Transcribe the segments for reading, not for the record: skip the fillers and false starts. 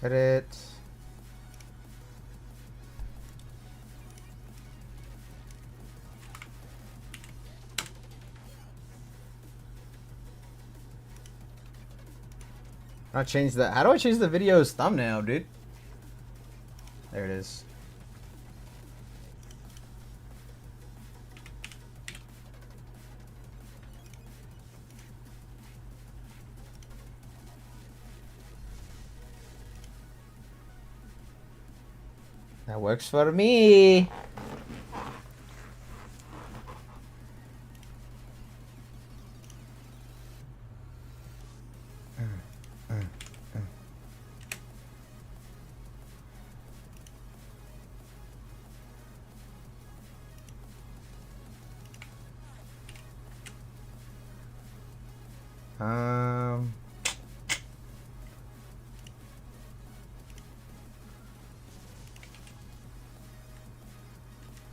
Edit. I'll change that. How do I change the video's thumbnail, dude? There it is. That works for me.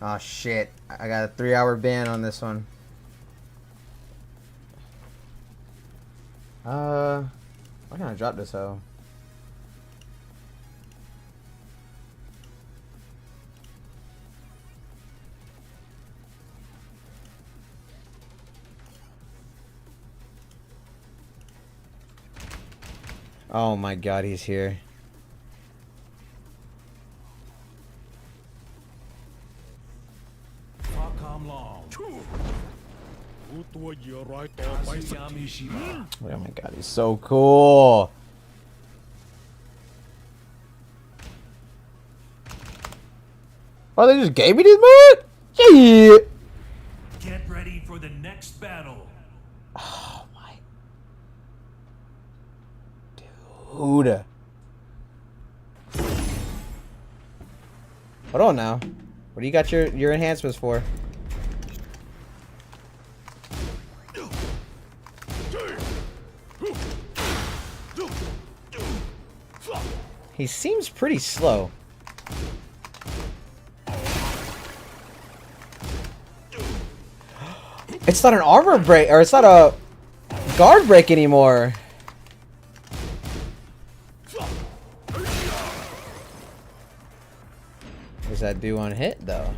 Oh shit, I got a 3-hour ban on this one. Why can't I drop this hoe? Oh my god, he's here. Oh my god, he's so cool. Oh, they just gave me this mode? Yeah. Get ready for the next battle. Oh my dude. Hold on now. What do you got your enhancements for? He seems pretty slow. It's not an armor break, or it's not a guard break anymore. What does that do on hit, though?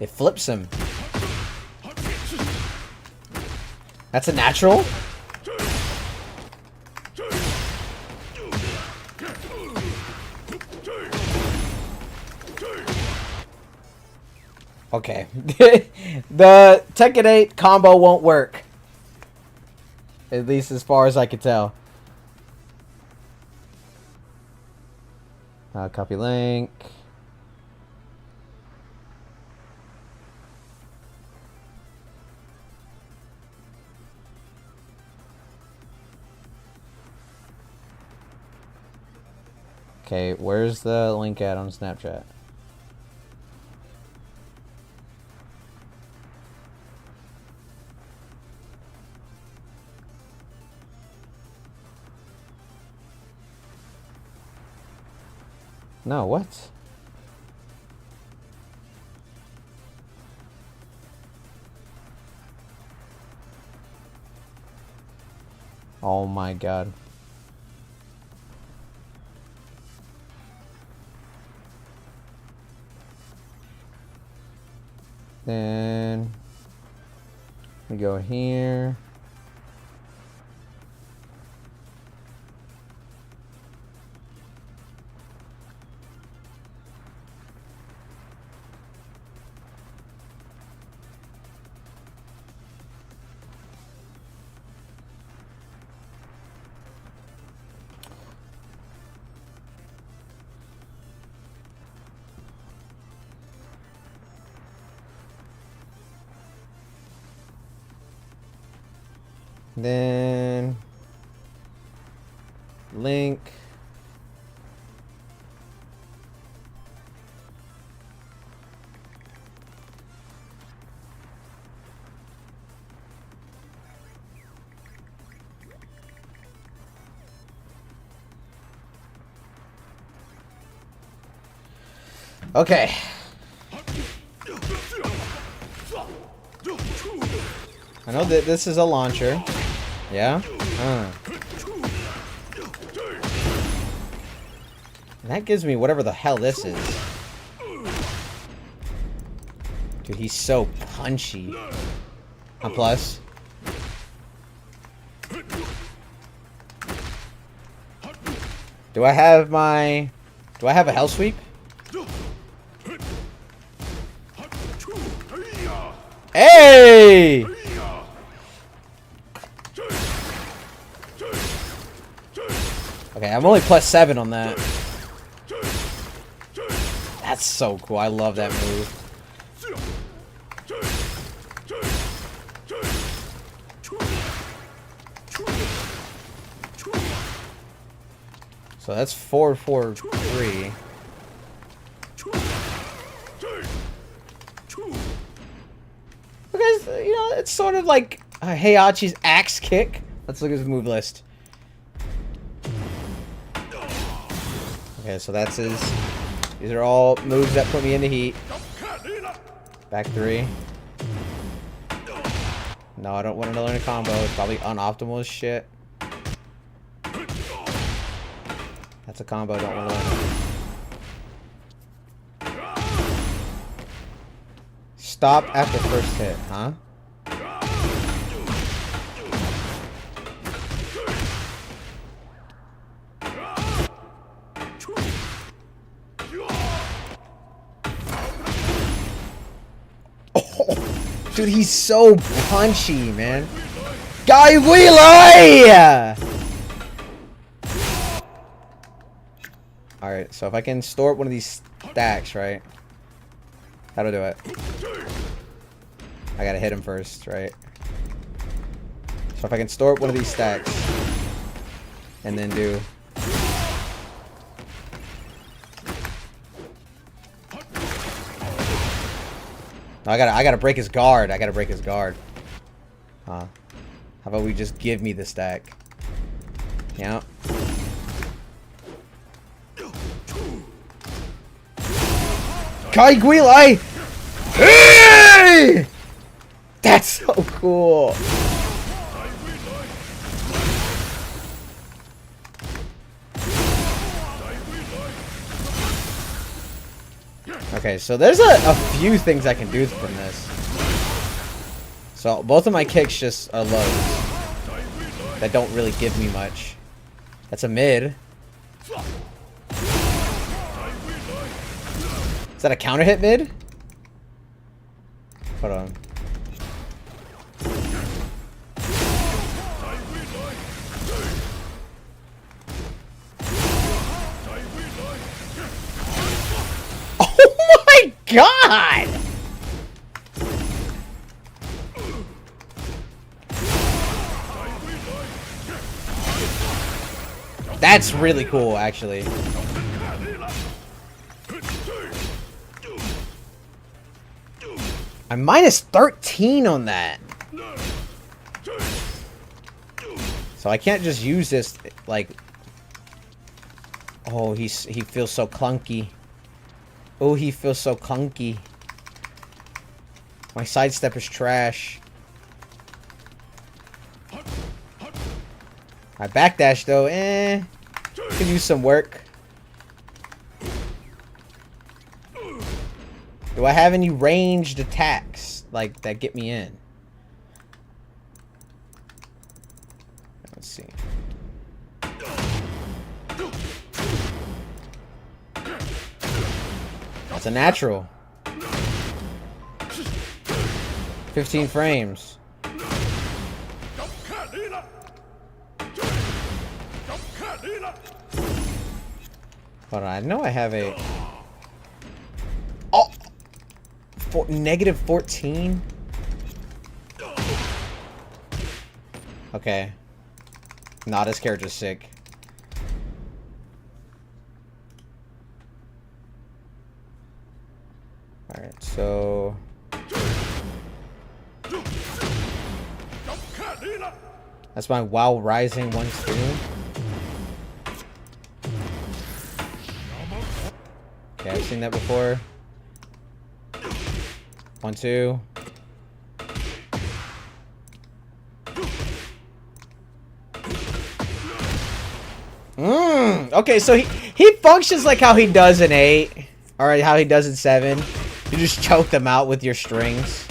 It flips him. That's a natural? Okay. The Tekken 8 combo won't work. At least as far as I can tell. Copy link. Okay, where's the link at on Snapchat? No, what? Oh my god. Then we go here. Then link. Okay. I know that this is a launcher. Yeah? And that gives me whatever the hell this is. Dude, he's so punchy. A plus. Do I have my... Do I have a hell sweep? Hey! Okay, I'm only plus 7 on that. That's so cool. I love that move. So that's 4-4-3. Because, you know, it's sort of like Heihachi's axe kick. Let's look at his move list. Okay, so that's his... These are all moves that put me into heat. Back 3. No, I don't want to learn a combo. It's probably unoptimal as shit. That's a combo I don't want to learn. Stop at the first hit, huh? Oh, dude, he's so punchy, man. Guy Wheelie! Alright, so if I can store one of these stacks, right? That'll do it. I gotta hit him first, right? So if I can store one of these stacks and then do... No, I gotta break his guard. I gotta break his guard. Huh. How about we just give me the stack? Yeah. Kai Guilai! Hey! That's so cool. Okay, so there's a few things I can do from this. So both of my kicks just are lows. That don't really give me much. That's a mid. Is that a counter hit mid? Hold on. Oh my god! That's really cool, actually. I'm minus 13 on that. So I can't just use this, like... Oh, he feels so clunky. Oh, he feels so clunky. My sidestep is trash. My backdash, though, could use some work. Do I have any ranged attacks, like, that get me in? Let's see. That's a natural. 15 frames. Hold on, I know I have a... Oh! Negative 14? Okay. Nah, this character's sick. Alright, so... That's my WoW Rising 1-2. Okay, I've seen that before. 1-2. Okay, so He functions like how he does in 8. Or how he does in 7. You just choke them out with your strings.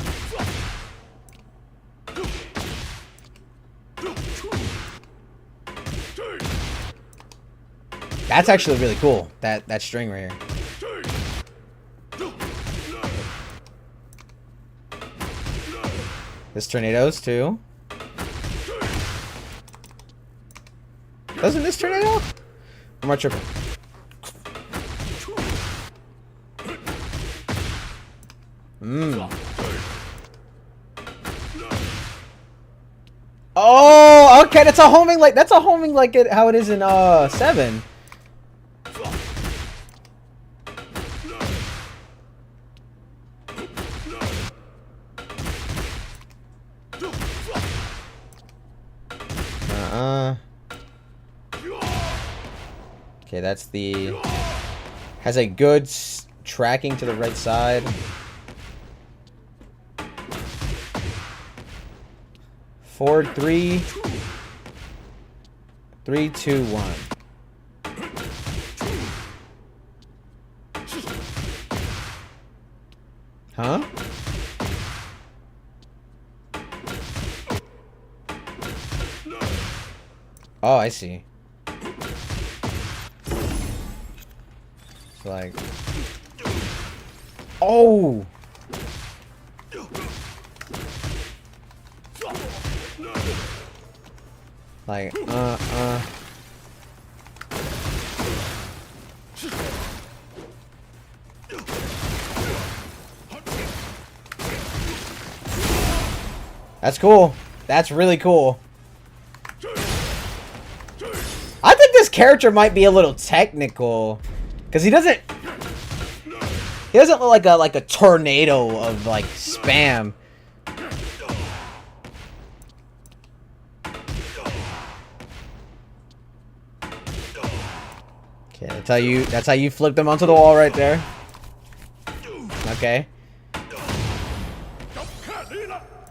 That's actually really cool. That string right here. This tornadoes too. Doesn't this tornado? Or am I tripping? Oh, okay. That's a homing like it how it is in 7. Okay, that's the... Has a good tracking to the right side. 4, 3... 3, 2, 1. Huh? Oh, I see. It's like... Oh! Like, That's cool. That's really cool. I think this character might be a little technical, because he doesn't look like a tornado of like spam. Okay, that's how you flip them onto the wall right there. Okay.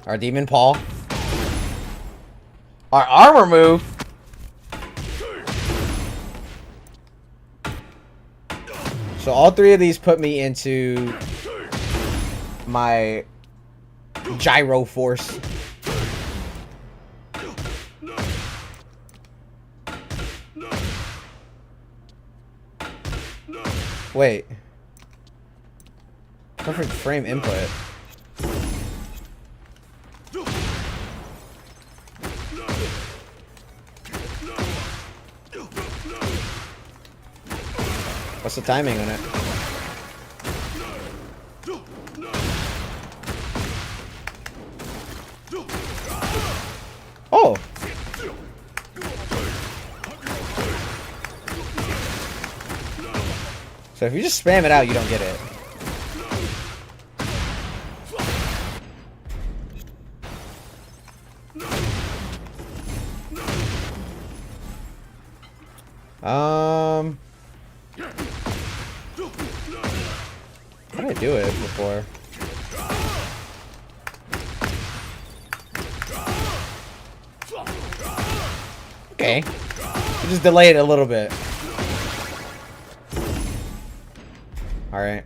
Our demon paw. Our armor move. So all 3 of these put me into my gyro force. Wait. Perfect frame input. What's the timing on it? Oh! So if you just spam it out, you don't get it. How did I do it before? Okay. You just delay it a little bit. Alright.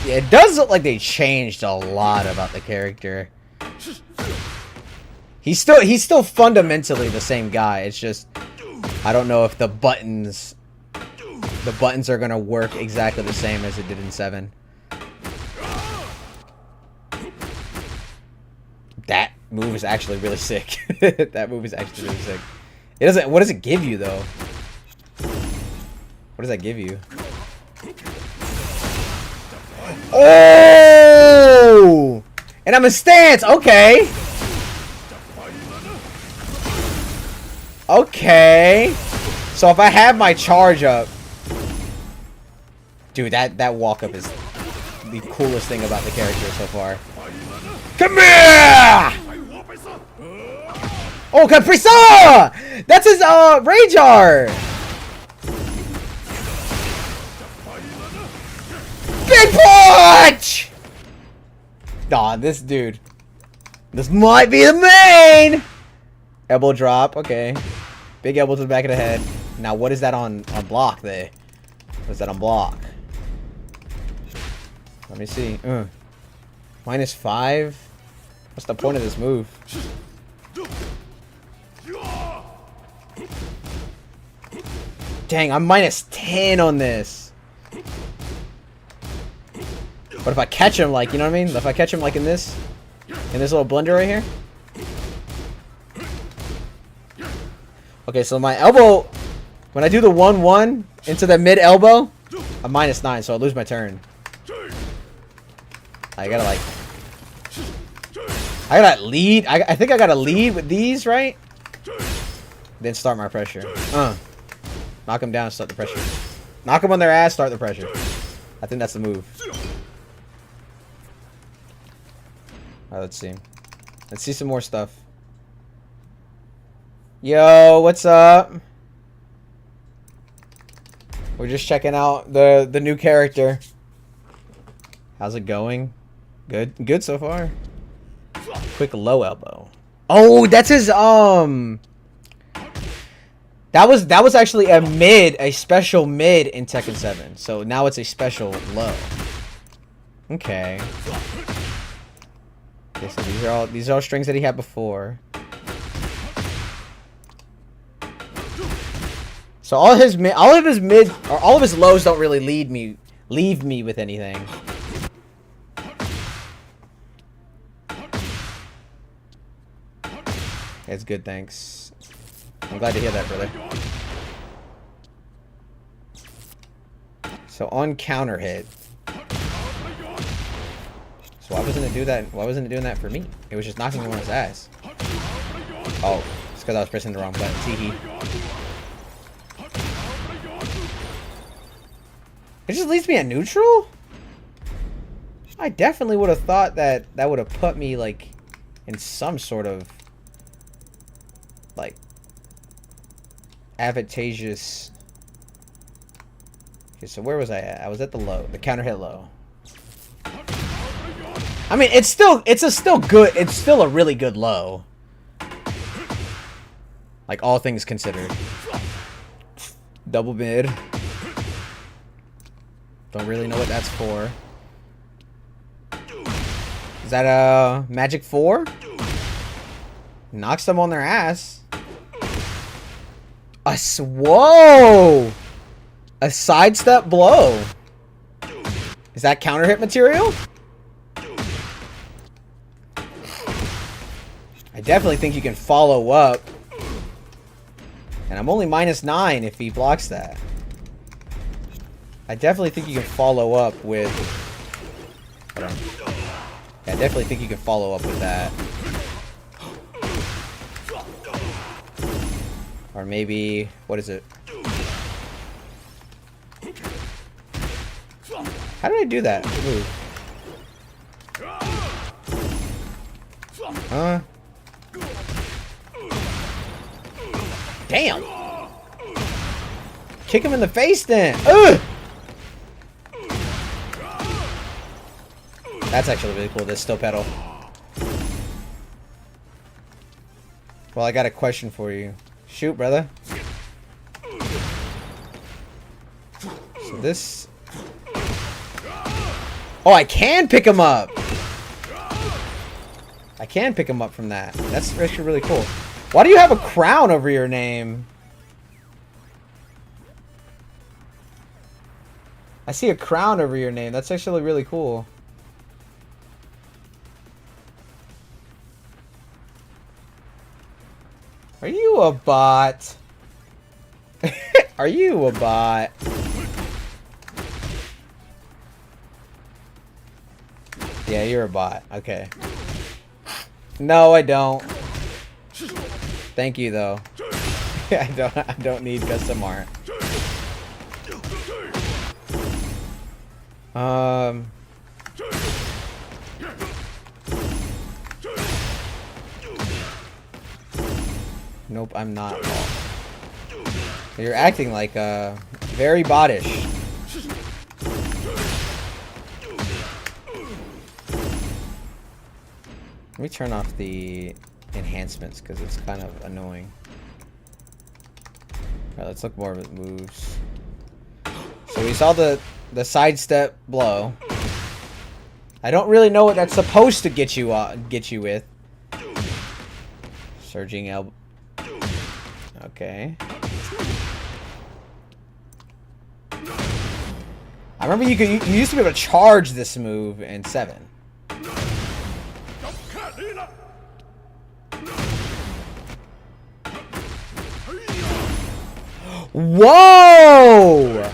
It does look like they changed a lot about the character. He's still fundamentally the same guy. It's just I don't know if the buttons are gonna work exactly the same as it did in 7. That move is actually really sick. That move is actually really sick. It doesn't. What does it give you though? What does that give you? Oh! And I'm in stance. Okay. Okay. So if I have my charge up, dude, that walk up is the coolest thing about the character so far. Come here! Oh, Caprisa! That's his rage art. Big punch! Nah, this dude. This might be the main! Elbow drop, okay. Big elbow to the back of the head. Now, what is that on block there? What is that on block? Let me see. -5? What's the point of this move? Dang, I'm -10 on this. But if I catch him, like, you know what I mean? If I catch him, like, in this little blender right here. Okay, so my elbow, when I do the 1-1 into the mid elbow, I'm -9, so I lose my turn. I gotta, like, I gotta lead. I think I gotta lead with these, right? Then start my pressure. Knock them down, start the pressure. Knock them on their ass, start the pressure. I think that's the move. Alright, let's see. Let's see some more stuff. Yo, what's up? We're just checking out the new character. How's it going? Good so far. Quick low elbow. Oh, that's his That was actually a special mid in Tekken 7. So now it's a special low. Okay. Okay, so these are all strings that he had before. So all of his lows don't really leave me with anything. It's good, thanks. I'm glad to hear that, brother. So on counter hit. So why wasn't it do that? Why wasn't it doing that for me? It was just knocking him on his ass. Oh, it's because I was pressing the wrong button. Teehee. It just leaves me at neutral? I definitely would have thought that would have put me, like, in some sort of, like, advantageous. Okay, so where was I at? I was at the low, the counter hit low. I mean, it's still a really good low. Like, all things considered. Double mid. Don't really know what that's for. Is that a magic 4? Knocks them on their ass. Whoa! A sidestep blow. Is that counter hit material? I definitely think you can follow up. And I'm only -9 if he blocks that. I definitely think you can follow up with... Hold on. Yeah, I definitely think you can follow up with that. Or maybe... What is it? How did I do that move? Huh? Damn! Kick him in the face then! Ugh! That's actually really cool, this still pedal. Well, I got a question for you. Shoot, brother. So this... Oh, I can pick him up! I can pick him up from that. That's actually really cool. Why do you have a crown over your name? I see a crown over your name. That's actually really cool. Are you a bot? Are you a bot? Yeah, you're a bot. Okay. No, I don't. Thank you, though. I don't need custom art. Nope, I'm not. You're acting like very bottish. Let me turn off the enhancements because it's kind of annoying. Alright, let's look more at moves. So we saw the sidestep blow. I don't really know what that's supposed to get you with. Surging elbow. Okay. I remember you used to be able to charge this move in 7. Whoa!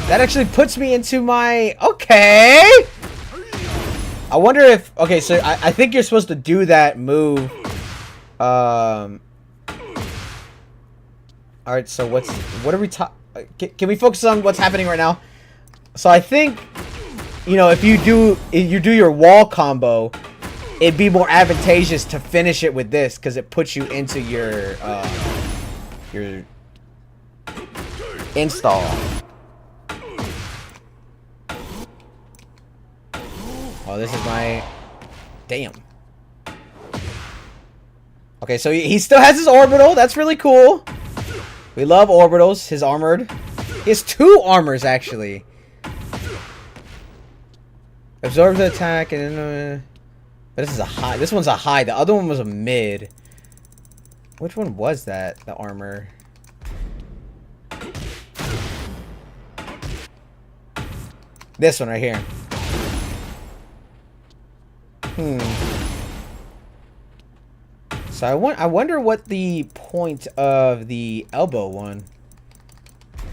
That actually puts me into my... Okay! I wonder if... Okay, so I think you're supposed to do that move. Alright, so what are we talking... Can we focus on what's happening right now? So I think, you know, if you do your wall combo, it'd be more advantageous to finish it with this because it puts you into your install. Oh, this is my... Damn. Okay, so he still has his orbital. That's really cool. We love orbitals. His armored. He has 2 armors, actually. Absorbs the attack and... But this is a high. This one's a high. The other one was a mid. Which one was that? The armor. This one right here. So I wonder what the point of the elbow one.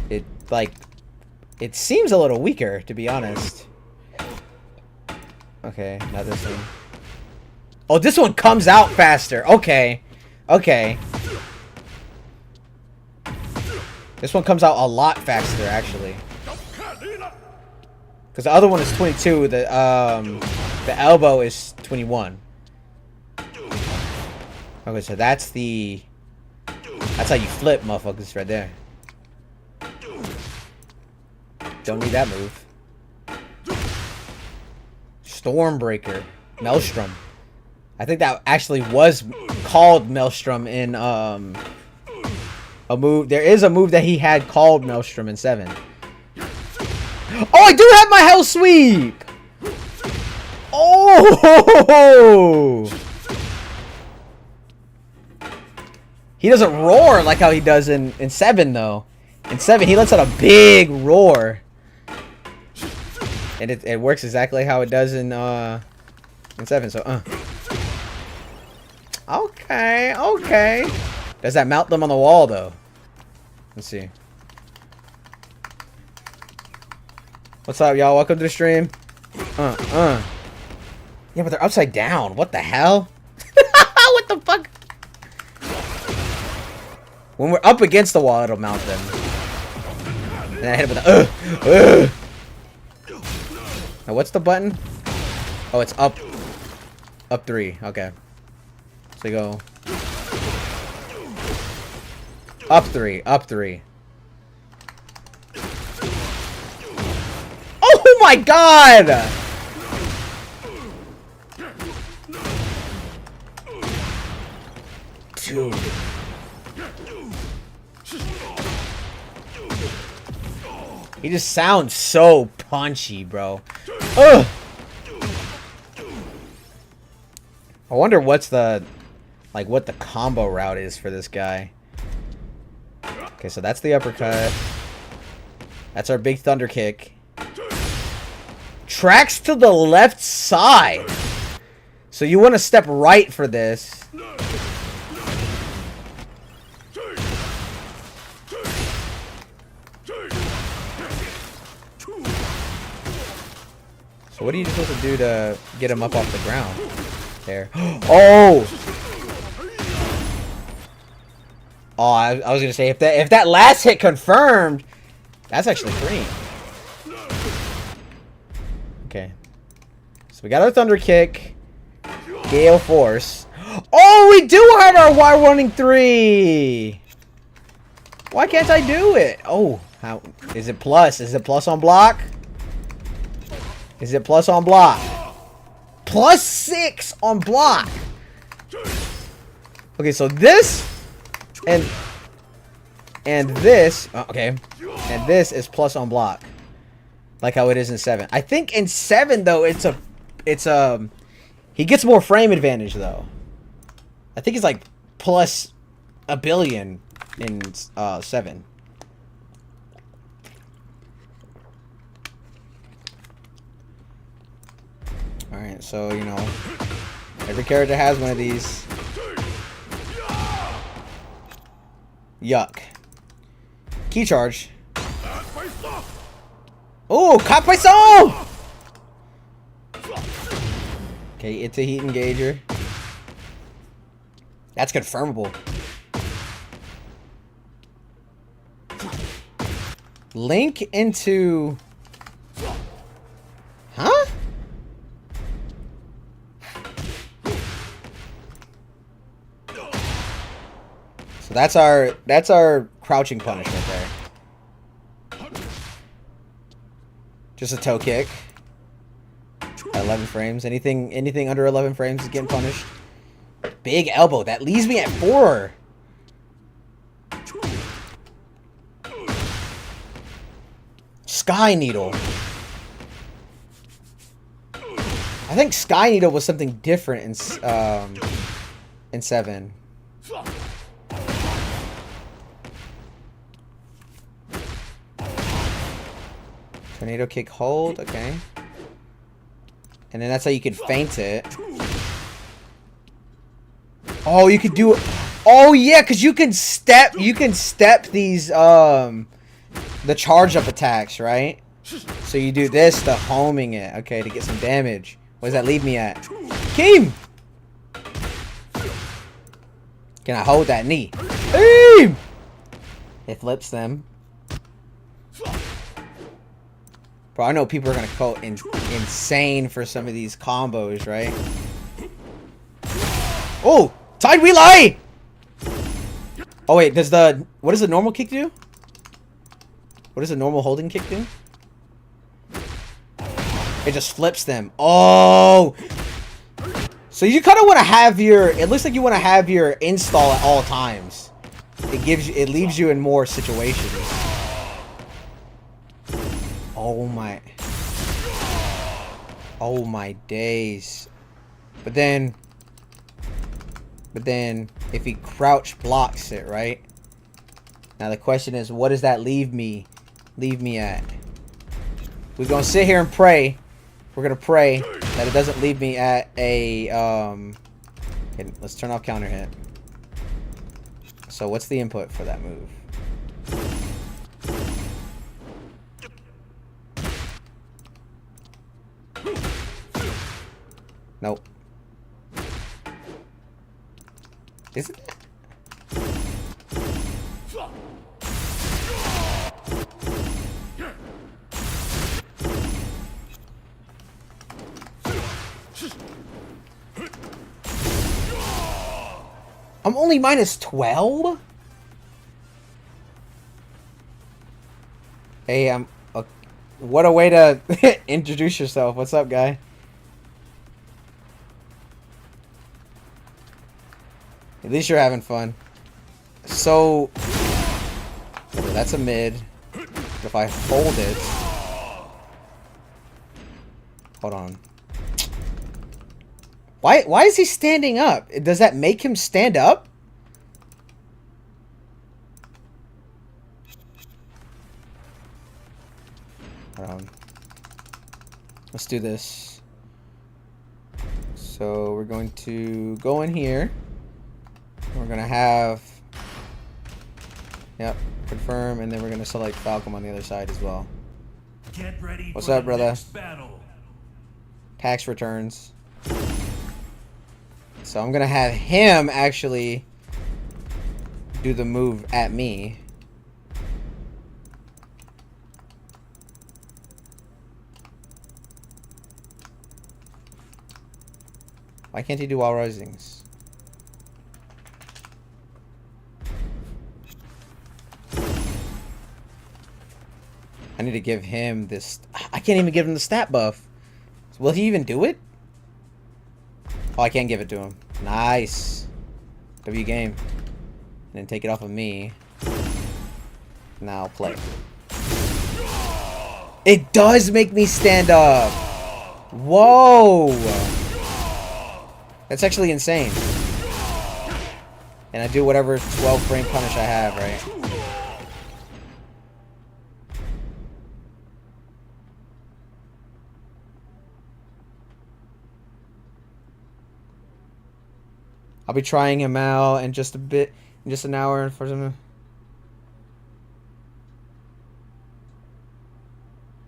It seems a little weaker, to be honest. Okay, not this one. Oh, this one comes out faster. Okay. Okay. This one comes out a lot faster, actually. Because the other one is 22. The elbow is 21. Okay, so that's how you flip, motherfuckers, right there. Don't need that move. Stormbreaker. Maelstrom. I think that actually was called Maelstrom in a move. There is a move that he had called Maelstrom in 7. Oh, I do have my Hell Sweep! Oh! He doesn't roar like how he does in 7, though. In 7, he lets out a big roar. And it works exactly how it does in 7, so, Okay, okay. Does that mount them on the wall, though? Let's see. What's up, y'all? Welcome to the stream. Yeah, but they're upside down. What the hell? What the fuck? When we're up against the wall, it'll mount them. And I hit it with the Now, what's the button? Oh, it's up. Up 3. Okay. So you go up 3, up 3. Oh my god! Dude. He just sounds so punchy, bro. Ugh. I wonder what's the... what the combo route is for this guy. Okay, so that's the uppercut. That's our big thunder kick. Tracks to the left side. So you want to step right for this. So what are you supposed to do to get him up off the ground? There. Oh! Oh, I was gonna say if that last hit confirmed, that's actually green. Okay. So we got our thunder kick, gale force. Oh, we do have our Y running 3. Why can't I do it? Oh, how is it plus? Is it plus on block? Is it plus on block? Plus 6 on block. Okay, so this and this, okay, and this is plus on block, like how it is in 7. I think in 7 though he gets more frame advantage though. I think it's like plus a billion in 7. Alright, so, you know, every character has one of these. Yuck. Key charge. Oh, caught by soul! Okay, it's a heat engager. That's confirmable. Link into... Huh? So that's our crouching punish right there. Just a toe kick. At 11 frames. Anything under 11 frames is getting punished. Big elbow. That leaves me at 4. Sky Needle. I think Sky Needle was something different in 7. Tornado kick hold, okay. And then that's how you can feint it. Oh, you could do it. Oh yeah, because you can step these the charge up attacks, right? So you do this to homing it, okay, to get some damage. What does that leave me at? Keem! Can I hold that knee? Keem! It flips them. Bro, I know people are gonna go insane for some of these combos, right? Oh! Tide Relay! Oh wait, what does the normal kick do? What does the normal holding kick do? It just flips them. Oh! So you kind of want to have it looks like you want to have your install at all times. It leaves you in more situations. Oh my days. But then if he crouch blocks it, right? Now the question is, what does that leave me at? We're gonna sit here and pray. We're gonna pray that it doesn't leave me at a okay, let's turn off counter hit. So what's the input for that move? Nope. Is it? I'm only minus 12? Hey, what a way to introduce yourself. What's up, guy? At least you're having fun. So, that's a mid. If I hold it... Hold on. Why is he standing up? Does that make him stand up? Hold on. Let's do this. So we're going to go in here. We're going to have... Yep, confirm, and then we're going to select Falcom on the other side as well. Get ready. What's up, brother? Battle. Tax returns. So I'm going to have him actually do the move at me. Why can't he do All Risings? I need to give him this. I can't even give him the stat buff. Will he even do it? Oh, I can't give it to him. Nice. W game. And then take it off of me. Now play. It does make me stand up. Whoa. That's actually insane. And I do whatever 12 frame punish I have, right? I'll be trying him out in just a bit, in just an hour for some.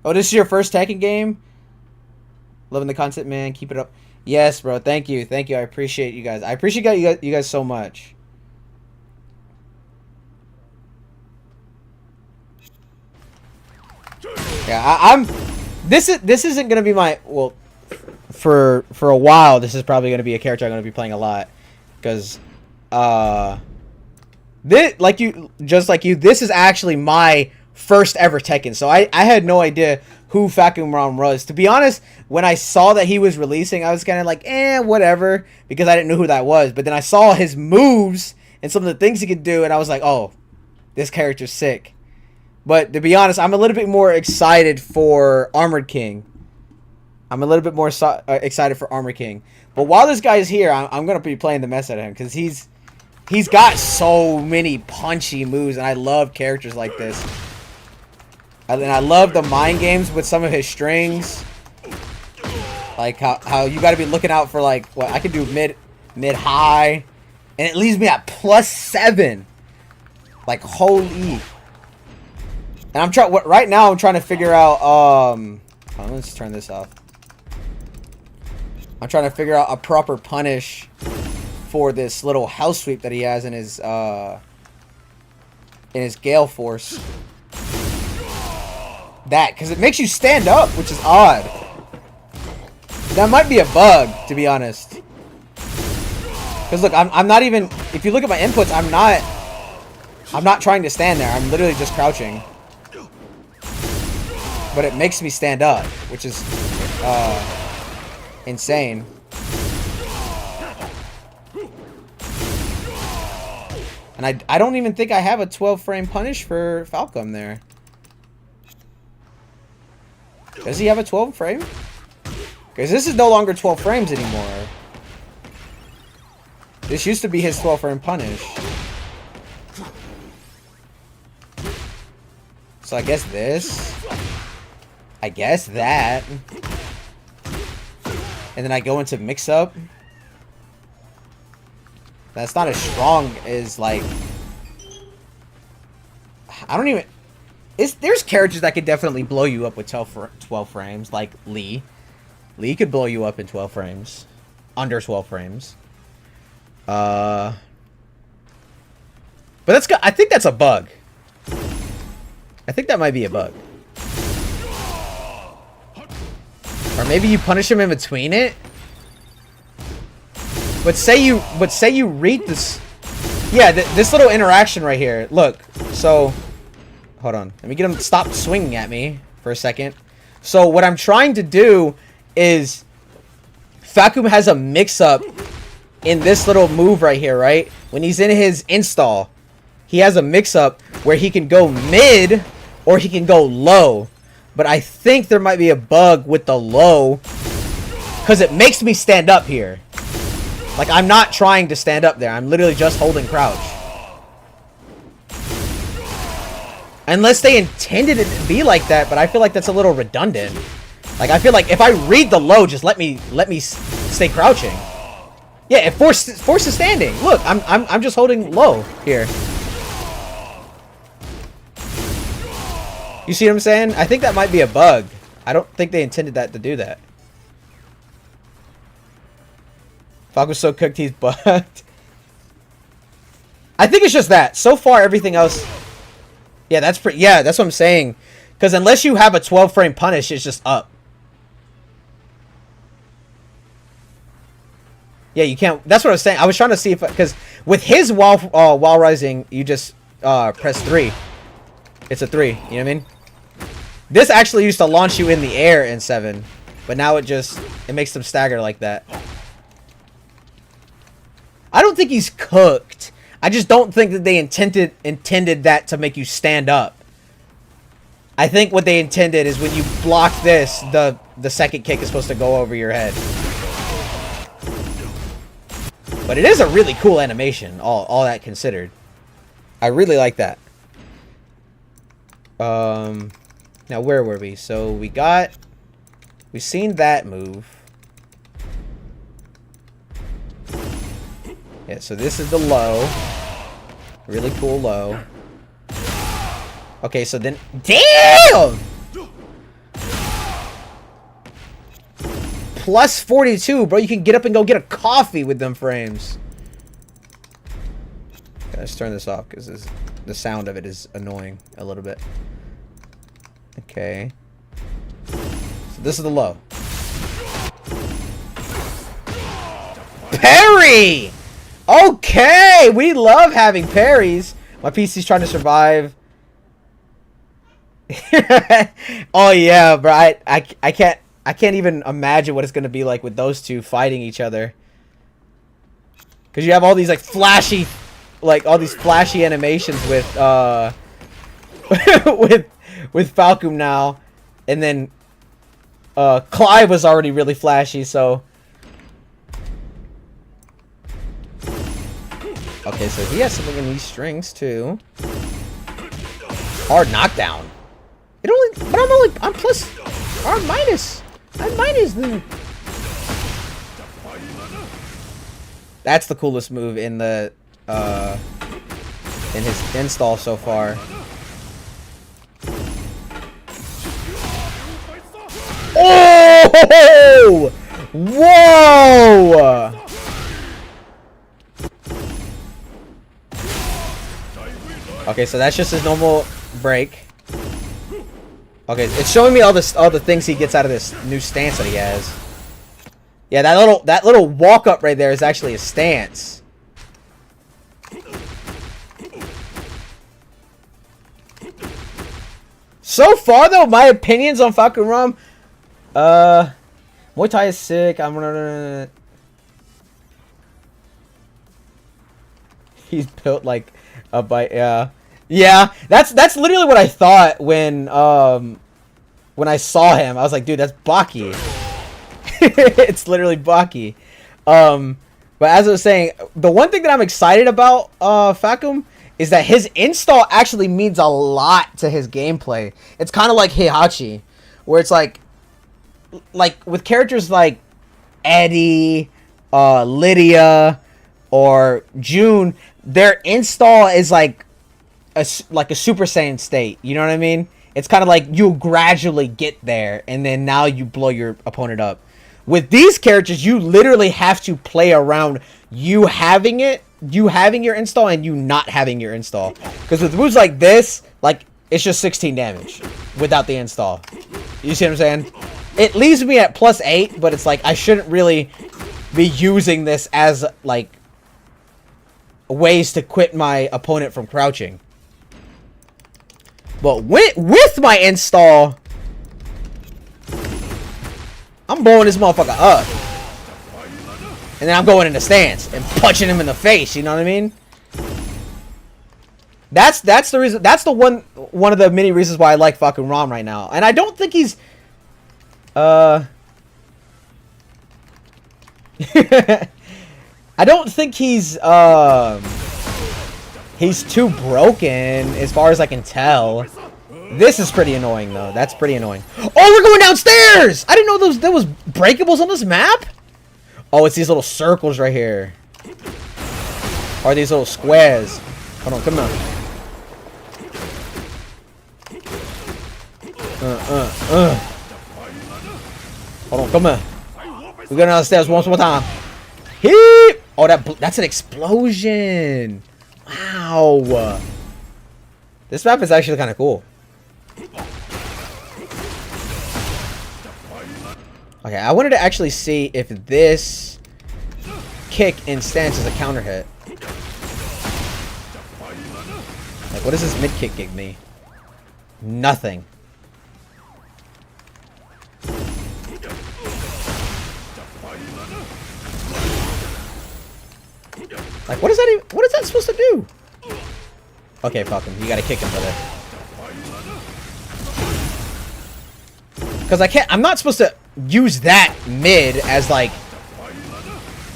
Oh, this is your first Tekken game? Loving the content, man. Keep it up. Yes, bro. Thank you. Thank you. I appreciate you guys. I appreciate you guys so much. Yeah, I'm this isn't going to be my, well, for a while this is probably going to be a character I'm going to be playing a lot because this, like you, this is actually my first ever Tekken. So I had no idea who Fakumram was. To be honest, when I saw that he was releasing, I was kind of like, whatever, because I didn't know who that was. But then I saw his moves and some of the things he could do, and I was like, oh, this character's sick. But to be honest, I'm a little bit more excited for Armored King. I'm a little bit more excited for Armored King. But while this guy's here, I'm going to be playing the mess out of him, because he's got so many punchy moves, and I love characters like this. And I love the mind games with some of his strings. Like how you got to be looking out for, like, what I can do mid high, and it leaves me at +7. Like, holy. And I'm trying right now. I'm trying to figure out. Let's turn this off. I'm trying to figure out a proper punish for this little house sweep that he has in his Gale Force. That, because it makes you stand up, which is odd. That might be a bug, to be honest. Because look, I'm not even. If you look at my inputs, I'm not trying to stand there. I'm literally just crouching. But it makes me stand up, which is insane. And I don't even think I have a 12 frame punish for Falcom there. Does he have a 12 frame? Because this is no longer 12 frames anymore. This used to be his 12 frame punish. So I guess this. I guess that. And then I go into mix up. That's not as strong as, like, I don't even. There's characters that could definitely blow you up with 12 frames, like Lee. Lee could blow you up in 12 frames. Under 12 frames. But that's good. I think that's a bug. I think that might be a bug. Or maybe you punish him in between it. But say you read this. Yeah, this little interaction right here. Look, so hold on. Let me get him to stop swinging at me for a second. So what I'm trying to do is Fakum has a mix-up in this little move right here, right? When he's in his install, he has a mix-up where he can go mid or he can go low. But I think there might be a bug with the low because it makes me stand up here. Like, I'm not trying to stand up there. I'm literally just holding crouch. Unless they intended it to be like that, but I feel like that's a little redundant. Like, I feel like if I read the low, just let me stay crouching. Yeah, it forces standing. Look, I'm just holding low here. You see what I'm saying? I think that might be a bug. I don't think they intended that to do that. Falco's so cooked he's bugged. I think it's just that. So far, everything else. Yeah, that's pretty. Yeah, that's what I'm saying. Because unless you have a 12 frame punish, it's just up. Yeah, you can't. That's what I was saying. I was trying to see if, because with his wall rising, you just press 3. It's a 3. You know what I mean? This actually used to launch you in the air in 7, But now it makes them stagger like that. I don't think he's cooked. I just don't think that they intended that to make you stand up. I think what they intended is when you block this, the second kick is supposed to go over your head. But it is a really cool animation, all that considered. I really like that. Now where were we? So we've seen that move. Yeah, so this is the low. Really cool low. Okay, so then... Damn! Plus 42, bro. You can get up and go get a coffee with them frames. Okay, let's turn this off because the sound of it is annoying a little bit. Okay. So this is the low. Parry! Okay! We love having parries. My PC's trying to survive. Oh yeah, bro. I can't even imagine what it's gonna be like with those two fighting each other. Cause you have all these like flashy, all these flashy animations with with Falcom now, and then Clive was already really flashy, so. Okay, so he has something in these strings too. Hard knockdown. I'm plus, or I'm minus. I'm minus then. That's the coolest move in the in his install so far. Oh! Whoa! Okay, so that's just his normal break. Okay, it's showing me all the things he gets out of this new stance that he has. Yeah, that little walk up right there is actually a stance. So far though, my opinions on Falcon Rum, Muay Thai is sick. I'm gonna. He's built like a bite. Yeah, that's literally what I thought when I saw him. I was like, dude, that's Baki. It's literally Baki. But as I was saying, the one thing that I'm excited about Falcom is that his install actually means a lot to his gameplay. It's kind of like Heihachi, where it's like with characters like Eddie, Lydia, or June, their install is like a Super Saiyan state. You know what I mean? It's kind of like you gradually get there, and then now you blow your opponent up. With these characters, you literally have to play around you having your install and you not having your install. Because with moves like this, like, it's just 16 damage without the install. You see what I'm saying? It leaves me at plus 8, but it's like I shouldn't really be using this as like ways to quit my opponent from crouching. But with my install, I'm blowing this motherfucker up. And then I'm going into stance and punching him in the face, you know what I mean? That's the reason, that's the one of the many reasons why I like fucking Rom right now. And I don't think he's I don't think he's too broken as far as I can tell. This is pretty annoying though. That's pretty annoying. Oh, we're going downstairs! I didn't know there was breakables on this map. Oh, it's these little circles right here. Or these little squares. Hold on, come on. Hold on, come on. We're going downstairs once more time. Heep! Oh, that's an explosion. Wow. This map is actually kind of cool. Okay, I wanted to actually see if this kick in stance is a counter hit. Like, what does this mid kick give me? Nothing. Like, what is that even, what is that supposed to do? Okay, Falcon, you gotta kick him, brother. Because I'm not supposed to use that mid as, like,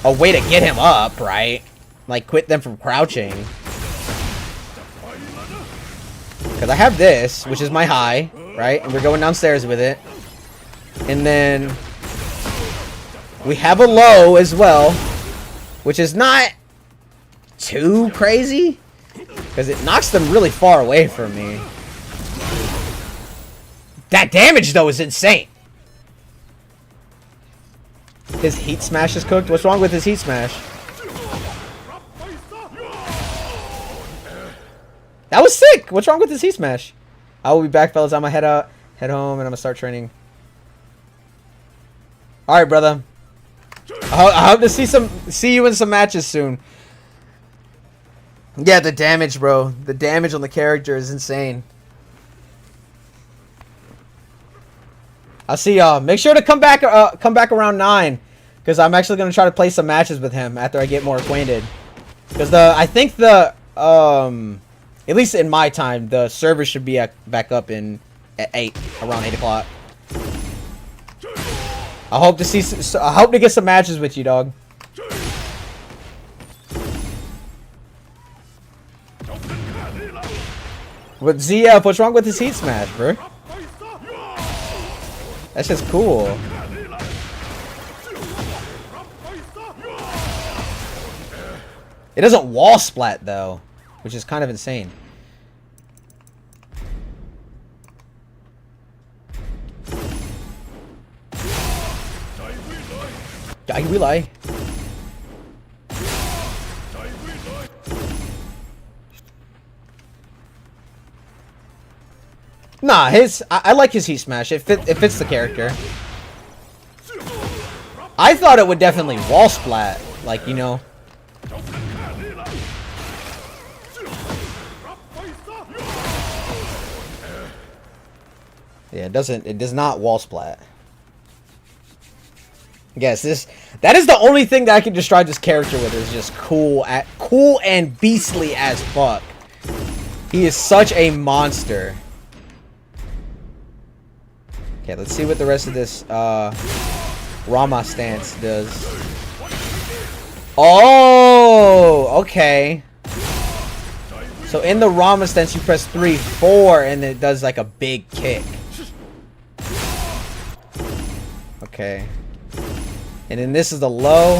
a way to get him up, right? Like, quit them from crouching. Because I have this, which is my high, right? And we're going downstairs with it. And then we have a low as well, which is not too crazy. Because it knocks them really far away from me. That damage, though, is insane. His heat smash is cooked? What's wrong with his heat smash? That was sick! What's wrong with his heat smash? I will be back, fellas. I'm gonna head home, and I'm gonna start training. Alright, brother. I hope to see you in some matches soon. Yeah, the damage, bro. The damage on the character is insane. I'll see y'all. Make sure to come back around 9, because I'm actually gonna try to play some matches with him after I get more acquainted. Because I think at least in my time, the server should be back up at 8, around 8 o'clock. I hope to get some matches with you, dog. But ZF, what's wrong with his heat smash, bro? That's just cool. It doesn't wall splat though, which is kind of insane. Die relay. Nah, I like his heat smash. It fits the character. I thought it would definitely wall splat, like, you know. Yeah, it does not wall splat. Yes, that is the only thing that I can describe this character with, is just cool and beastly as fuck. He is such a monster. Okay, let's see what the rest of this Rama stance does. Oh, okay. So in the Rama stance, you press 3, 4, and it does like a big kick. Okay. And then this is the low.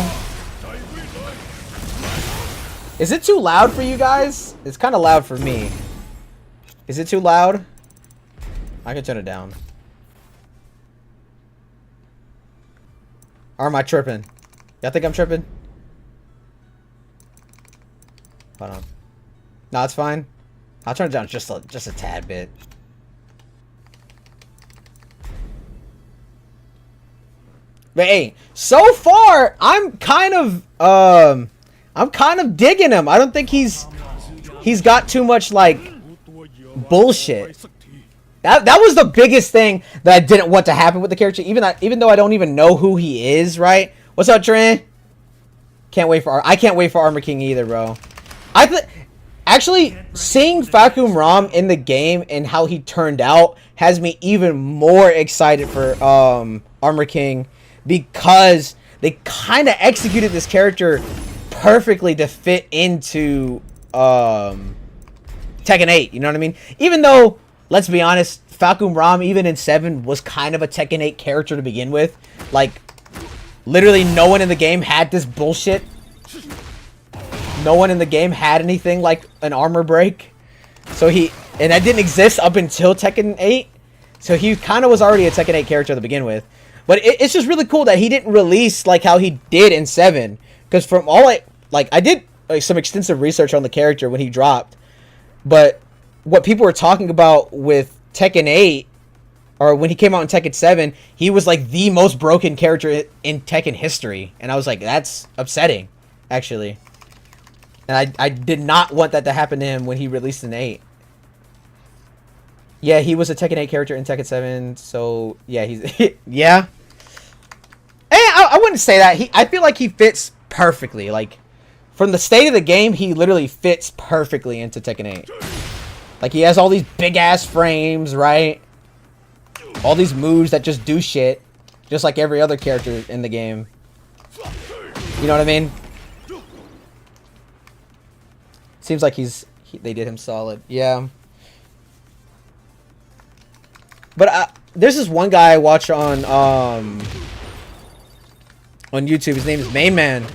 Is it too loud for you guys? It's kind of loud for me. Is it too loud? I can turn it down. Or am I tripping? Y'all think I'm tripping? Hold on. No, it's fine. I'll turn it down just a tad bit. But hey, so far I'm kind of digging him. I don't think he's got too much like bullshit. That was the biggest thing that I didn't want to happen with the character, even though I don't even know who he is, right? What's up, Trin? I can't wait for Armor King either, bro. Actually, seeing Fakum Ram in the game and how he turned out has me even more excited for Armor King, because they kind of executed this character perfectly to fit into Tekken 8, you know what I mean? Even though, let's be honest, Fakum Ram, even in 7, was kind of a Tekken 8 character to begin with. Like, literally no one in the game had this bullshit. No one in the game had anything like an armor break. And that didn't exist up until Tekken 8. So he kind of was already a Tekken 8 character to begin with. But it's just really cool that he didn't release like how he did in 7. Because from all I did some extensive research on the character when he dropped. But what people were talking about with Tekken 8, or when he came out in Tekken 7, he was like the most broken character in Tekken history. And I was like, that's upsetting, actually. And I did not want that to happen to him when he released in 8. Yeah, he was a Tekken 8 character in Tekken 7, so yeah, yeah. And I wouldn't say that. I feel like he fits perfectly, like, from the state of the game, he literally fits perfectly into Tekken 8. Like, he has all these big-ass frames, right? All these moves that just do shit. Just like every other character in the game. You know what I mean? Seems like they did him solid. Yeah. But there's this one guy I watch on YouTube. His name is Main Man.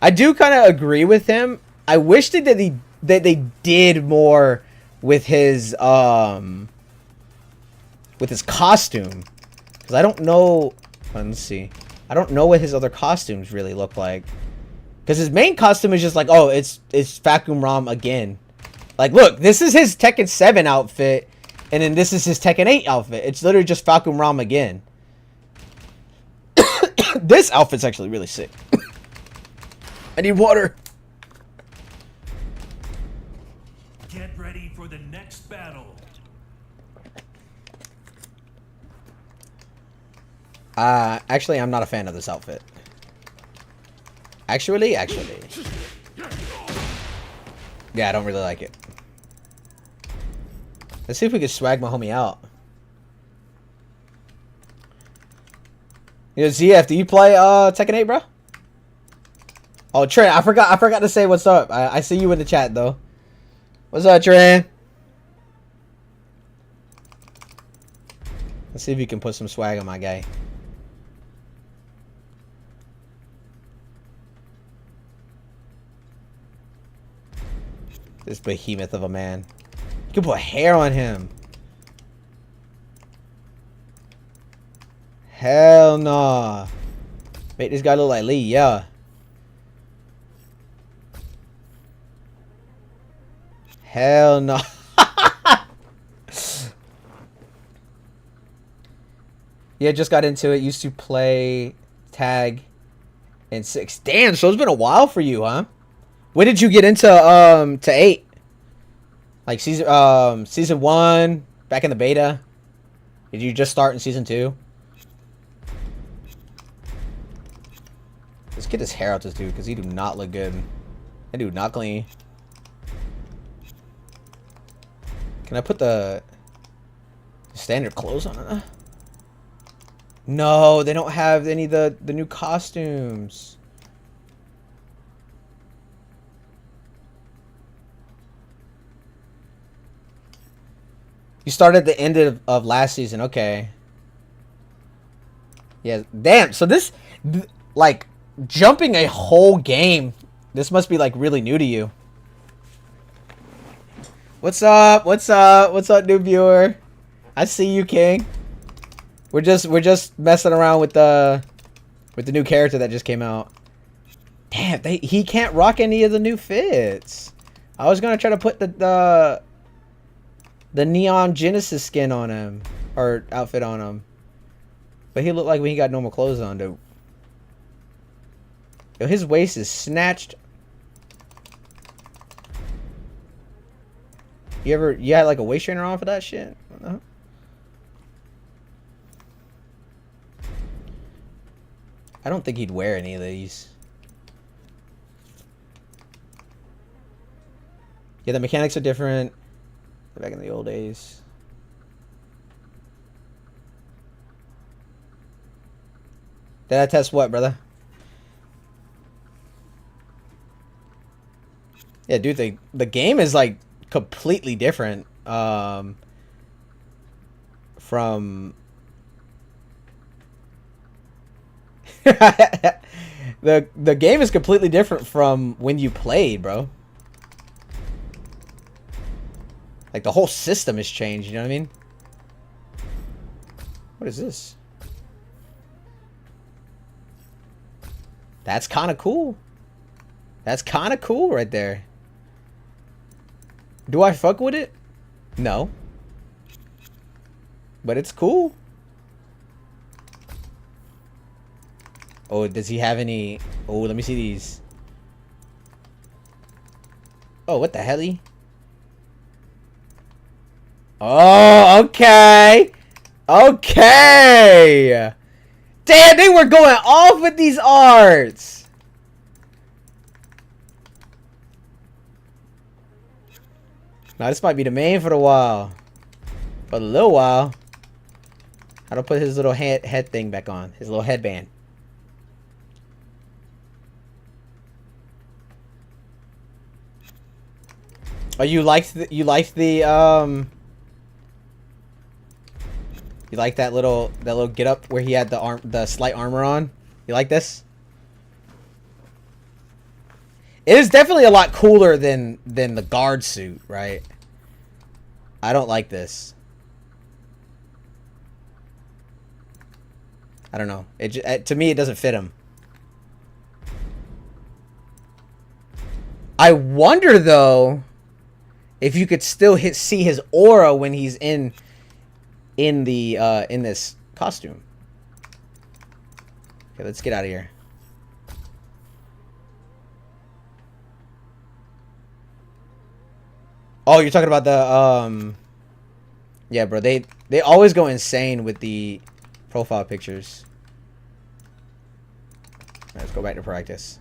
I do kind of agree with him. I wish that they did more with his costume, because I don't know. Let's see. I don't know what his other costumes really look like. Because his main costume is just like, oh, it's Fakum Ram again. Like, look, this is his Tekken 7 outfit, and then this is his Tekken 8 outfit. It's literally just Fakum Ram again. This outfit's actually really sick. I need water. Get ready for the next battle. Actually, I'm not a fan of this outfit. Actually. Yeah, I don't really like it. Let's see if we can swag my homie out. Yo, ZF, do you play Tekken 8, bro? Oh, Trent, I forgot to say what's up. I see you in the chat though. What's up, Trent? Let's see if you can put some swag on my guy. This behemoth of a man. You can put hair on him. Hell nah. Make this guy look like Lee, yeah. Hell no. Yeah, just got into it. Used to play tag in 6. Damn, so it's been a while for you, huh? When did you get into to 8? Like season 1, back in the beta? Did you just start in season 2? Let's get his hair out this dude, because he do not look good. That dude not clean. Can I put the standard clothes on it? No, they don't have any of the new costumes. You started at the end of last season. Okay. Yeah, damn. So this, like, jumping a whole game, this must be, like, really new to you. What's up? What's up? What's up, new viewer? I see you, King. We're just messing around with the new character that just came out. Damn, he can't rock any of the new fits. I was gonna try to put the Neon Genesis skin on him, or outfit on him, but he looked like when he got normal clothes on, dude. Yo, his waist is snatched. You had like a waist trainer on for that shit? No? I don't think he'd wear any of these. Yeah, the mechanics are different. Back in the old days. Did I test what, brother? Yeah, dude, the game is like completely different from the game is completely different from when you played, bro. Like, the whole system has changed, you know what I mean? What is this? That's kind of cool. That's kind of cool right there. Do I fuck with it? No. But it's cool. Oh, does he have any... Oh, let me see these. Oh, what the hell? Oh, okay. Okay. Damn, they were going off with these arts. Now this might be the main for a while. For a little while. How to put his little head thing back on. His little headband. Oh, you like that little get up where he had the slight armor on? You like this? It is definitely a lot cooler than the guard suit, right? I don't like this. I don't know. To me, it doesn't fit him. I wonder though if you could still see his aura when he's in this costume. Okay, let's get out of here. Oh, you're talking about the yeah, bro. They always go insane with the profile pictures. All right, let's go back to practice.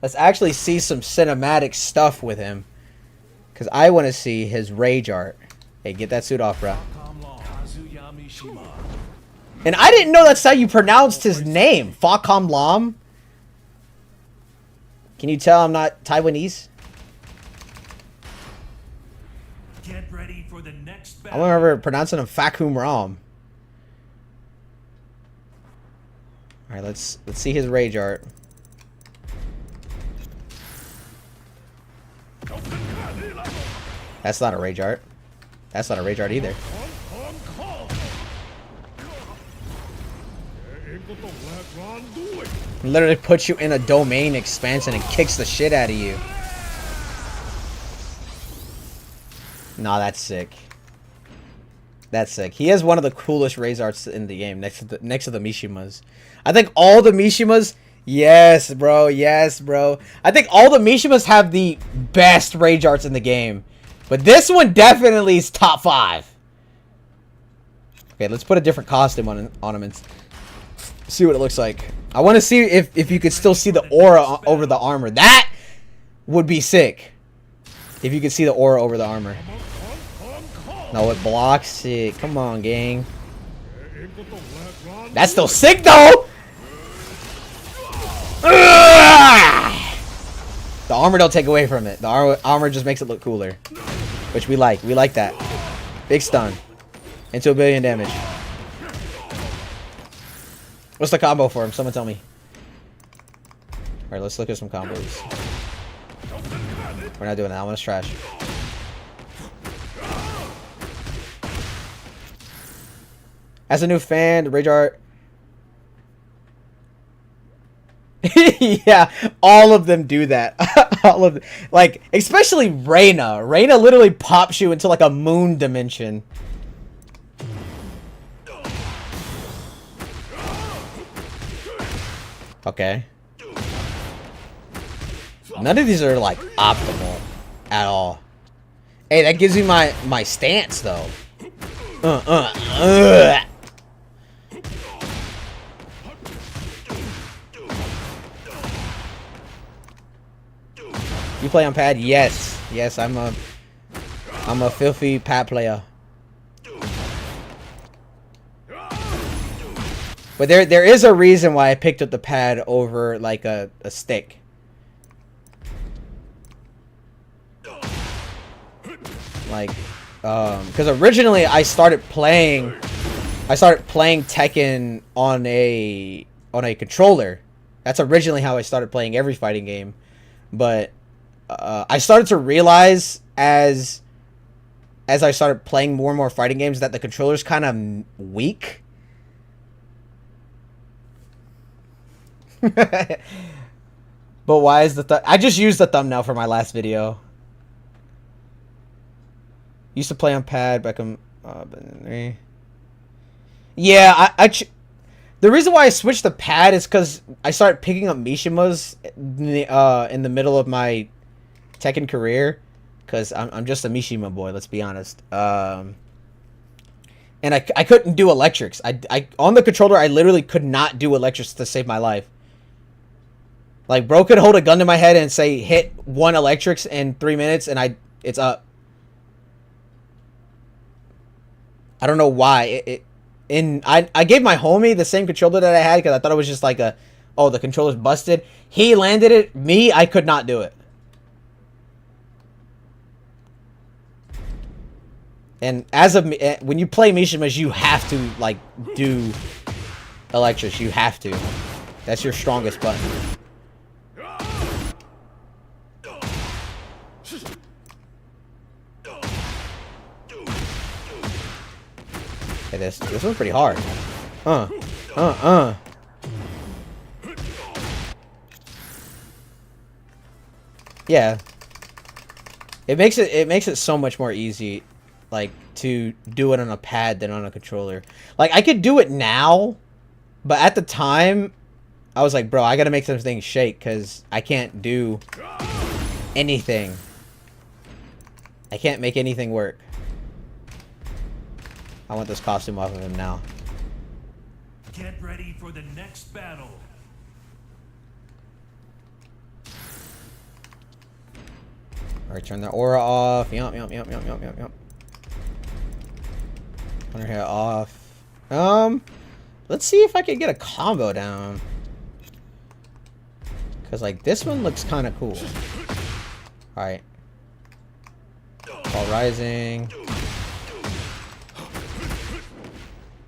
Let's actually see some cinematic stuff with him. Because I want to see his rage art. Hey, get that suit off, bro. And I didn't know that's how you pronounced his name. Fakam Lam. Can you tell I'm not Taiwanese? Get ready for the next I battle. remember pronouncing him Fakum Ram. Alright, let's see his rage art. That's not a rage art. That's not a rage art either. Literally puts you in a domain expansion and kicks the shit out of you. Nah, that's sick. That's sick. He has one of the coolest rage arts in the game next to the Mishimas. I think all the Mishimas. Yes, bro. Yes, bro. I think all the Mishimas have the best rage arts in the game. But this one definitely is top 5. Okay, let's put a different costume on him and see what it looks like. I want to see if you could still see the aura over the armor. That would be sick. If you could see the aura over the armor. No, it blocks it. Come on, gang. That's still sick, though! The armor don't take away from it. The armor just makes it look cooler. Which we like. We like that. Big stun. Into a billion damage. What's the combo for him? Someone tell me. Alright, let's look at some combos. We're not doing that. That one's trash. As a new fan, the rage art. Yeah, all of them do that. All of them. Like, especially Reina. Reina literally pops you into like a moon dimension. Okay. None of these are like optimal at all. Hey, that gives me my stance though. You play on pad? Yes. Yes, I'm a filthy pad player. But there is a reason why I picked up the pad over like a stick. Like because originally I started playing Tekken on a controller. That's originally how I started playing every fighting game. But I started to realize as I started playing more and more fighting games that the controller's kind of weak. But why is I just used the thumbnail for my last video. Used to play on pad back in yeah, the reason why I switched to pad is because I started picking up Mishimas in the middle of my Tekken career, because I'm just a Mishima boy, let's be honest. And I couldn't do electrics. I on the controller I literally could not do electrics to save my life. Like, bro could hold a gun to my head and say hit 1 electrics in 3 minutes, and It's up. I don't know why. I gave my homie the same controller that I had because I thought it was just like a, oh, the controller's busted. He landed it. Me, I could not do it. And as of when you play Mishimas, you have to like do Electric. You have to. That's your strongest button. Okay, this one's pretty hard. Yeah. It makes it so much more easy, like, to do it on a pad than on a controller. Like, I could do it now, but at the time, I was like, bro, I gotta make some things shake, because I can't do anything. I can't make anything work. I want this costume off of him now. Get ready for the next battle. Alright, turn the aura off. Yup. Turn her hair off. Let's see if I can get a combo down. Cause like this one looks kind of cool. Alright. All rising.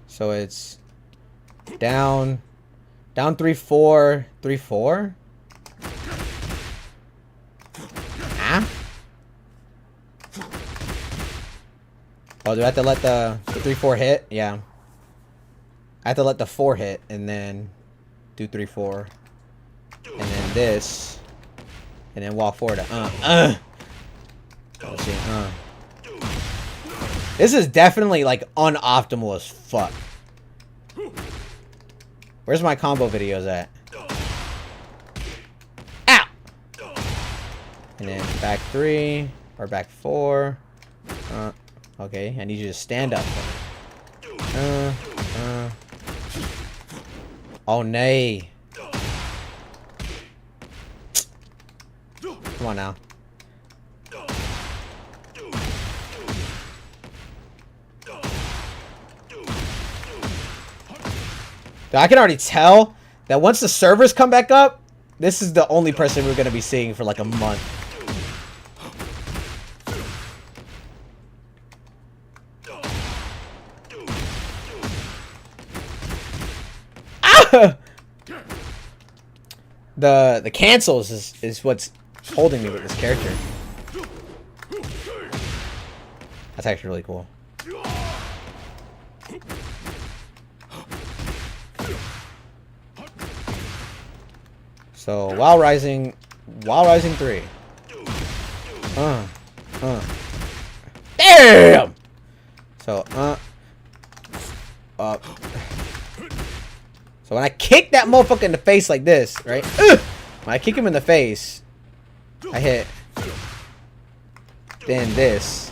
So it's down 3-4, 3-4. Ah. Oh, do I have to let the 3-4 hit? Yeah. I have to let the 4 hit and then do 3-4. And then this. And then walk forward. Let's see. This is definitely like unoptimal as fuck. Where's my combo videos at? Ow! And then back 3 or back 4. Okay, I need you to stand up. Oh, nay. Come on now. I can already tell that once the servers come back up, this is the only person we're going to be seeing for like a month. Ah! The cancels is what's holding me with this character. That's actually really cool. So while rising 3. Damn. So up. So when I kick that motherfucker in the face like this, right? When I kick him in the face, I hit. Then this.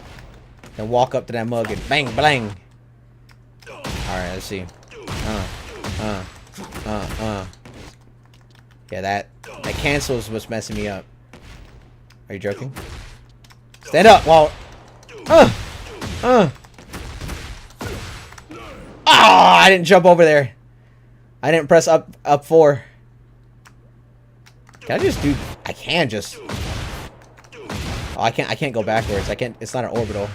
Then walk up to that mug and bang bang. Alright, let's see. Yeah, that cancels what's messing me up. Are you joking? Stand up while... I didn't jump over there. I didn't press up 4. Can I just do... I can just... Oh, I can't go backwards. I can't... It's not an orbital.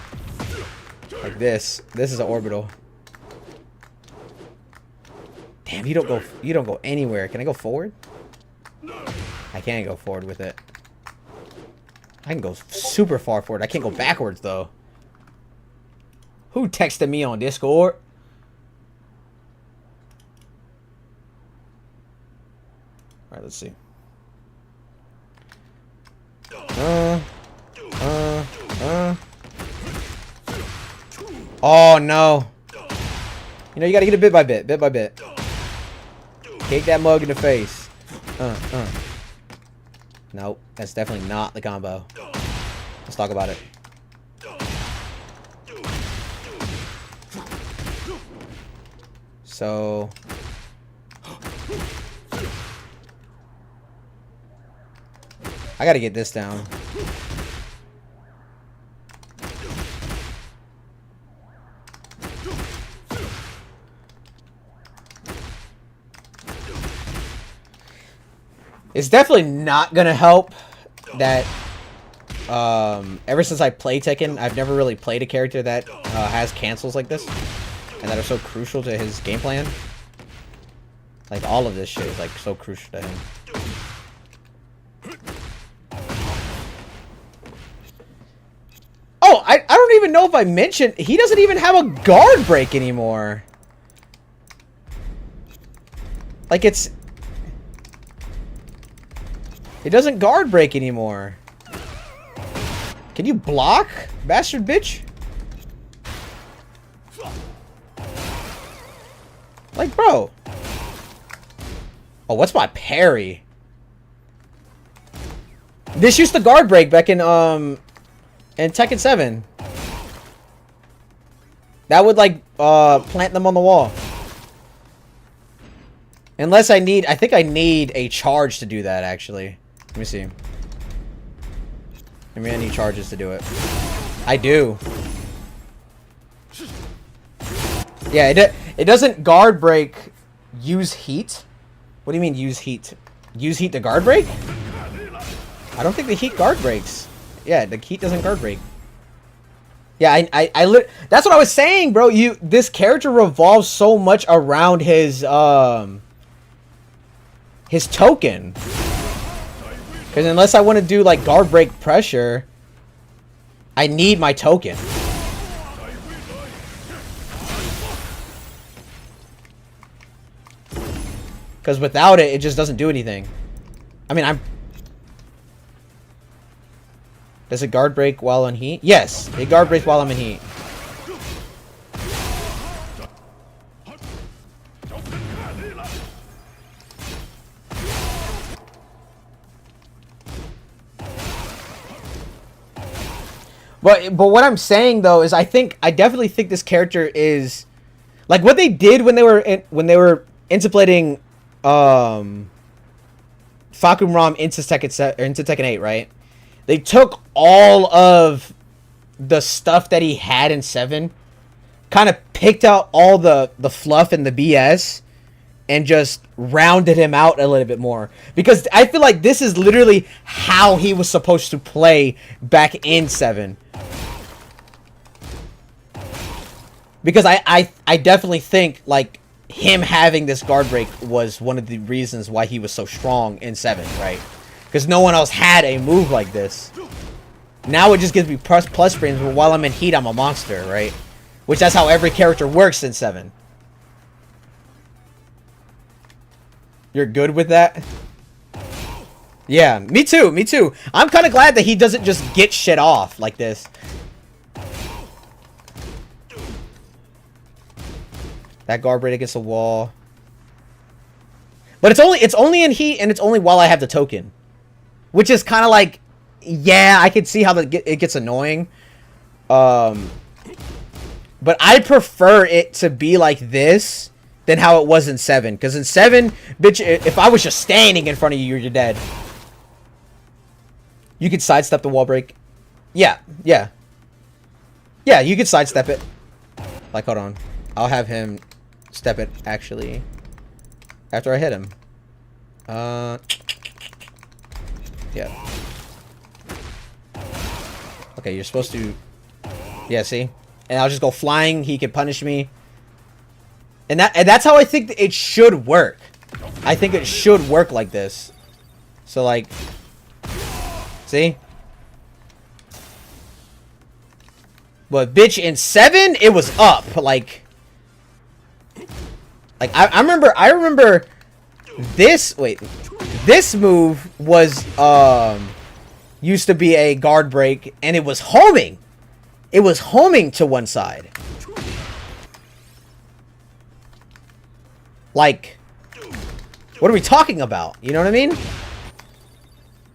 Like this. This is an orbital. Damn, you don't go anywhere. Can I go forward? I can't go forward with it. I can go super far forward. I can't go backwards, though. Who texted me on Discord? Alright, let's see. Oh, no. You know, you gotta get it bit by bit. Bit by bit. Kick that mug in the face. Nope, that's definitely not the combo. Let's talk about it. So... I gotta get this down. It's definitely not gonna help that ever since I play Tekken, I've never really played a character that has cancels like this and that are so crucial to his game plan. Like, all of this shit is like so crucial to him. Oh, I don't even know if I mentioned, he doesn't even have a guard break anymore. Like, it doesn't guard break anymore. Can you block, bastard bitch? Like, bro. Oh, what's my parry? This used to guard break back in Tekken 7. That would, like, plant them on the wall. Unless I think I need a charge to do that, actually. Let me see. I mean, I need charges to do it. I do. Yeah, it doesn't guard break, use heat. What do you mean use heat? Use heat to guard break? I don't think the heat guard breaks. Yeah, the heat doesn't guard break. Yeah, that's what I was saying, bro. This character revolves so much around his token. Because unless I want to do like guard break pressure, I need my token. Because without it, it just doesn't do anything. I mean, Does it guard break while in heat? Yes, it guard breaks while I'm in heat. But what I'm saying though is I definitely think this character is like what they did when they were interpolating Fakum Ram into Tekken 8, right? They took all of the stuff that he had in 7, kind of picked out all the fluff and the BS, and just rounded him out a little bit more. Because I feel like this is literally how he was supposed to play back in 7. Because I definitely think, like, him having this guard break was one of the reasons why he was so strong in 7, right? Because no one else had a move like this. Now it just gives me plus frames, but while I'm in heat, I'm a monster, right? Which that's how every character works in 7. You're good with that? Yeah, me too, me too. I'm kind of glad that he doesn't just get shit off like this. That guard break against the wall. But it's only in heat, and it's only while I have the token. Which is kind of like, yeah, I can see how it gets annoying. But I prefer it to be like this than how it was in 7. Because in 7, bitch, if I was just standing in front of you, you're dead. You could sidestep the wall break. Yeah, yeah. Yeah, you could sidestep it. Like, hold on. I'll have him step it, actually, after I hit him. Yeah. Okay, you're supposed to... Yeah, see? And I'll just go flying. He can punish me. And that's how I think it should work. I think it should work like this. So, like... See? But, bitch, in 7, it was up. Like, I remember this... Wait. This move was, used to be a guard break, and it was homing. It was homing to one side. Like, what are we talking about? You know what I mean?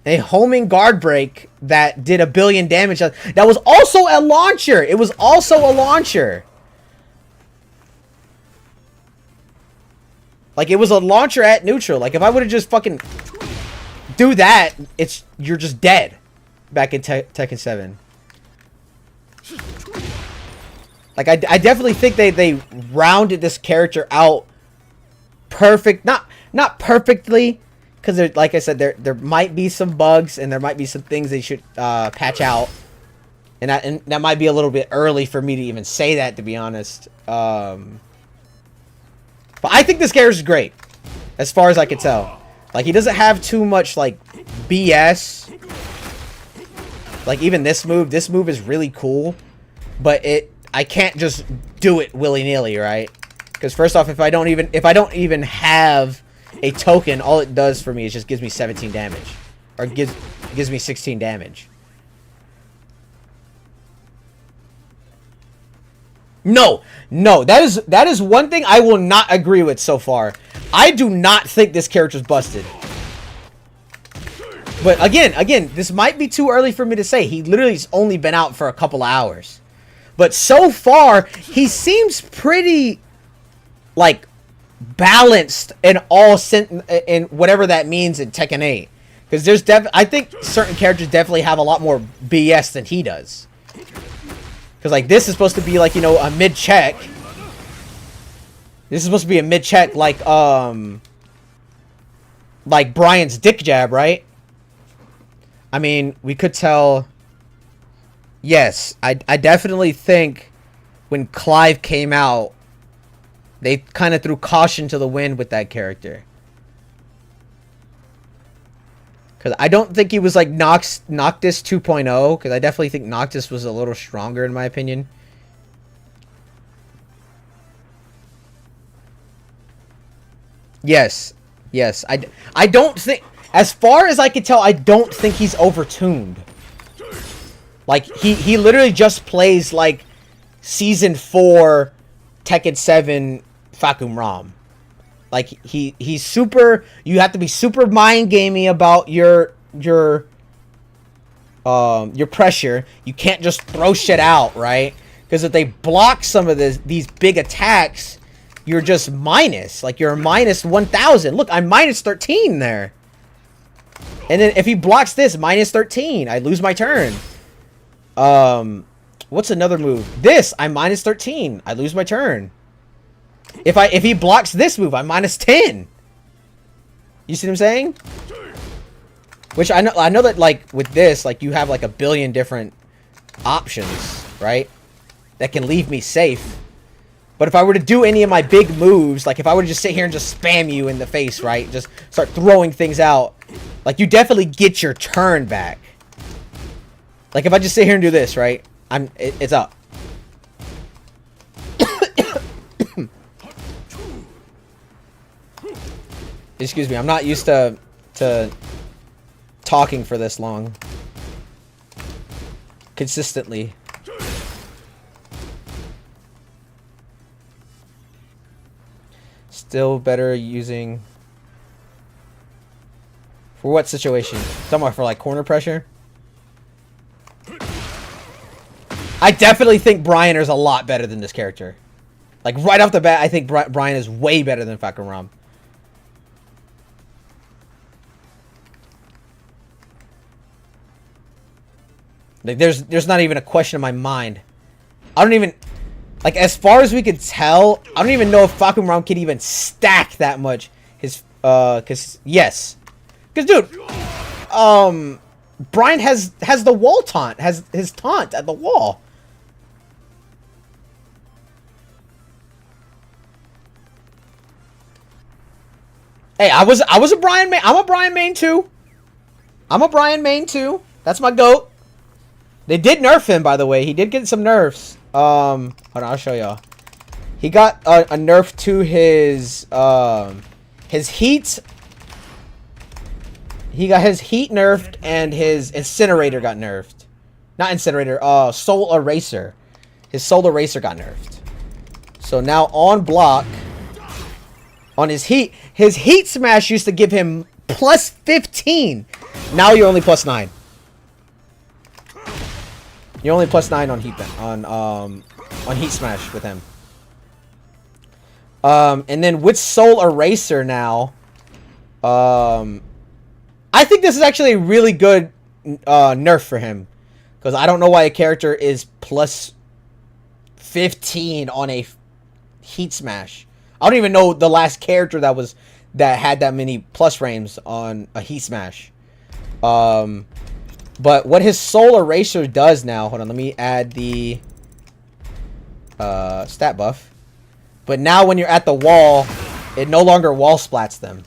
A homing guard break that did 1 billion damage. That was also a launcher. It was also a launcher. Like, it was a launcher at neutral. Like, if I would have just fucking do that, you're just dead. Back in Tekken 7. Like, I definitely think they rounded this character out perfect. Not perfectly, because like I said, there might be some bugs and there might be some things they should patch out, and that might be a little bit early for me to even say that, to be honest. But I think this character is great, as far as I can tell. Like, he doesn't have too much like BS. Like, even this move is really cool, but I can't just do it willy-nilly, right? Because first off, if I don't even have a token, all it does for me is just gives me 17 damage, or gives me 16 damage. No, that is one thing I will not agree with so far. I do not think this character's busted. But again, this might be too early for me to say. He literally's only been out for a couple of hours. But so far, he seems pretty, like, balanced in in whatever that means in Tekken 8. Because I think certain characters definitely have a lot more BS than he does. Because, like, this is supposed to be, like, you know, a mid-check. This is supposed to be a mid-check, like Brian's dick jab, right? I mean, we could tell... Yes, I definitely think when Clive came out, they kind of threw caution to the wind with that character. Because I don't think he was like Noctis 2.0, because I definitely think Noctis was a little stronger in my opinion. Yes. I don't think, as far as I can tell, I don't think he's overtuned. Like, he literally just plays, like, Season 4 Tekken 7 Fakum Ram. Like, he's super... You have to be super mind-gamey about your pressure. You can't just throw shit out, right? Because if they block some of these big attacks, you're just minus. Like, you're minus 1,000. Look, I'm minus 13 there. And then if he blocks this, minus 13. I lose my turn. What's another move? This, I'm minus 13. I lose my turn. If he blocks this move, I'm minus 10. You see what I'm saying? Which I know that, like, with this, like, you have like a billion different options, right? That can leave me safe. But if I were to do any of my big moves, like if I were to just sit here and just spam you in the face, right? Just start throwing things out, like, you definitely get your turn back. Like, if I just sit here and do this, right? It's up. Excuse me, I'm not used to talking for this long. Consistently. Still better using... For what situation? Talking about for, like, corner pressure? I definitely think Brian is a lot better than this character. Like, right off the bat, I think Brian is way better than Fakum Ram. Like, there's not even a question in my mind. I don't even... Like, as far as we could tell, I don't even know if Fakum Ram can even stack that much. Cause, yes. Cause, dude, Brian has the wall taunt, has his taunt at the wall. Hey, I was a Brian main. I'm a Brian main too. That's my GOAT. They did nerf him, by the way. He did get some nerfs. Hold on, I'll show y'all. He got a nerf to his heat. He got his heat nerfed and his incinerator got nerfed. Not incinerator, soul eraser. His soul eraser got nerfed. So now on block, on his heat smash used to give him plus 15. Now you're only plus 9. You're only plus 9 on heat smash with him. And then with soul eraser now, I think this is actually a really good nerf for him, because I don't know why a character is plus 15 on a heat smash. I don't even know the last character that was that had that many plus frames on a Heat Smash. But what his Soul Eraser does now, hold on, let me add the stat buff. But now when you're at the wall, it no longer wall splats them.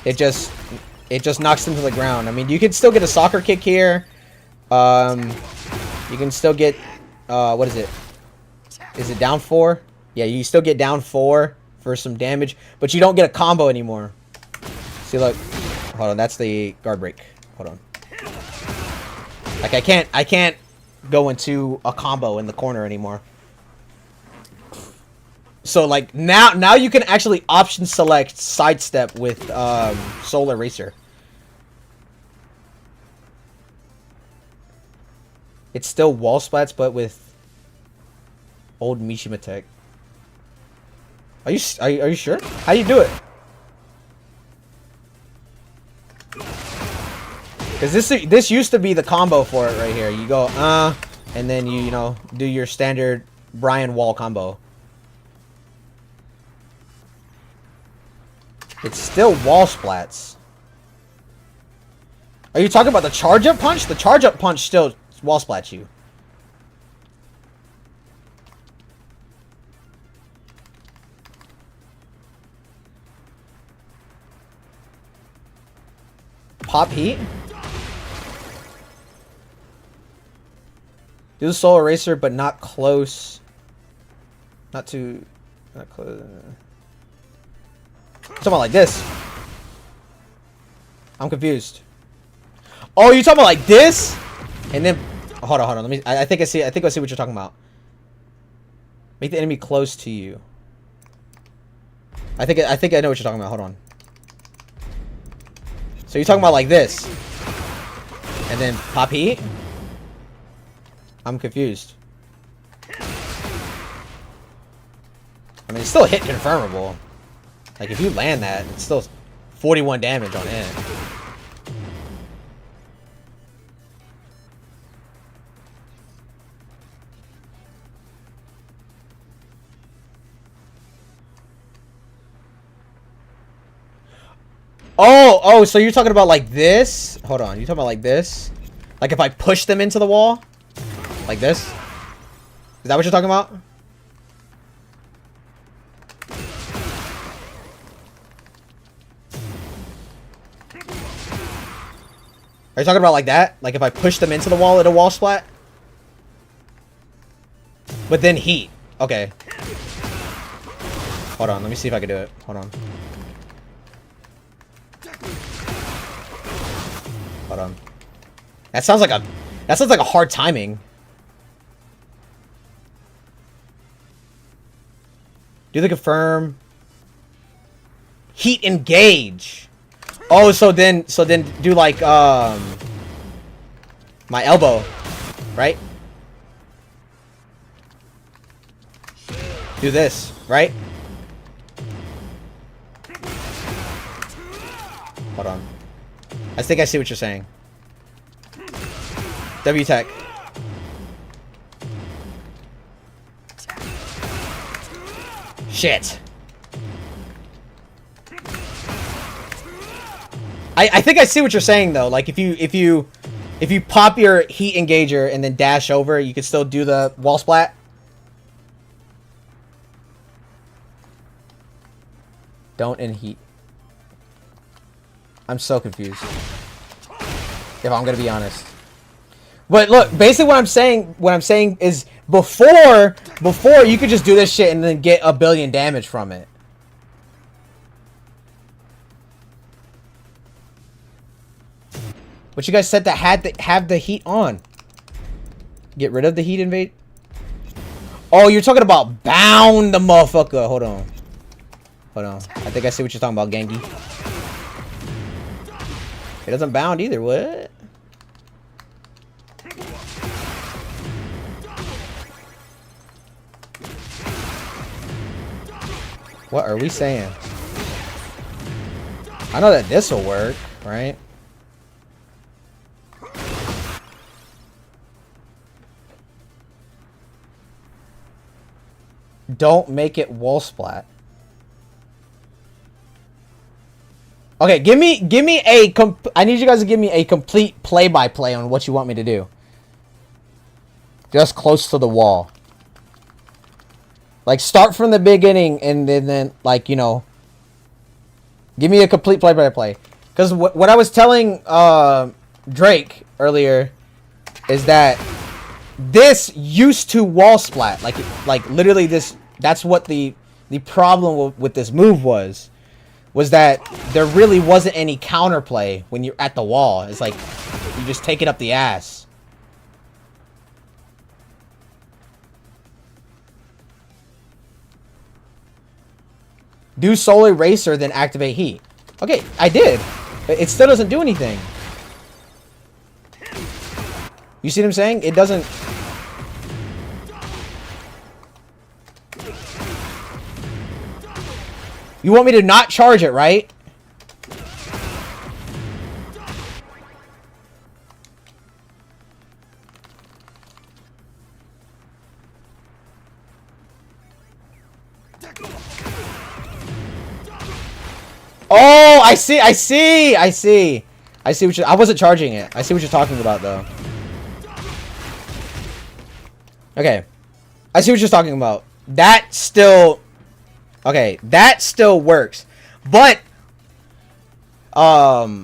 It just knocks them to the ground. I mean, you can still get a soccer kick here. You can still get what is it? Is it down 4? Yeah, you still get down 4 for some damage, but you don't get a combo anymore. See, look. Hold on, that's the guard break. Hold on. Like I can't go into a combo in the corner anymore. So like now you can actually option select sidestep with Soul Eraser. It's still wall splats, but with old Mishima tech. Are you sure? How do you do it? Because this used to be the combo for it right here. You go and then you know do your standard Brian wall combo. It's still wall splats. Are you talking about the charge up punch? The charge up punch still wall splats you. Pop heat? Do the Soul Eraser, but not close. Not too... Not close. Talking about like this. I'm confused. Oh, you talking about like this? And then... Hold on. Let me... I think I see what you're talking about. Make the enemy close to you. I think I know what you're talking about. Hold on. So you're talking about like this. And then pop heat? I'm confused. I mean, it's still hit confirmable. Like, if you land that, it's still 41 damage on it. Oh, so you're talking about like this? Hold on, you talking about like this? Like if I push them into the wall? Like this? Is that what you're talking about? Are you talking about like that? Like if I push them into the wall, it'll wall splat? But then heat. Okay. Hold on, let me see if I can do it. Hold on. Hold on. That sounds like a hard timing. Do the confirm. Heat engage. Oh, so then do like my elbow, right? Do this, right? Hold on. I think I see what you're saying. W tech. Shit. I think I see what you're saying though. Like if you pop your heat engager and then dash over, you can still do the wall splat. Don't in heat. I'm so confused. If I'm gonna be honest. But look, basically what I'm saying is before you could just do this shit and then get a billion damage from it. But you guys said that have the heat on. Get rid of the heat invade. Oh, you're talking about bound the motherfucker. Hold on. I think I see what you're talking about, Genki. It doesn't bound either. What? What are we saying? I know that this will work, right? Don't make it wall splat. Okay, give me I need you guys to give me a complete play-by-play on what you want me to do. Just close to the wall. Like, start from the beginning and then like, you know, give me a complete play-by-play. Because what I was telling Drake earlier is that this used to wall splat. Like literally this. That's what the problem with this move was that there really wasn't any counterplay when you're at the wall. It's like you just take it up the ass. Do Solar Racer, then activate Heat. Okay, I did. It still doesn't do anything. You see what I'm saying? It doesn't... You want me to not charge it, right? Oh, I see what you... I wasn't charging it. I see what you're talking about, though. Okay. I see what you're talking about. That still... Okay, that still works. But what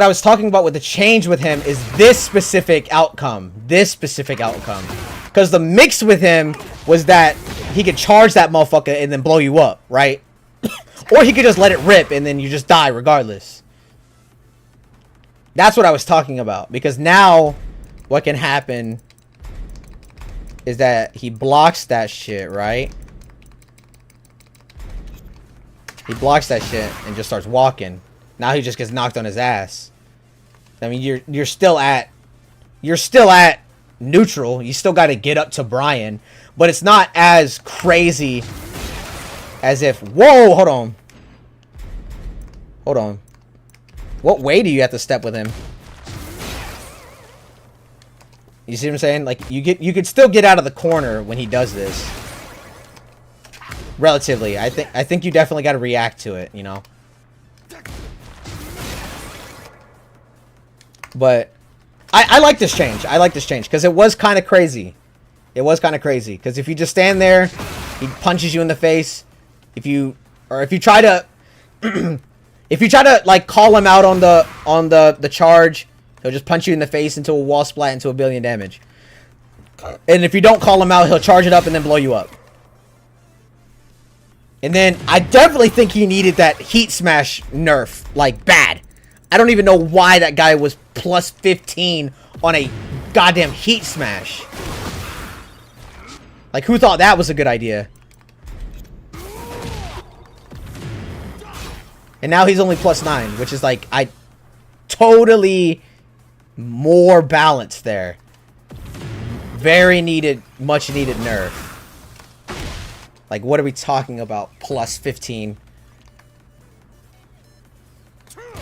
I was talking about with the change with him is this specific outcome. This specific outcome. Because the mix with him was that he could charge that motherfucker and then blow you up, right? Or he could just let it rip and then you just die regardless. That's what I was talking about. Because now what can happen is that he blocks that shit, right? He blocks that shit and just starts walking. Now he just gets knocked on his ass. I mean, you're still at neutral. You still got to get up to Brian, but it's not as crazy as if... Whoa, hold on. Hold on. What way do you have to step with him? You see what I'm saying? Like, you could still get out of the corner when he does this. Relatively. I think you definitely got to react to it, you know? But I like this change. I like this change because it was kind of crazy. It was kind of crazy because if you just stand there, he punches you in the face. If you try to like call him out on the charge, he'll just punch you in the face into a wall splat into a billion damage. And if you don't call him out, he'll charge it up and then blow you up. And then I definitely think he needed that heat smash nerf like bad. I don't even know why that guy was plus 15 on a goddamn heat smash. Like, who thought that was a good idea? And now he's only plus 9, which is like, I totally more balanced there. Very needed, much needed nerf. Like, what are we talking about? Plus 15.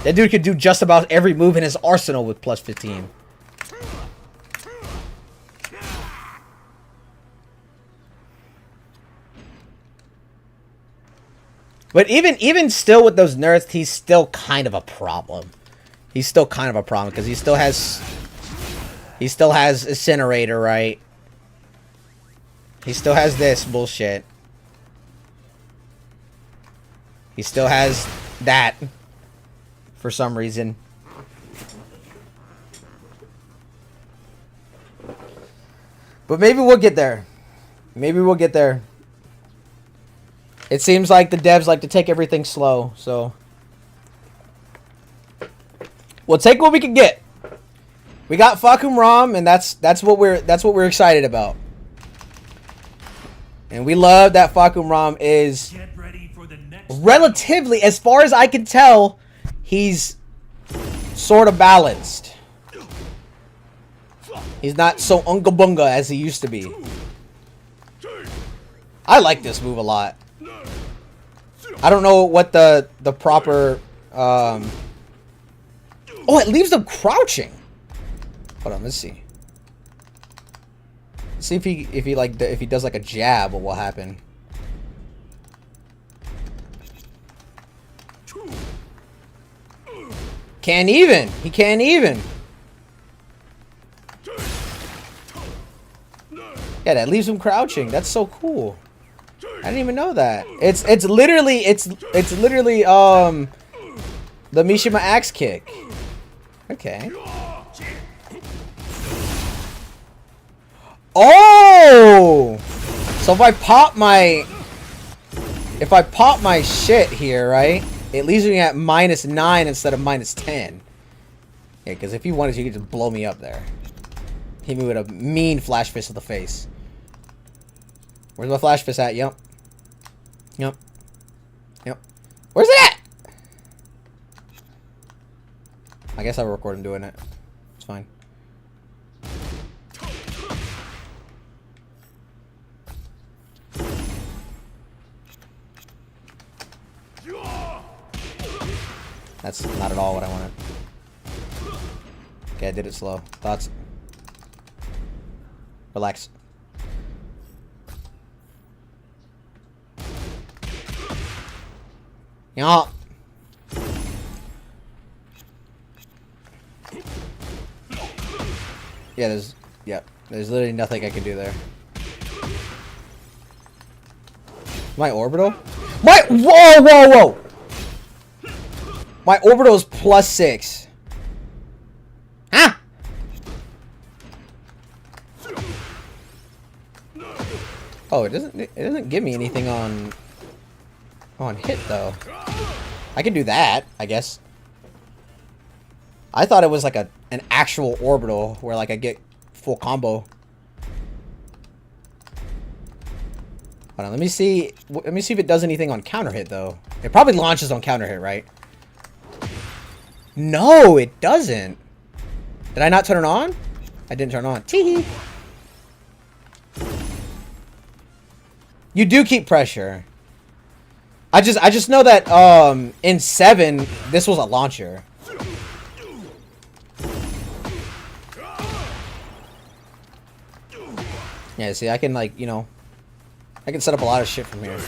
That dude could do just about every move in his arsenal with plus 15. But even still with those nerfs, he's still kind of a problem. He's still kind of a problem because he still has Incinerator, right? He still has this bullshit. He still has that for some reason. But maybe we'll get there. Maybe we'll get there. It seems like the devs like to take everything slow, so we'll take what we can get. We got Fakum Ram, and that's what we're excited about. And we love that Fakum Ram is relatively, as far as I can tell, he's sort of balanced. He's not so unga bunga as he used to be. I like this move a lot. I don't know what the proper oh, it leaves them crouching. Hold on, let's see. Let's see if he does like a jab, what will happen. Can't even. He can't even. Yeah, that leaves him crouching. That's so cool. I didn't even know that. It's literally the Mishima axe kick. Okay. Oh! So if I pop my shit here, right? It leaves me at -9 instead of -10. Yeah, because if you wanted to, you could just blow me up there. Hit me with a mean flash fist to the face. Where's my flash fist at? Yep. Yep. Yep. Where's it at? I guess I'll record him doing it. It's fine. That's not at all what I wanted. Okay, I did it slow. Thoughts? Relax. Yeah. There's literally nothing I can do there. My orbital? Whoa! My orbital is +6. Ah! Oh, it doesn't give me anything on hit though. I can do that, I guess. I thought it was like an actual orbital where like I get full combo. Hold on, let me see if it does anything on counter hit though. It probably launches on counter hit, right? No, it doesn't. Did I not turn it on? I didn't turn it on. Teehee. You do keep pressure. I just know that in 7 this was a launcher. Yeah, see, I can like, you know, I can set up a lot of shit from here.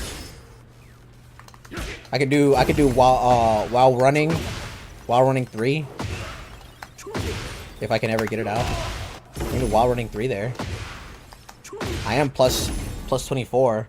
I could do while running 3. If I can ever get it out. I can do while running 3 there. I am plus 24.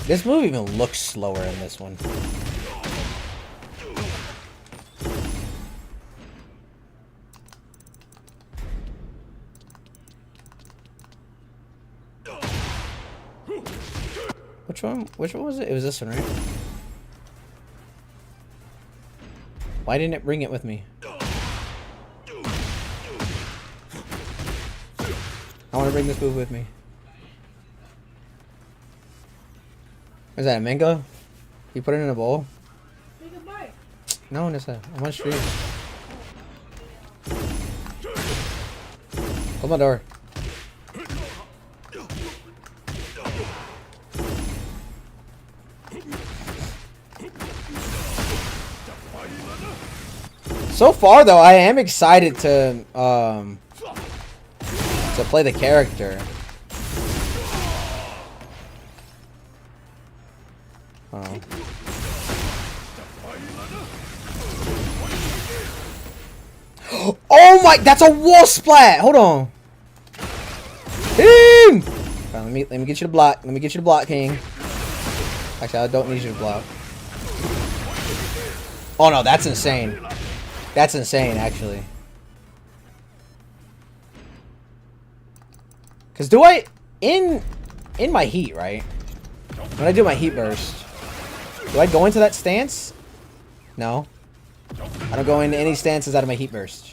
This move even looks slower in this one. Which one was it? It was this one, right? Why didn't it bring it with me? I want to bring this move with me. Is that a mango? You put it in a bowl? No, Nissa. I'm on stream. Hold my door. So far, though, I am excited to play the character. Oh my! That's a wall splat. Hold on. Let me get you to block. Let me get you to block, King. Actually, I don't need you to block. Oh no, that's insane. That's insane, actually. Cause do I in my heat, right? When I do my heat burst, do I go into that stance? No. I don't go into any stances out of my heat burst.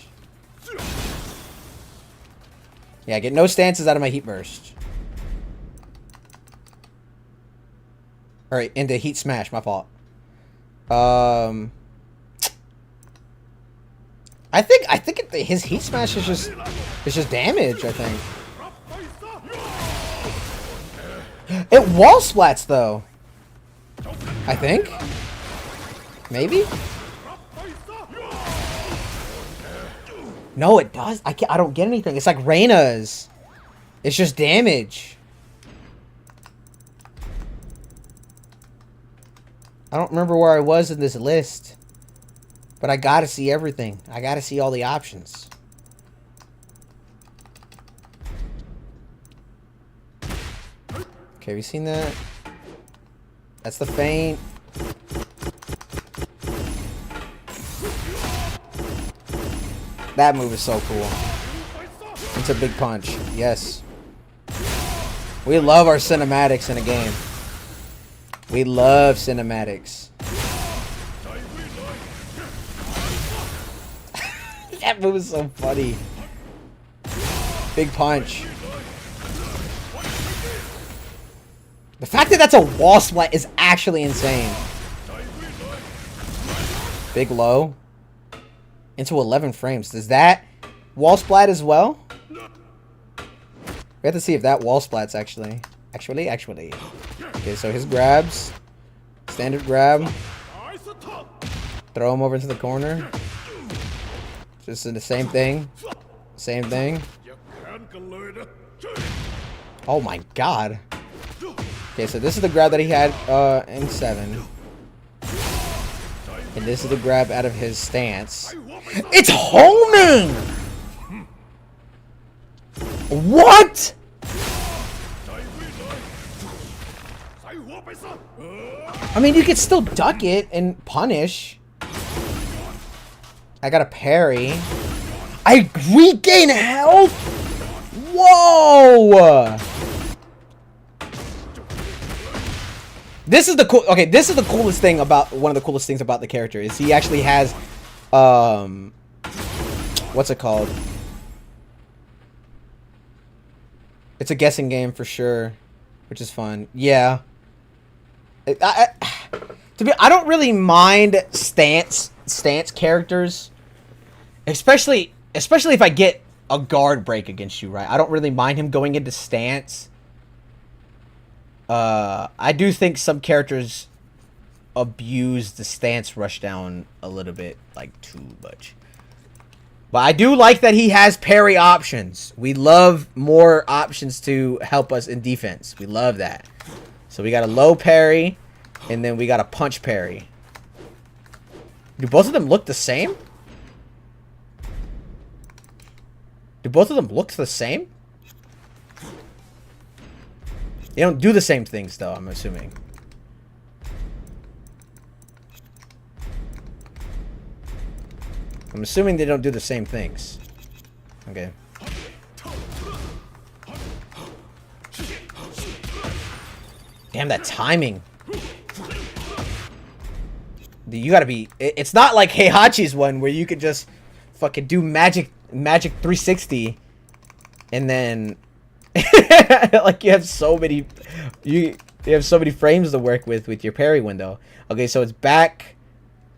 Yeah, I get no stances out of my heat burst. Alright, into heat smash, my fault. I think his heat smash is just damage, I think. It wall splats though. I think. Maybe? No, it does. I don't get anything. It's like Reyna's. It's just damage. I don't remember where I was in this list. But I gotta see everything. I gotta see all the options. Okay, we seen that? That's the feint. That move is so cool. It's a big punch. Yes. We love our cinematics in a game. We love cinematics. That move is so funny. Big punch. The fact that that's a wall splat is actually insane. Big low. Into 11 frames. Does that wall splat as well? We have to see if that wall splats actually. Actually. Okay, so his grabs. Standard grab. Throw him over into the corner. Just in the same thing. Same thing. Oh my god. Okay, so this is the grab that he had in 7. And this is the grab out of his stance. It's homing! What? I mean, you could still duck it and punish. I got a parry. I regain health? Whoa! This is the cool. Okay, this is the coolest thing about one of the coolest things about the character is he actually has, what's it called? It's a guessing game for sure, which is fun. Yeah. I don't really mind stance characters, especially if I get a guard break against you, right? I don't really mind him going into stance. I do think some characters abuse the stance rushdown a little bit, like too much. But I do like that he has parry options. We love more options to help us in defense. We love that. So we got a low parry, and then we got a punch parry. Do both of them look the same? Do both of them look the same? They don't do the same things, though, I'm assuming. I'm assuming they don't do the same things. Okay. Damn, that timing. You gotta be... It's not like Heihachi's one where you could just fucking do magic 360 and then... like you have so many you have so many frames to work with your parry window. Okay, so it's back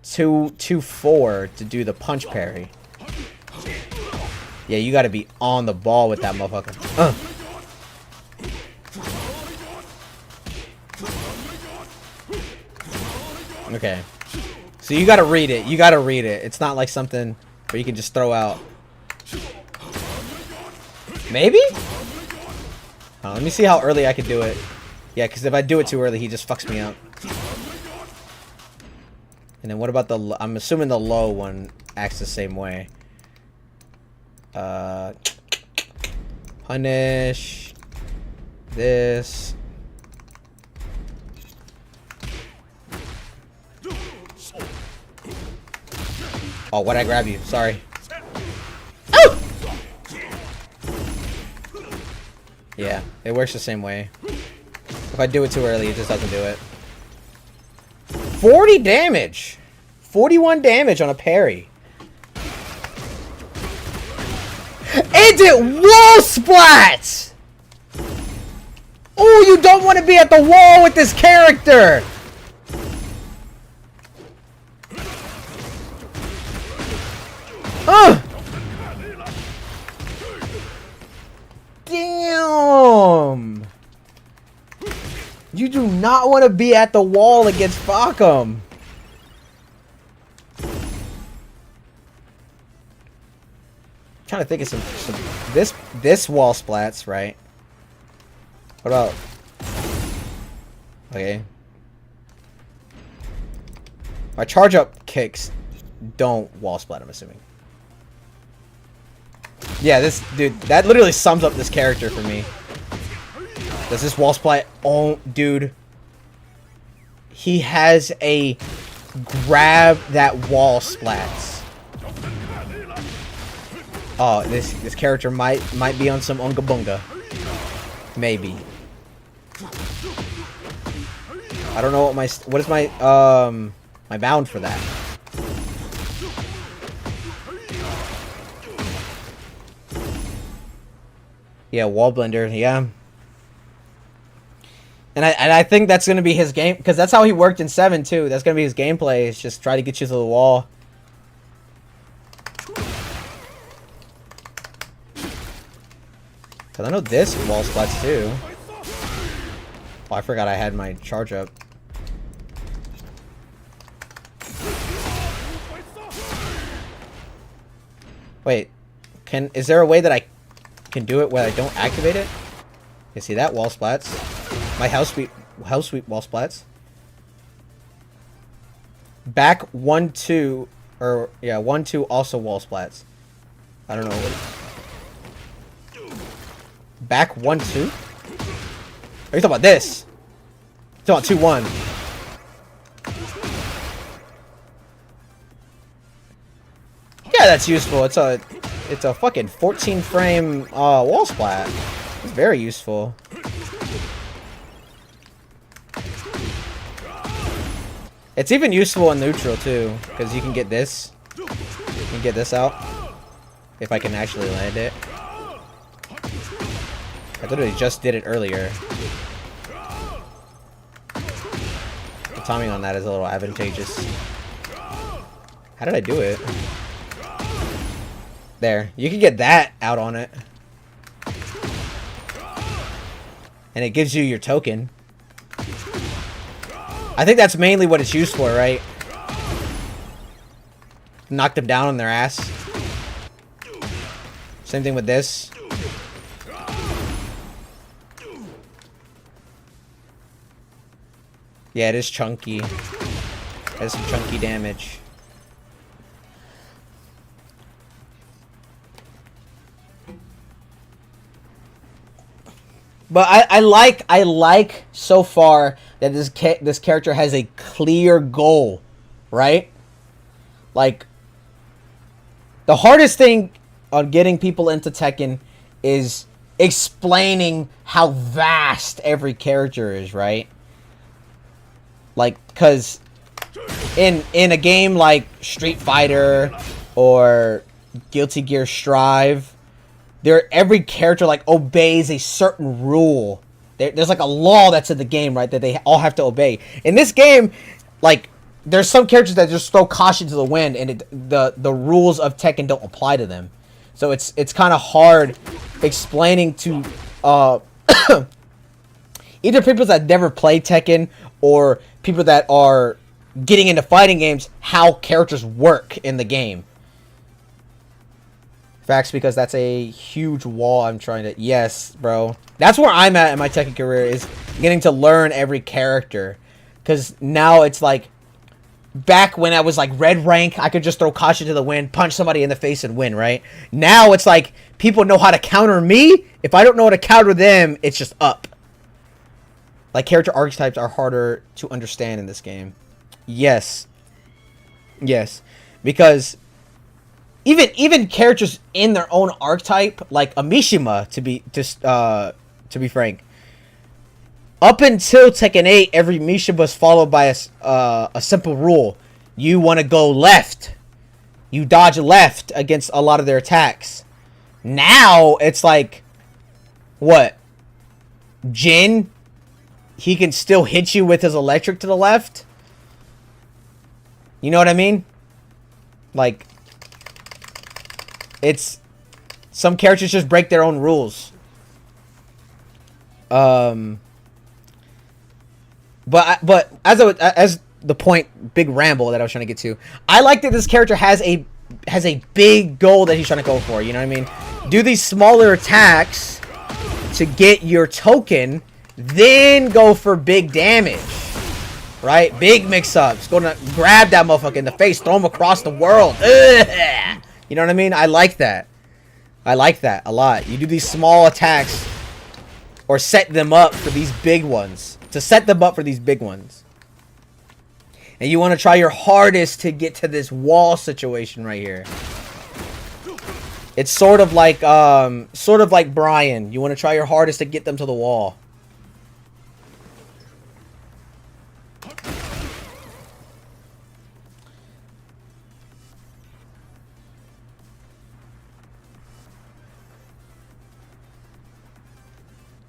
to 4 to do the punch parry. Yeah, you got to be on the ball with that motherfucker. Okay, so you got to read it. It's not like something where you can just throw out. Maybe. Let me see how early I can do it. Yeah, because if I do it too early, he just fucks me up. And then what about the... I'm assuming the low one acts the same way. Punish. This. Oh, why'd I grab you? Sorry. Oh! Yeah, it works the same way. If I do it too early, it just doesn't do it. 40 damage! 41 damage on a parry. And it wall splats! Oh, you don't want to be at the wall with this character! Damn! You do not want to be at the wall against Facom. trying to think of some this wall splats, right? What about? Okay. My charge up kicks don't wall splat, I'm assuming. Yeah, this dude, that literally sums up this character for me. Does this wall splat? Oh, dude. He has a grab that wall splats. Oh, this character might be on some unga bunga. Maybe. I don't know what is my my bound for that. Yeah, wall blender, yeah. And I think that's gonna be his game, because that's how he worked in 7 too. That's gonna be his gameplay, is just try to get you to the wall. Cause I know this wall splats too. Oh, I forgot I had my charge up. Wait, is there a way that I can do it where I don't activate it? You see that wall splats? My house sweep wall splats. Back 1 2 or yeah 1 2 also wall splats. I don't know what. Back 1 2. Are you talking about this? You're talking about 2 1. Yeah, that's useful. It's a fucking 14 frame wall splat. It's very useful. It's even useful in neutral too, because you can get this. You can get this out. If I can actually land it. I literally just did it earlier. The timing on that is a little advantageous. How did I do it? There. You can get that out on it. And it gives you your token. I think that's mainly what it's used for, right? Knock them down on their ass. Same thing with this. Yeah, it is chunky. It has some chunky damage. But I like so far that this character has a clear goal, right? Like, the hardest thing on getting people into Tekken is explaining how vast every character is, right? Like, cause in a game like Street Fighter or Guilty Gear Strive, every character like obeys a certain rule. There's like a law that's in the game, right, that they all have to obey. In this game, like, there's some characters that just throw caution to the wind, and the rules of Tekken don't apply to them. So it's kind of hard explaining to either people that never play Tekken or people that are getting into fighting games how characters work in the game. Facts, because that's a huge wall I'm trying to... Yes, bro. That's where I'm at in my Tekken career, is getting to learn every character. Because now it's like... Back when I was like red rank, I could just throw caution to the wind, punch somebody in the face and win, right? Now it's like, people know how to counter me. If I don't know how to counter them, it's just up. Like, character archetypes are harder to understand in this game. Yes. Yes. Because... Even characters in their own archetype, like a Mishima, to be frank, up until Tekken 8, every Mishima was followed by a simple rule: you want to go left, you dodge left against a lot of their attacks. Now it's like, what? Jin, he can still hit you with his electric to the left. You know what I mean? Like. It's... Some characters just break their own rules. But as the point, big ramble that I was trying to get to, I like that this character has a has a big goal that he's trying to go for. You know what I mean? Do these smaller attacks to get your token, then go for big damage. Right? Big mix-ups. Go to grab that motherfucker in the face, throw him across the world. Ugh. You know what I mean? I like that. I like that a lot. You do these small attacks or set them up for these big ones. To set them up for these big ones. And you want to try your hardest to get to this wall situation right here. It's sort of like Brian. You want to try your hardest to get them to the wall.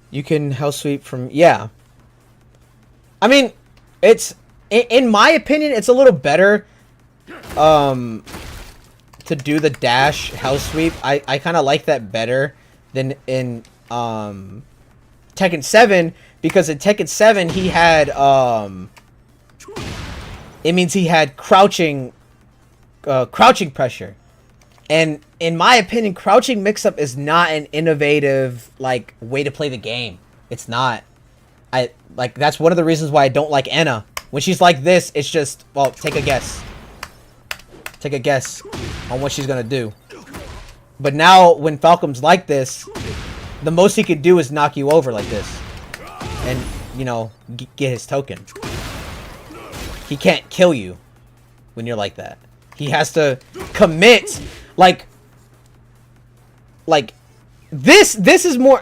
You can house sweep from... Yeah. I mean, it's... In my opinion, it's a little better to do the dash house sweep. I kind of like that better than in Tekken 7. Because in Tekken 7, he had... it means he had crouching pressure. And in my opinion, crouching mix-up is not an innovative, like, way to play the game. It's not. That's one of the reasons why I don't like Anna. When she's like this, it's just, well, take a guess. Take a guess on what she's gonna do. But now, when Falcom's like this, the most he could do is knock you over like this. And, you know, get his token. He can't kill you when you're like that. He has to commit... Like this is more,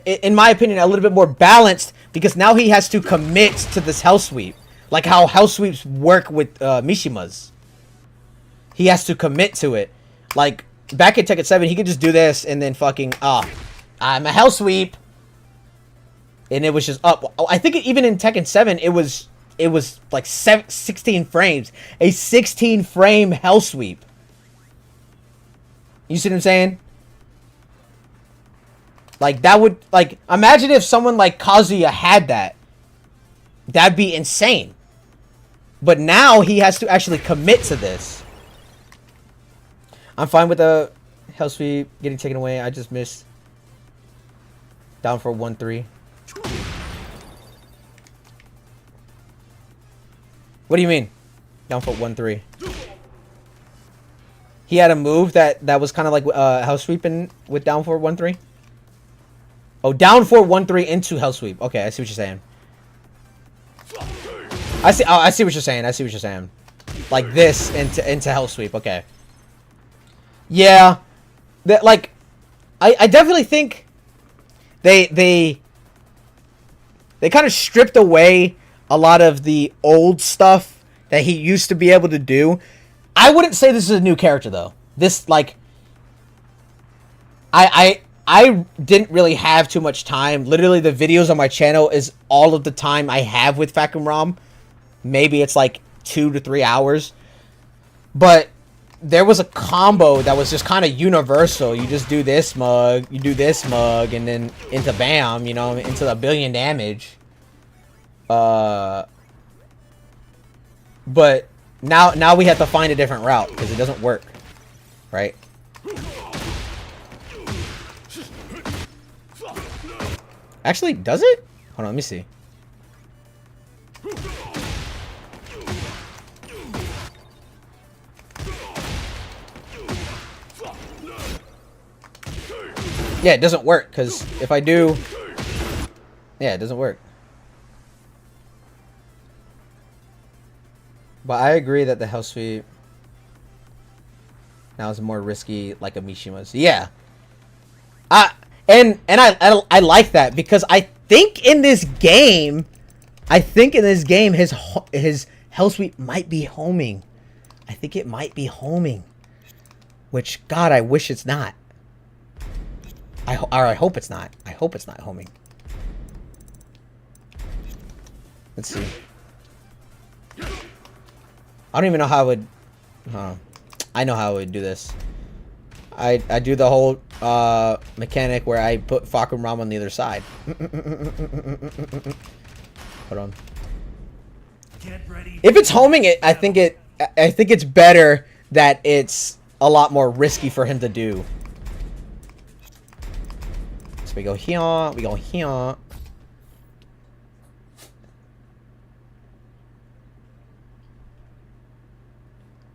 in my opinion, a little bit more balanced because now he has to commit to this hell sweep, like how hell sweeps work with Mishima's. He has to commit to it. Like back in Tekken 7, he could just do this and then fucking I'm a hell sweep, and it was just up. I think even in Tekken 7, it was like 16 frames, a 16 frame hell sweep. You see what I'm saying? Like, that would... Like, imagine if someone like Kazuya had that. That'd be insane. But now he has to actually commit to this. I'm fine with the hell sweep getting taken away. I just missed. Down for 1-3. What do you mean? Down for 1-3. He had a move that was kind of like Hell Sweeping with down 4-1-3. Oh, down 4-1-3 into Hell Sweep. Okay, I see what you're saying. I see. Oh, I see what you're saying. I see what you're saying. Like this into Hell Sweep. Okay. Yeah, that like, I definitely think they kind of stripped away a lot of the old stuff that he used to be able to do. I wouldn't say this is a new character though. This like I didn't really have too much time. Literally the videos on my channel is all of the time I have with Facum Rom. Maybe it's like 2 to 3 hours. But there was a combo that was just kind of universal. You just do this mug, you do this mug, and then into bam, you know, into the 1 billion damage. But now we have to find a different route because it doesn't work, right? Actually, does it? Hold on, let me see. Yeah, it doesn't work because if I do, yeah, it doesn't work. But I agree that the Hell Sweep now is more risky, like a Mishima's. Yeah. And I like that because I think in this game, his Hell Sweep might be homing. I think it might be homing. Which, God, I wish it's not. I hope it's not. I hope it's not homing. Let's see. I don't even know how I would... I know how I would do this. I do the whole mechanic where I put Facum Ram on the other side. Hold on. If it's homing it, I think it's better that it's a lot more risky for him to do. So we go here, we go here.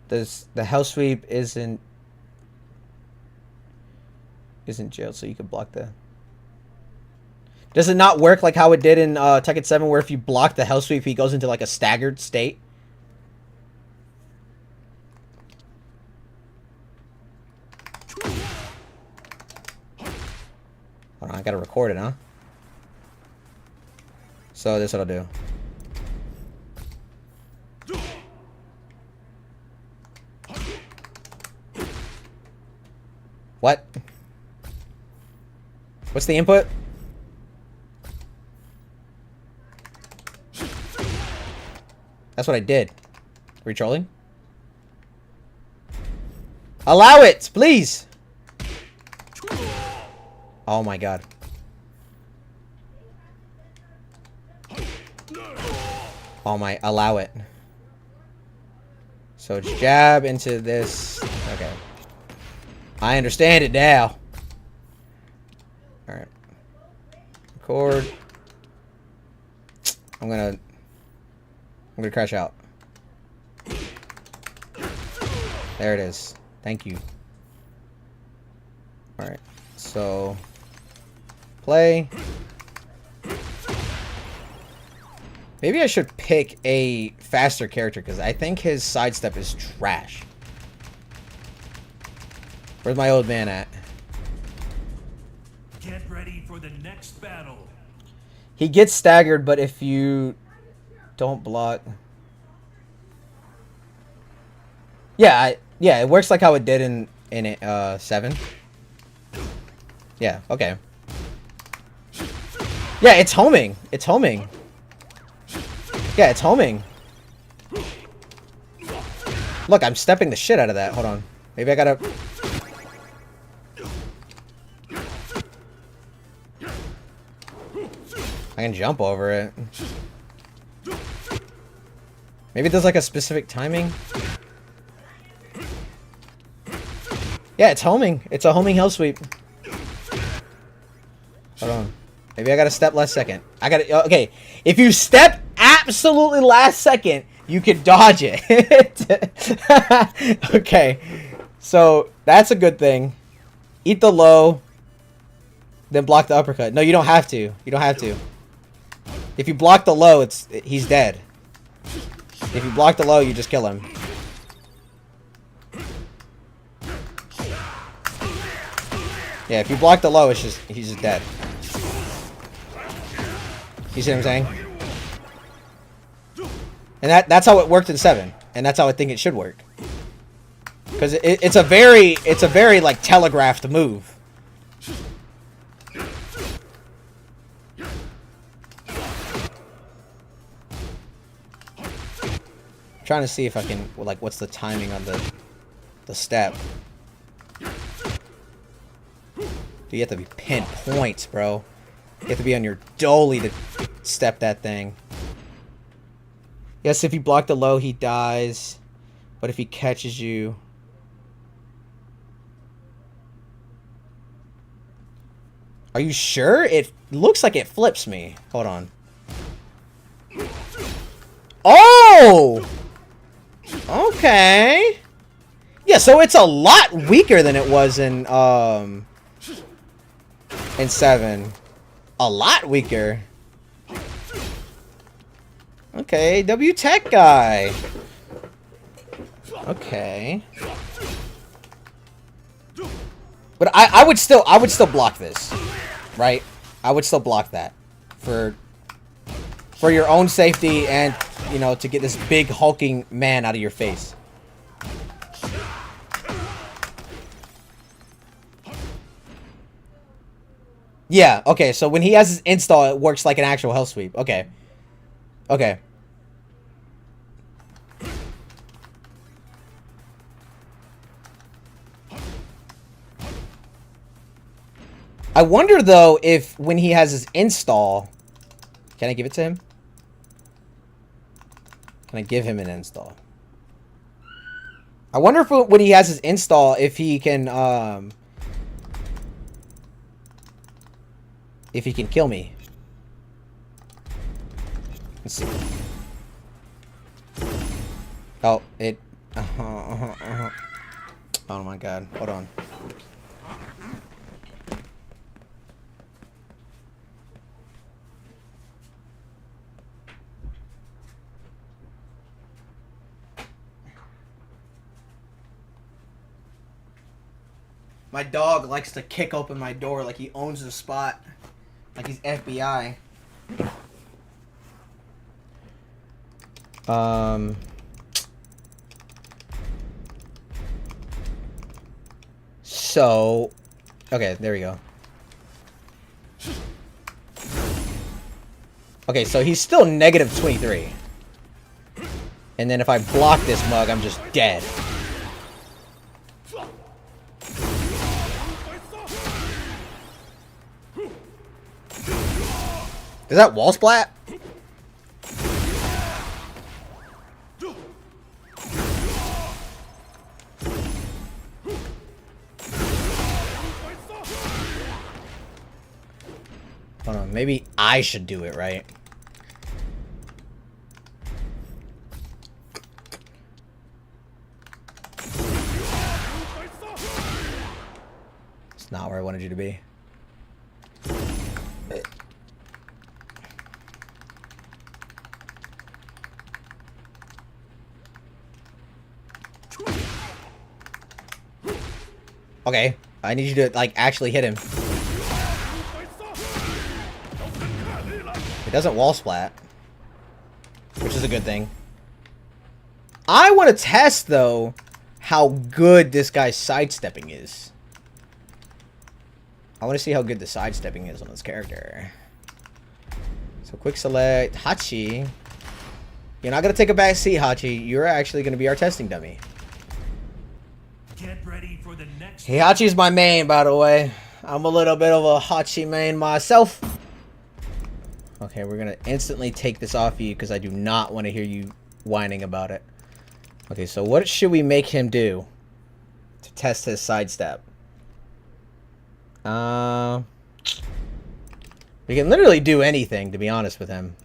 The house sweep isn't jailed, so you can block the. Does it not work like how it did in Tekken 7, where if you block the hell sweep, he goes into like a staggered state? Hold on, I gotta record it, huh? So this is what I'll do. What? What's the input? That's what I did. Are we trolling? Allow it, please. Oh my god. Oh my, allow it. So it's jab into this. Okay. I understand it now. Alright. Record. I'm gonna crash out. There it is. Thank you. Alright. So play. Maybe I should pick a faster character because I think his sidestep is trash. Where's my old man at? Get ready for the next battle. He gets staggered, but if you don't block. Yeah, it works like how it did in 7. Yeah, okay. Yeah, it's homing. It's homing. Yeah, it's homing. Look, I'm stepping the shit out of that. Hold on. Maybe I gotta... I can jump over it. Maybe there's like a specific timing. Yeah, it's homing. It's a homing hell sweep. Hold on. Maybe I gotta step last second. I gotta... Okay. If you step absolutely last second, you can dodge it. Okay. So, that's a good thing. Eat the low. Then block the uppercut. No, you don't have to. You don't have to. If you block the low, he's dead. If you block the low, you just kill him. Yeah, if you block the low, he's just dead. You see what I'm saying? And that's how it worked in 7, and that's how I think it should work. Because it's a very like telegraphed move. I'm trying to see if I can, like, what's the timing on the step. Dude, you have to be pinpoint, bro. You have to be on your dolly to step that thing. Yes, if you block the low, he dies. But if he catches you... Are you sure? It looks like it flips me. Hold on. Oh! Okay. Yeah, so it's a lot weaker than it was in 7. A lot weaker. Okay, W Tech guy. Okay. But I would still block this. Right? I would still block that. For your own safety and, you know, to get this big hulking man out of your face. Yeah, okay, so when he has his install, it works like an actual hell sweep. Okay. Okay. I wonder, though, if when he has his install... Can I give it to him? Can I give him an install? I wonder if when he has his install, if he can kill me. Let's see. Oh, it. Oh my god. Hold on. My dog likes to kick open my door like he owns the spot. Like he's FBI. So, okay, there we go. Okay, so he's still negative 23. And then if I block this mug, I'm just dead. Is that wall splat? Hold on, maybe I should do it, right? It's not where I wanted you to be. Okay, I need you to, like, actually hit him. It doesn't wall splat, which is a good thing. I want to test, though, how good this guy's sidestepping is. I want to see how good the sidestepping is on this character. So quick select Hachi. You're not going to take a back seat, Hachi. You're actually going to be our testing dummy. Get ready for the next. Hey, Hachi's my main, by the way. I'm a little bit of a Hachi main myself. Okay, we're going to instantly take this off you because I do not want to hear you whining about it. Okay, so what should we make him do to test his sidestep? We can literally do anything, to be honest with him.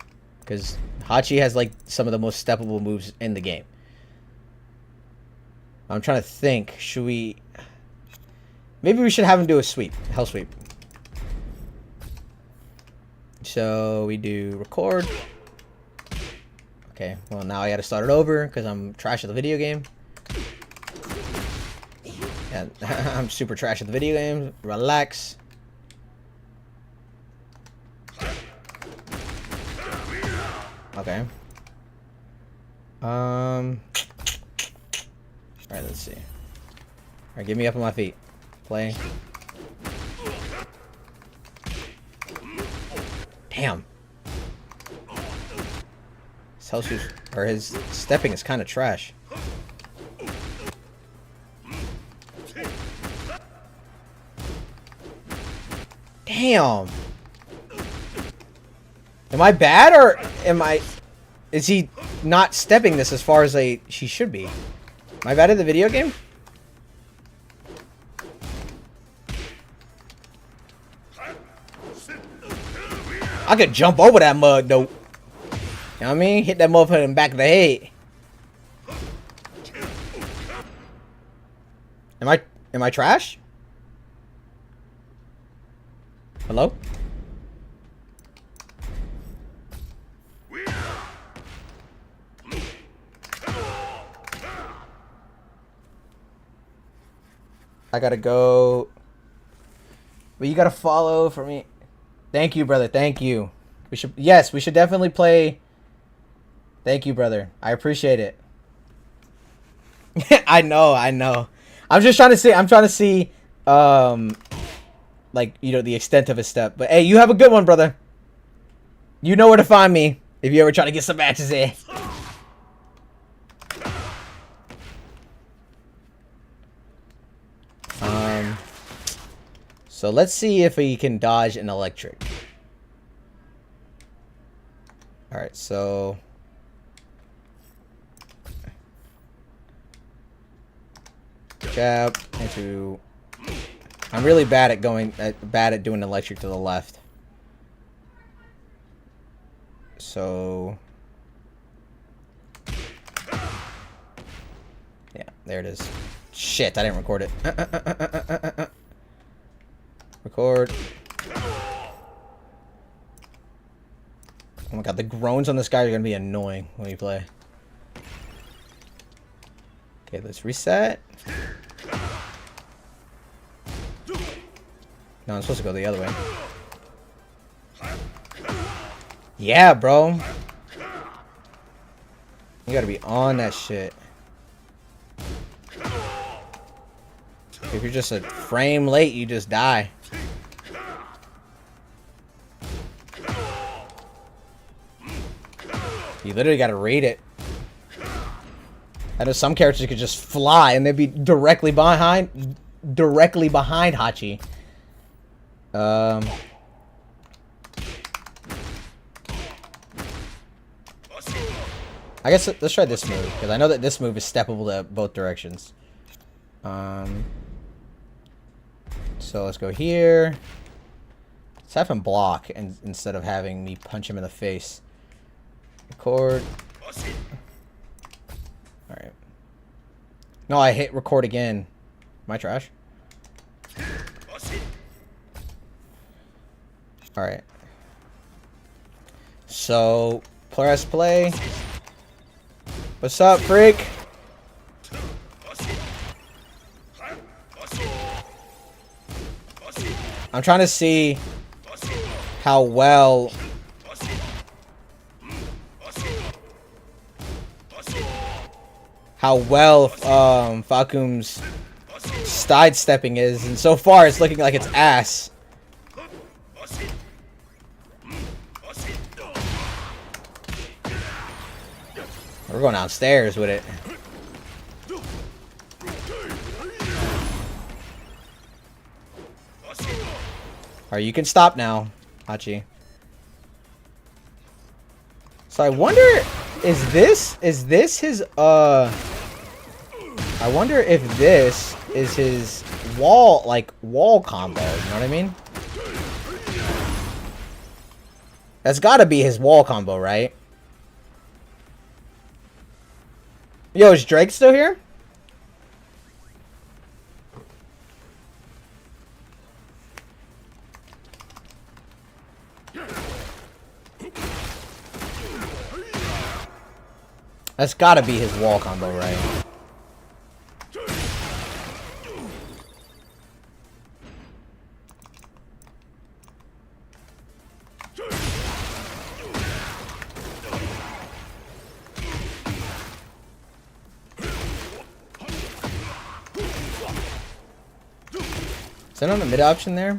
Because Hachi has, like, some of the most steppable moves in the game. I'm trying to think. Should we... Maybe we should have him do a sweep. Hell sweep. So we do record. Okay, well now I gotta start it over because I'm trash at the video game. And I'm super trash at the video game. Relax. Okay. Alright, let's see. Alright, get me up on my feet. Play. Damn. His health shoes, or his stepping is kind of trash. Damn. Am I bad or am I... Is he not stepping this as far as she should be? Am I bad at the video game? I could jump over that mug though. You know what I mean? Hit that motherfucker in the back of the head. Am I trash? Hello? I gotta go. But you gotta follow for me. Thank you, brother. Thank you. We should definitely play. Thank you, brother. I appreciate it. I know. I'm trying to see, like, you know, the extent of his step. But hey, you have a good one, brother. You know where to find me if you ever try to get some matches in. So let's see if he can dodge an electric. Alright, so... jab into. I'm really bad at doing electric to the left. So yeah, there it is. Shit, I didn't record it. Record. Oh my god, the groans on this guy are gonna be annoying when you play. Okay, let's reset. No, I'm supposed to go the other way. Yeah, bro. You gotta be on that shit. If you're just a frame late, you just die. You literally gotta read it. I know some characters could just fly and they'd be directly behind Hachi. I guess let's try this move, because I know that this move is steppable to both directions. So let's go here. Let's have him block instead of having me punch him in the face. Record. Alright. No, I hit record again. Am I trash? Alright. So, press play. What's up, freak? I'm trying to see how well Falcum's sidestepping is, and so far it's looking like it's ass. We're going downstairs with it. Alright, you can stop now, Hachi. So I wonder, is this his, I wonder if this is his wall combo, you know what I mean? That's gotta be his wall combo, right? Yo, is Drake still here? That's gotta be his wall combo, right? Is that on the mid option there?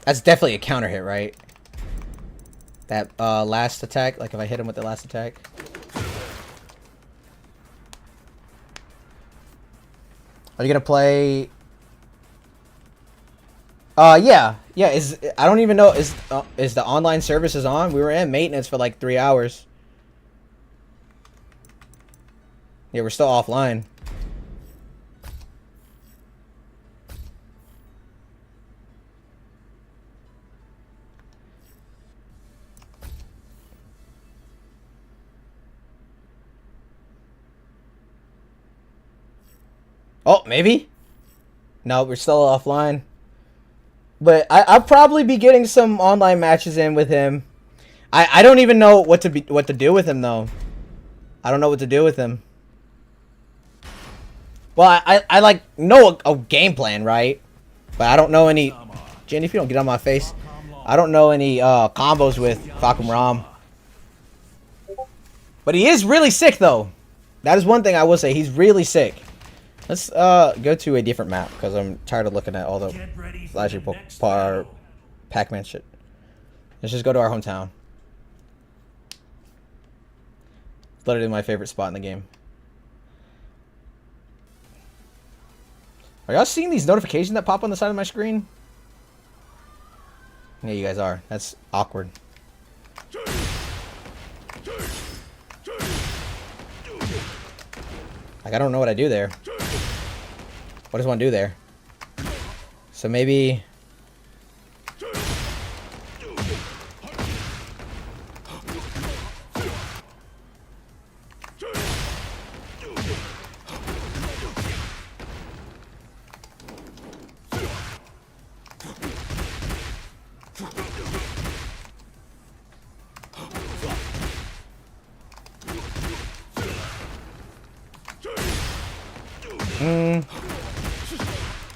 That's definitely a counter hit, right? That last attack, like if I hit him with the last attack. Are you gonna play? Yeah. I don't even know. Is the online services on? We were in maintenance for like 3 hours. Yeah, we're still offline. Oh, maybe? No, we're still offline. But I'll probably be getting some online matches in with him. I don't even know what to do with him though. I don't know what to do with him. Well, I like know a game plan, right? But I don't know any. Jenny, if you don't get on my face, I don't know any combos with Falcum Ram. But he is really sick though. That is one thing I will say. He's really sick. Let's go to a different map because I'm tired of looking at all the flashy Pac-Man shit. Let's just go to our hometown. It's literally my favorite spot in the game. Are y'all seeing these notifications that pop on the side of my screen? Yeah, you guys are. That's awkward. Like, I don't know what I do there. What does one do there? So maybe...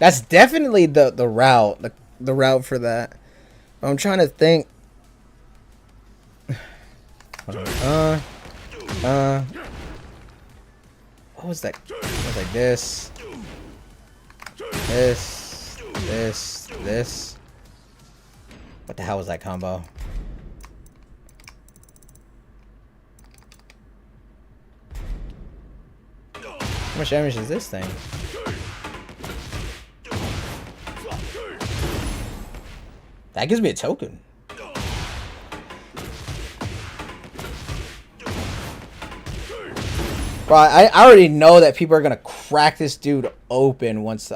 That's definitely the route, the route for that. I'm trying to think. What was that? It was like this. This. What the hell was that combo? How much damage is this thing? That gives me a token. Bro, I already know that people are gonna crack this dude open once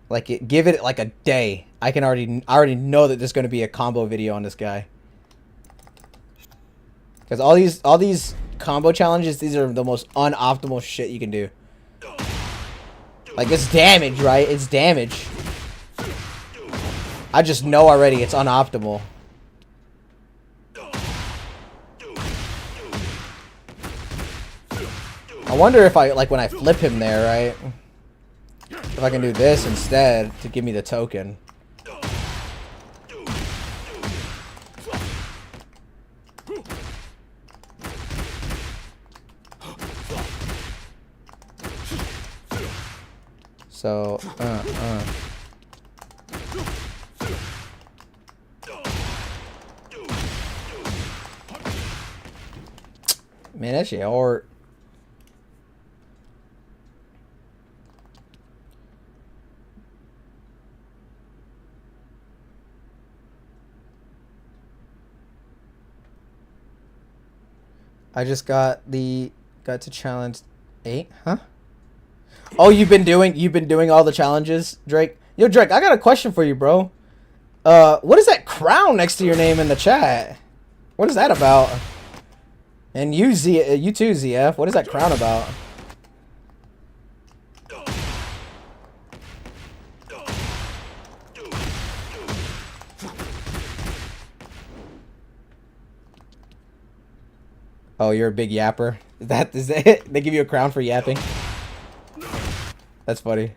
like give it like a day. I already know that there's gonna be a combo video on this guy. Because all these combo challenges, these are the most unoptimal shit you can do. Like, it's damage, right? It's damage. I just know already it's unoptimal. I wonder if I, like, when I flip him there, right? If I can do this instead to give me the token. So, Man, that shit hard. I just got to challenge 8, huh? Oh, you've been doing all the challenges, Drake? Yo, Drake, I got a question for you, bro. What is that crown next to your name in the chat? What is that about? And you too, ZF. What is that crown about? Oh, you're a big yapper. Is that it? They give you a crown for yapping? That's funny.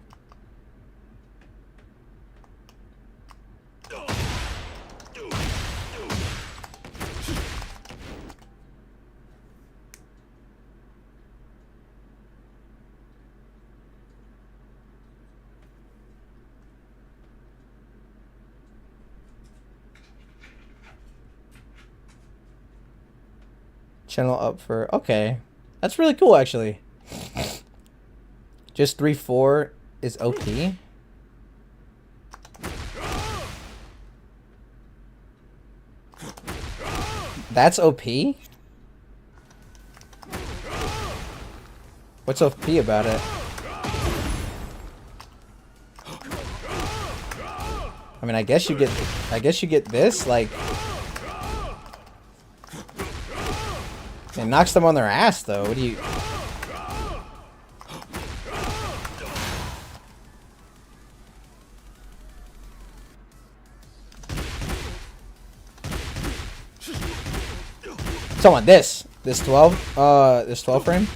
Channel up for... Okay. That's really cool, actually. Just 3-4 is OP. That's OP? What's OP about it? I mean, I guess you get this, like... It knocks them on their ass, though. What do you... So on this 12 frame.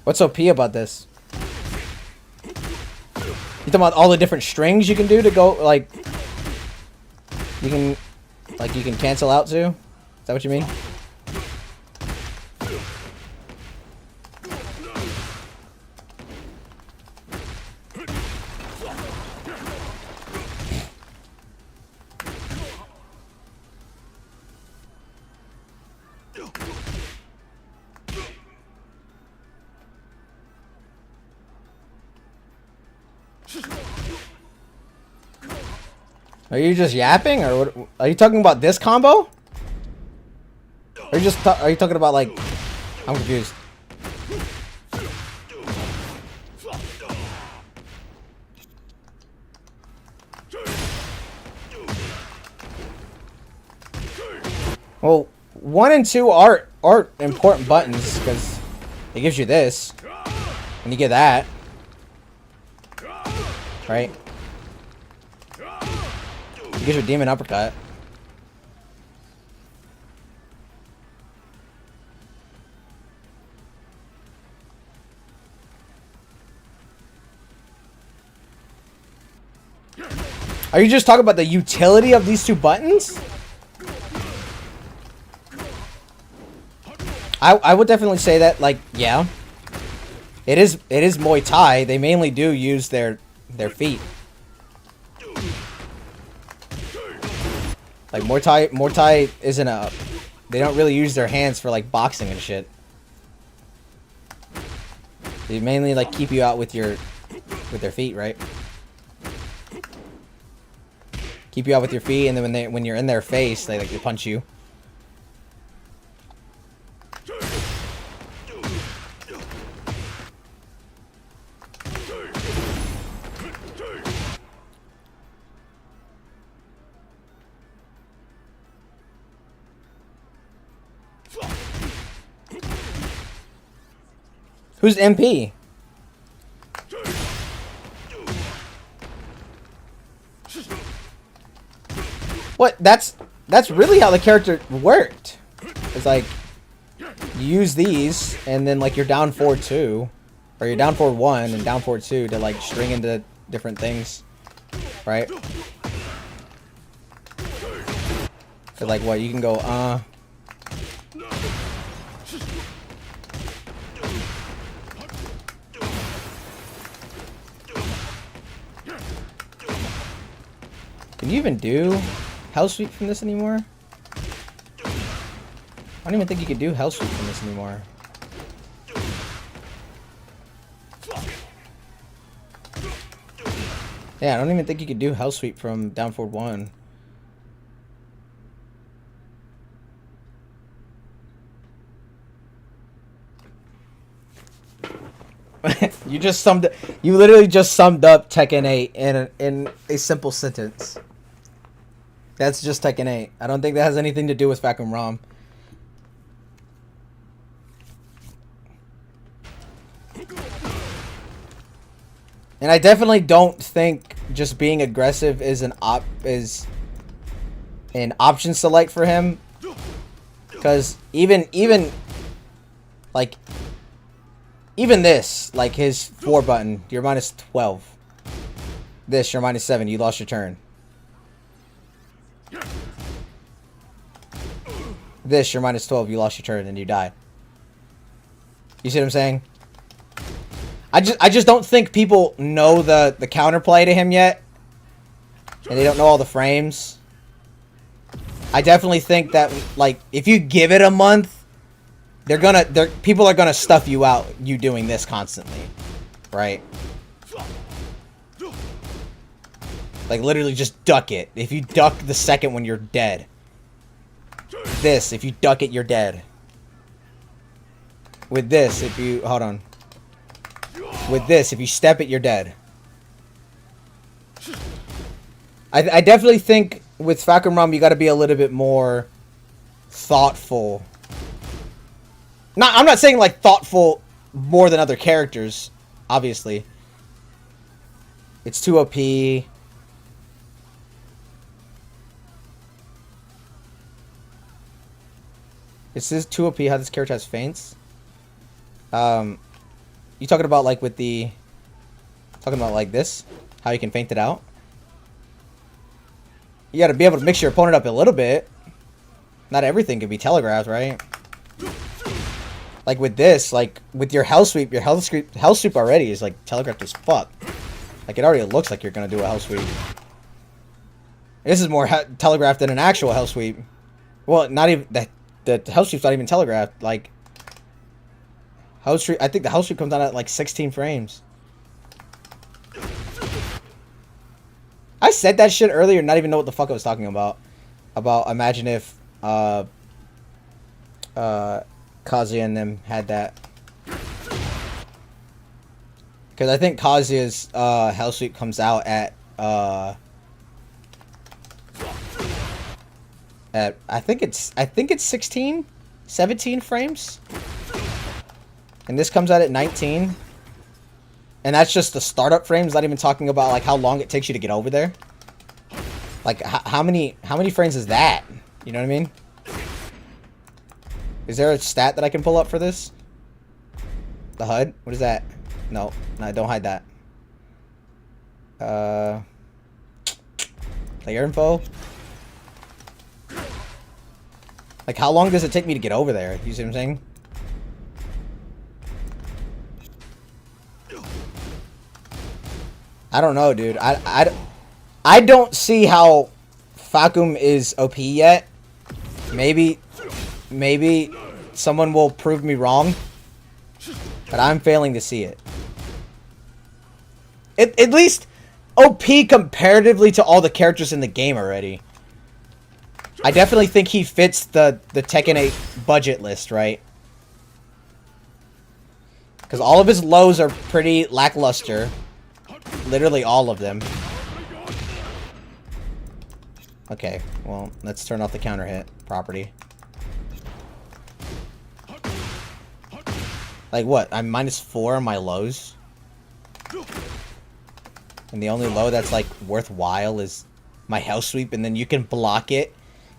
What's OP about this? You talking about all the different strings you can do to go, like, you can cancel out to? Is that what you mean? Are you just yapping, or what? Are you talking about this combo? Are you just are you talking about like? I'm confused. Well, 1 and 2 are important buttons because it gives you this, and you get that, right? It gives you a demon uppercut. Are you just talking about the utility of these 2 buttons? I would definitely say that, like, yeah. It is Muay Thai. They mainly do use their feet. Like Muay Thai isn't a, they don't really use their hands for like boxing and shit. They mainly like keep you out with their feet, right? Keep you out with your feet, and then when you're in their face, they like to punch you. Who's MP? What? That's really how the character worked. It's like you use these, and then like you're down 4-2, or you're down 4-1 and down 4-2 to like string into different things, right? So like what, you can go Can you even do Hell Sweep from this anymore? I don't even think you can do Hell Sweep from this anymore. Yeah, I don't even think you could do Hell Sweep from down forward 1. You literally just summed up Tekken 8 in a simple sentence. That's just Tekken 8. I don't think that has anything to do with Facum Rom. And I definitely don't think just being aggressive is an option select for him. Because even this, like his 4 button, you're minus 12. This, you're minus 7. You lost your turn. This, you're minus 12. You lost your turn and you died. You see what I'm saying? I just don't think people know the counterplay to him yet, and they don't know all the frames. I definitely think that like if you give it a month, people are gonna stuff you out you doing this constantly, right? Like literally just duck it. If you duck the second one, you're dead. This, if you duck it, you're dead. With this, if you hold on. With this, if you step it, you're dead. I definitely think with Facum Rom, you got to be a little bit more thoughtful. I'm not saying like thoughtful more than other characters, obviously. It's too OP. Is this too OP how this character has feints? You talking about like with the... Talking about like this? How you can feint it out? You gotta be able to mix your opponent up a little bit. Not everything can be telegraphed, right? Like with this, like with your Hell Sweep already is like telegraphed as fuck. Like it already looks like you're gonna do a Hell Sweep. This is more telegraphed than an actual Hell Sweep. Well, not even... The Hell Sweep's not even telegraphed. Like... Hell Sweep, I think the Hell Sweep comes down at like 16 frames. I said that shit earlier, not even know what the fuck I was talking about. About imagine if Kazuya and them had that. Because I think Kazuya's Hell Sweep comes out at I think it's 16, 17 frames. And this comes out at 19. And that's just the startup frames, not even talking about like how long it takes you to get over there. Like how many frames is that? You know what I mean? Is there a stat that I can pull up for this? The HUD? What is that? No, don't hide that. Player info. Like how long does it take me to get over there? You see what I'm saying? I don't know, dude. I don't see how Fakum is OP yet. Maybe someone will prove me wrong. But I'm failing to see it. At least OP comparatively to all the characters in the game already. I definitely think he fits the Tekken 8 budget list, right? Because all of his lows are pretty lackluster. Literally all of them. Okay, well, let's turn off the counter hit property. Like what? I'm -4 on my lows? And the only low that's like worthwhile is my Hell Sweep, and then you can block it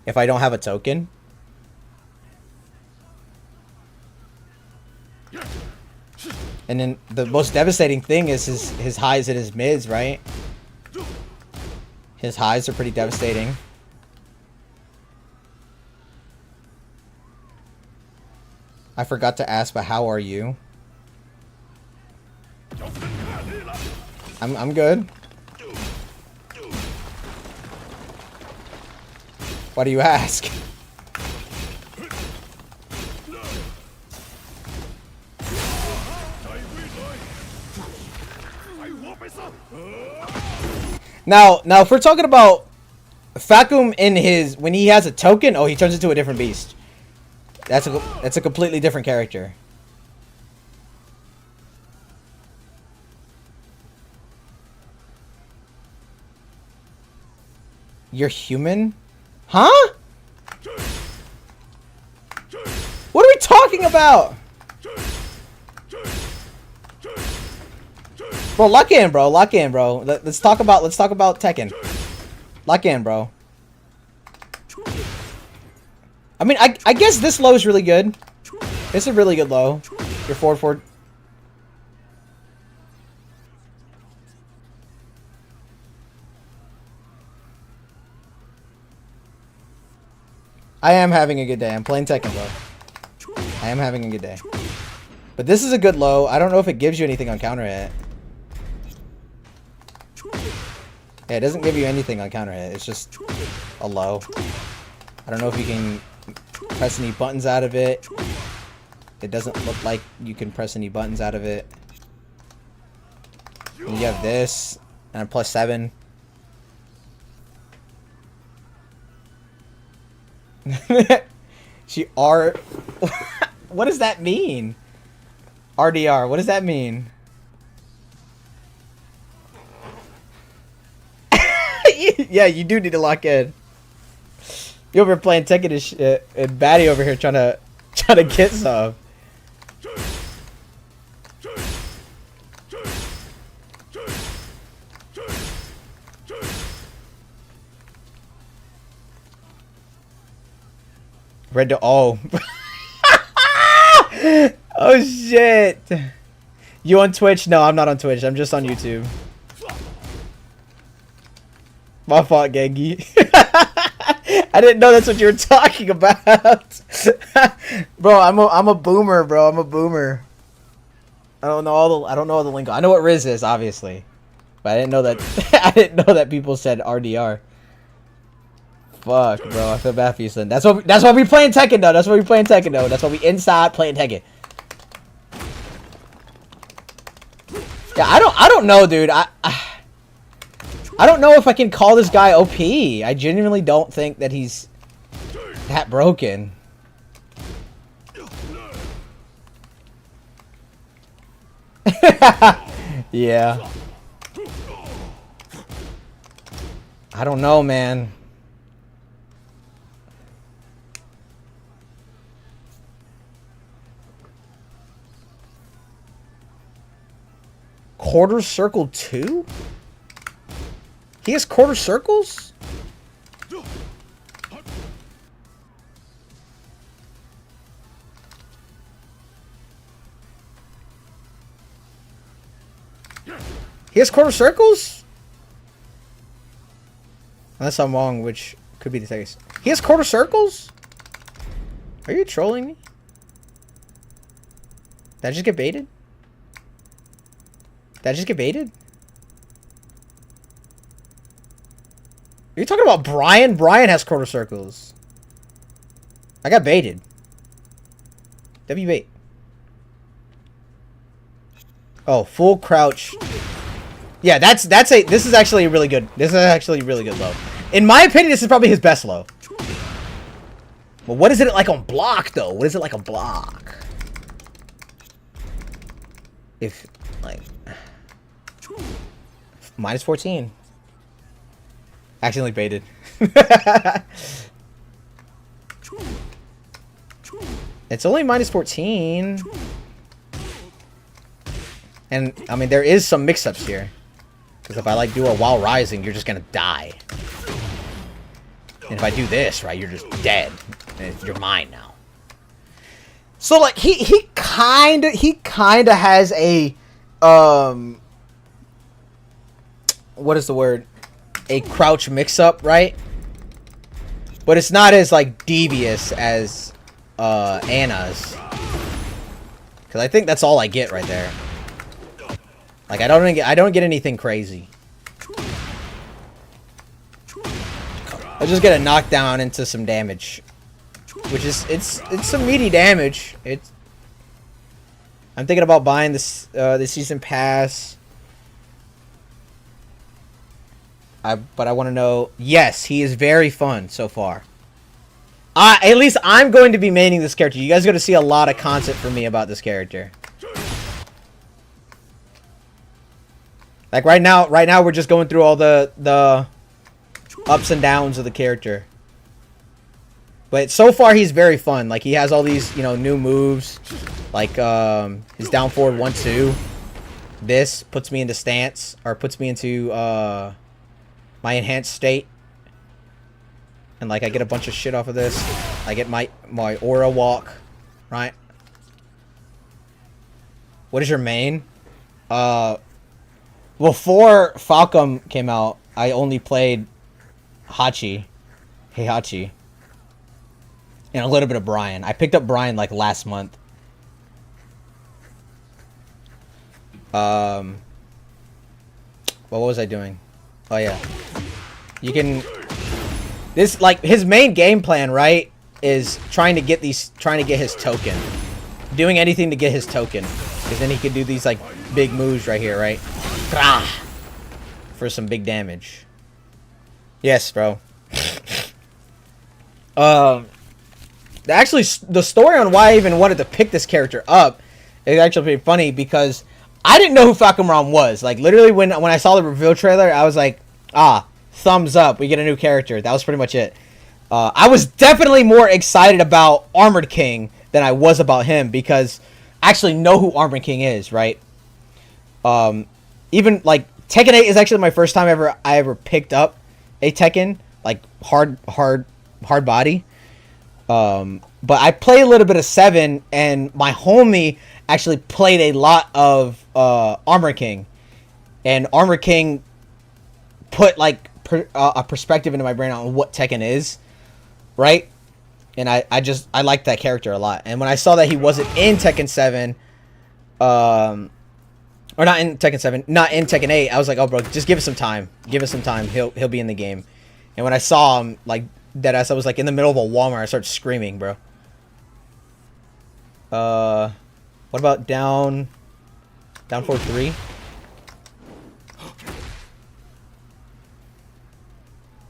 if I don't have a token. And then the most devastating thing is his highs and his mids, right? His highs are pretty devastating. I forgot to ask, but how are you? I'm good. Why do you ask? Now, if we're talking about Fakum in his when he has a token, oh, he turns into a different beast. That's a completely different character. You're human? Huh? What are we talking about? Bro, lock in, bro. Lock in, bro. Let's talk about Tekken. Lock in, bro. I mean, I guess this low is really good. It's a really good low. You're forward. I am having a good day. I'm playing Tekken, bro. I am having a good day. But this is a good low. I don't know if it gives you anything on counter hit. Yeah, it doesn't give you anything on counter hit. It's just a low. I don't know if you can press any buttons out of it. It doesn't look like you can press any buttons out of it. And you have this and a +7. What does that mean? RDR, what does that mean? Yeah, you do need to lock in. You over playing Tekken and shit, and Batty over here trying to get some. Red to oh. Oh shit. You on Twitch? No, I'm not on Twitch. I'm just on YouTube. My fault, Gengi. I didn't know that's what you were talking about. Bro, I'm a boomer, bro. I'm a boomer. I don't know all the lingo. I know what Riz is, obviously. But I didn't know that I didn't know that people said RDR. Fuck, bro. I feel bad for you, son. That's why we playing Tekken though. That's why we playing Tekken though. That's why we inside playing Tekken. Yeah, I don't know, dude. I I don't know if I can call this guy OP. I genuinely don't think that he's that broken. Yeah. I don't know, man. Quarter circle 2? He has quarter circles? He has quarter circles? Unless I'm wrong, which could be the case. He has quarter circles? Are you trolling me? Did I just get baited? Did I just get baited? Are you talking about Brian? Brian has quarter circles. I got baited. W bait. Oh, full crouch. Yeah, this is actually really good. This is actually really good low. In my opinion, this is probably his best low. But what is it like on block though? What is it like on block? If like minus 14. Accidentally baited. It's only minus 14. And I mean there is some mix-ups here. Because if I like do a while rising, you're just gonna die. And if I do this, right, you're just dead. And you're mine now. So like he kinda has a what is the word? A crouch mix-up, right? But it's not as like devious as Anna's. Cause I think that's all I get right there. Like I don't get anything crazy. I just get a knockdown into some damage, which is it's some meaty damage. I'm thinking about buying this the season pass. But I want to know. Yes, he is very fun so far. At least I'm going to be maining this character. You guys are going to see a lot of content from me about this character. Like right now we're just going through all the ups and downs of the character. But so far he's very fun. Like he has all these, you know, new moves. Like his down forward 1-2. This puts me into stance, or puts me into my enhanced state. And like I get a bunch of shit off of this. I get my aura walk, right? What is your main? Before Falcom came out, I only played Heihachi, and a little bit of Brian. I picked up Brian like last month. What was I doing? Oh yeah, you can. This like his main game plan, right? Is trying to get his token, doing anything to get his token, because then he could do these like big moves right here, right? For some big damage. Yes, bro. Actually, the story on why I even wanted to pick this character up is actually pretty funny, because I didn't know who Falcom Ram was. Like literally when I saw the reveal trailer, I was like, thumbs up, we get a new character. That was pretty much it. I was definitely more excited about Armored King than I was about him, because I actually know who Armored King is, right? Even like Tekken 8 is actually my first time I ever picked up a Tekken, like hard body. But I played a little bit of 7, and my homie actually played a lot of Armor King, and Armor King put like a perspective into my brain on what Tekken is, right? And I liked that character a lot. And when I saw that he wasn't in Tekken 7, or not in Tekken 7, not in Tekken 8, I was like, oh bro, just give us some time. Give us some time. He'll be in the game. And when I saw him, like deadass, I was like in the middle of a Walmart. I started screaming, bro. What about down 4-3?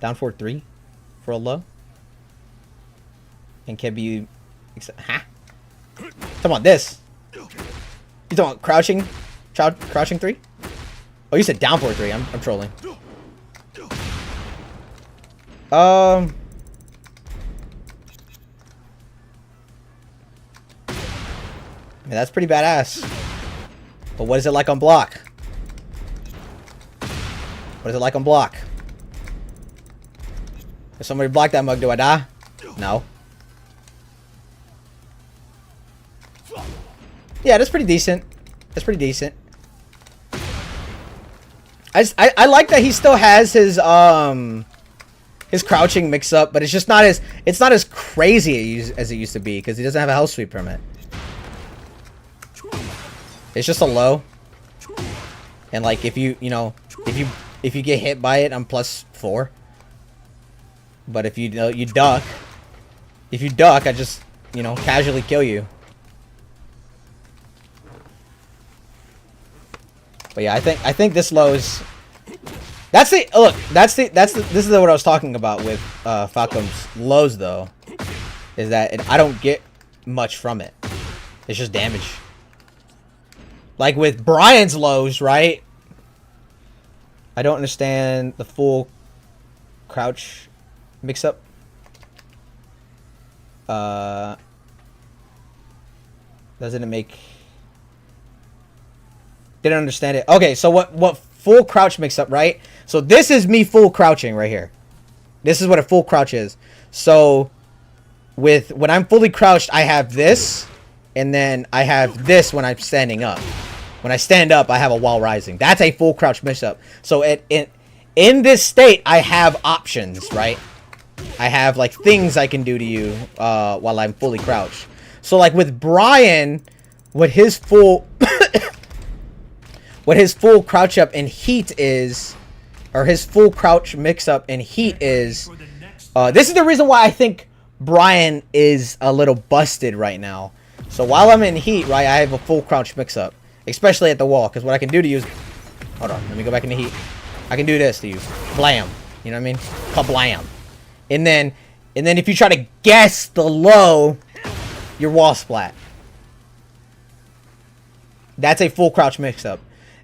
Down 4-3 for a low. And can be... Huh? Come on, this. You talking about crouching? Crouching 3? Oh, you said down 4-3. I'm trolling. Yeah, that's pretty badass. But what is it like on block? What is it like on block? If somebody block that mug, do I die? No. Yeah, that's pretty decent. That's pretty decent. I like that he still has his crouching mix up, but it's just not as crazy as it used to be because he doesn't have a health sweep permit. It's just a low. And like if you get hit by it, I'm +4. But if you duck, I just, casually kill you. But yeah, I think this low is... this is what I was talking about with Falcom's lows though. Is that I don't get much from it. It's just damage. Like with Brian's lows, right? I don't understand the full crouch mix up. Doesn't it make... Didn't understand it. Okay, so what full crouch mix up, right? So this is me full crouching right here. This is what a full crouch is. So when I'm fully crouched, I have this, and then I have this when I'm standing up. When I stand up, I have a wall rising. That's a full crouch mix up. So in this state, I have options, right? I have like things I can do to you while I'm fully crouched. So like with Brian, what his full what his full crouch up in heat is, or his full crouch mix up in heat is, this is the reason why I think Brian is a little busted right now. So while I'm in heat, right, I have a full crouch mix up, especially at the wall, because what I can do to you is, hold on, let me go back into heat. I can do this to you, blam, you know what I mean, kablam. And then if you try to guess the low, your wall splat. That's a full crouch mix up.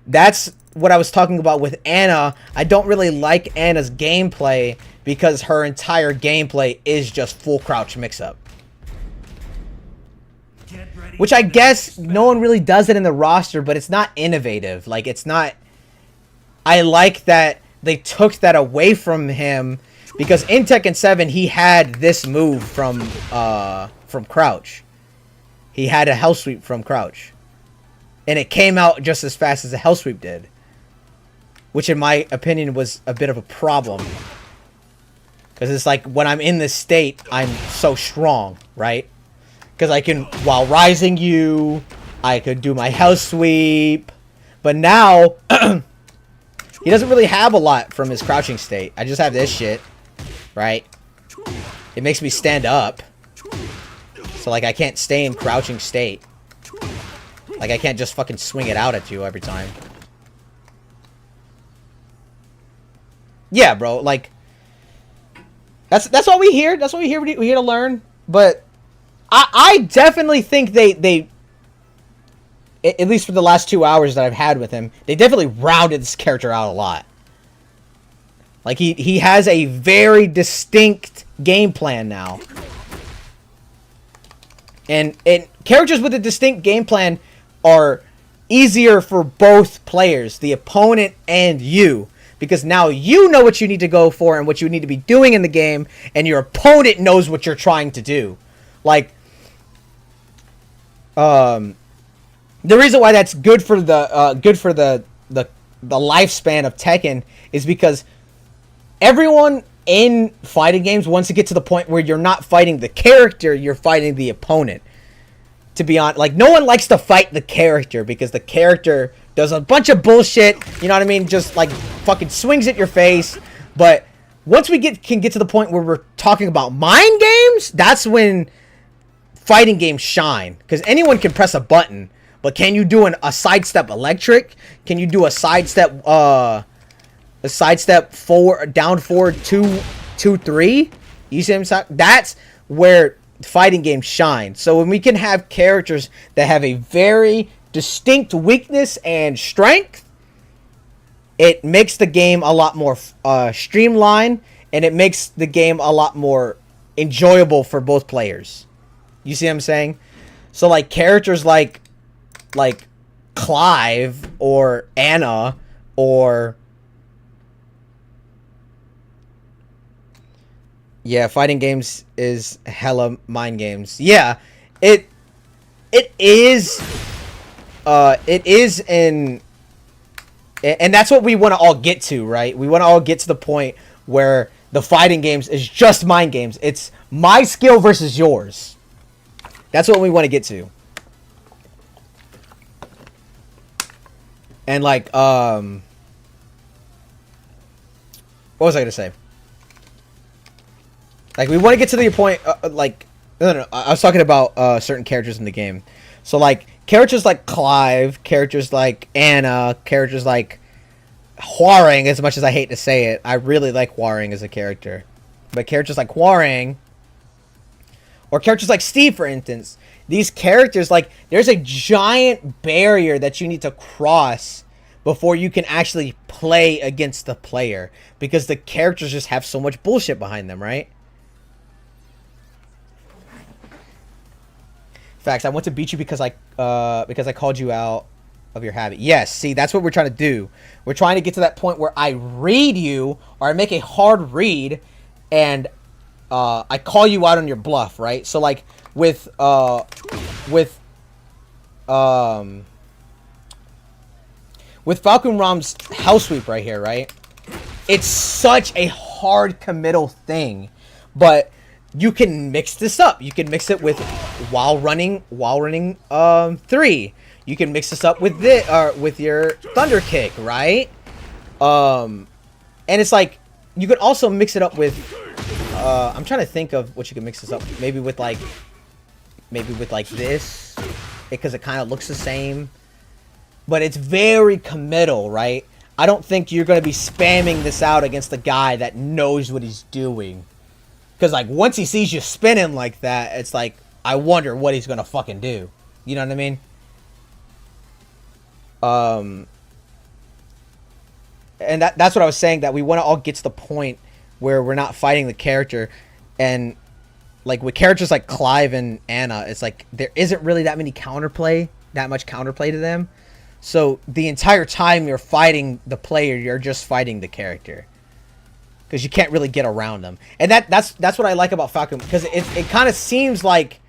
That's what I was talking about with Anna. I don't really like Anna's gameplay because her entire gameplay is just full crouch mix up. Which I guess no one really does it in the roster, but it's not innovative. Like, it's not... I like that they took that away from him because in Tekken 7 he had this move from crouch. He had a hell sweep from crouch. And it came out just as fast as the hell sweep did. Which in my opinion was a bit of a problem. Because it's like when I'm in this state, I'm so strong, right? Because I can, while rising you, I could do my hell sweep. But now, he doesn't really have a lot from his crouching state. I just have this shit, right? It makes me stand up. So like I can't stay in crouching state. Like, I can't just fucking swing it out at you every time. Yeah, bro, like... That's what we hear. That's what we hear. We're here to learn. But... I definitely think they... At least for the last 2 hours that I've had with him, they definitely rounded this character out a lot. Like, he has a very distinct game plan now. And characters with a distinct game plan are easier for both players, the opponent and you, because now you know what you need to go for and what you need to be doing in the game, and your opponent knows what you're trying to do. Like, the reason why that's good for the lifespan of Tekken is because everyone in fighting games wants to get to the point where you're not fighting the character, you're fighting the opponent. To be honest, like, no one likes to fight the character because the character does a bunch of bullshit, you know what I mean? Just, like, fucking swings at your face. But once we can get to the point where we're talking about mind games, that's when fighting games shine. Because anyone can press a button, but can you do a sidestep electric? Can you do a sidestep, a sidestep forward, down forward, 2-2-3. You see what I'm saying? That's where fighting games shine. So when we can have characters that have a very distinct weakness and strength, it makes the game a lot more streamlined, and it makes the game a lot more enjoyable for both players. You see what I'm saying? So like characters like Clive or Anna or yeah, fighting games is hella mind games. Yeah, it is in, and that's what we want to all get to, right? We want to all get to the point where the fighting games is just mind games. It's my skill versus yours. That's what we want to get to. And like, what was I gonna say? Like, we want to get to the point, no, I was talking about certain characters in the game. So like, characters like Clive, characters like Anna, characters like Huarang, as much as I hate to say it, I really like Huarang as a character. But characters like Huarang, or characters like Steve, for instance, these characters, like, there's a giant barrier that you need to cross before you can actually play against the player, because the characters just have so much bullshit behind them, right? Facts. I want to beat you because I called you out of your habit. Yes, see, that's what we're trying to do. We're trying to get to that point where I read you, or I make a hard read, and I call you out on your bluff, right? So like with Falcon Rom's Hell Sweep right here, right? It's such a hard committal thing, but you can mix this up. You can mix it with while running 3. You can mix this up with with your Thunder Kick, right? And it's like you could also mix it up with I'm trying to think of what you can mix this up. Maybe with like this, because it kind of looks the same, but it's very committal, right? I don't think you're going to be spamming this out against a guy that knows what he's doing. Because, like, once he sees you spinning like that, it's like, I wonder what he's going to fucking do. You know what I mean? And that's what I was saying, that we want to all get to the point where we're not fighting the character. And, like, with characters like Clive and Anna, it's like, there isn't really that much counterplay to them. So, the entire time you're fighting the player, you're just fighting the character. Because you can't really get around them. And that's what I like about Falcon. Because it kind of seems like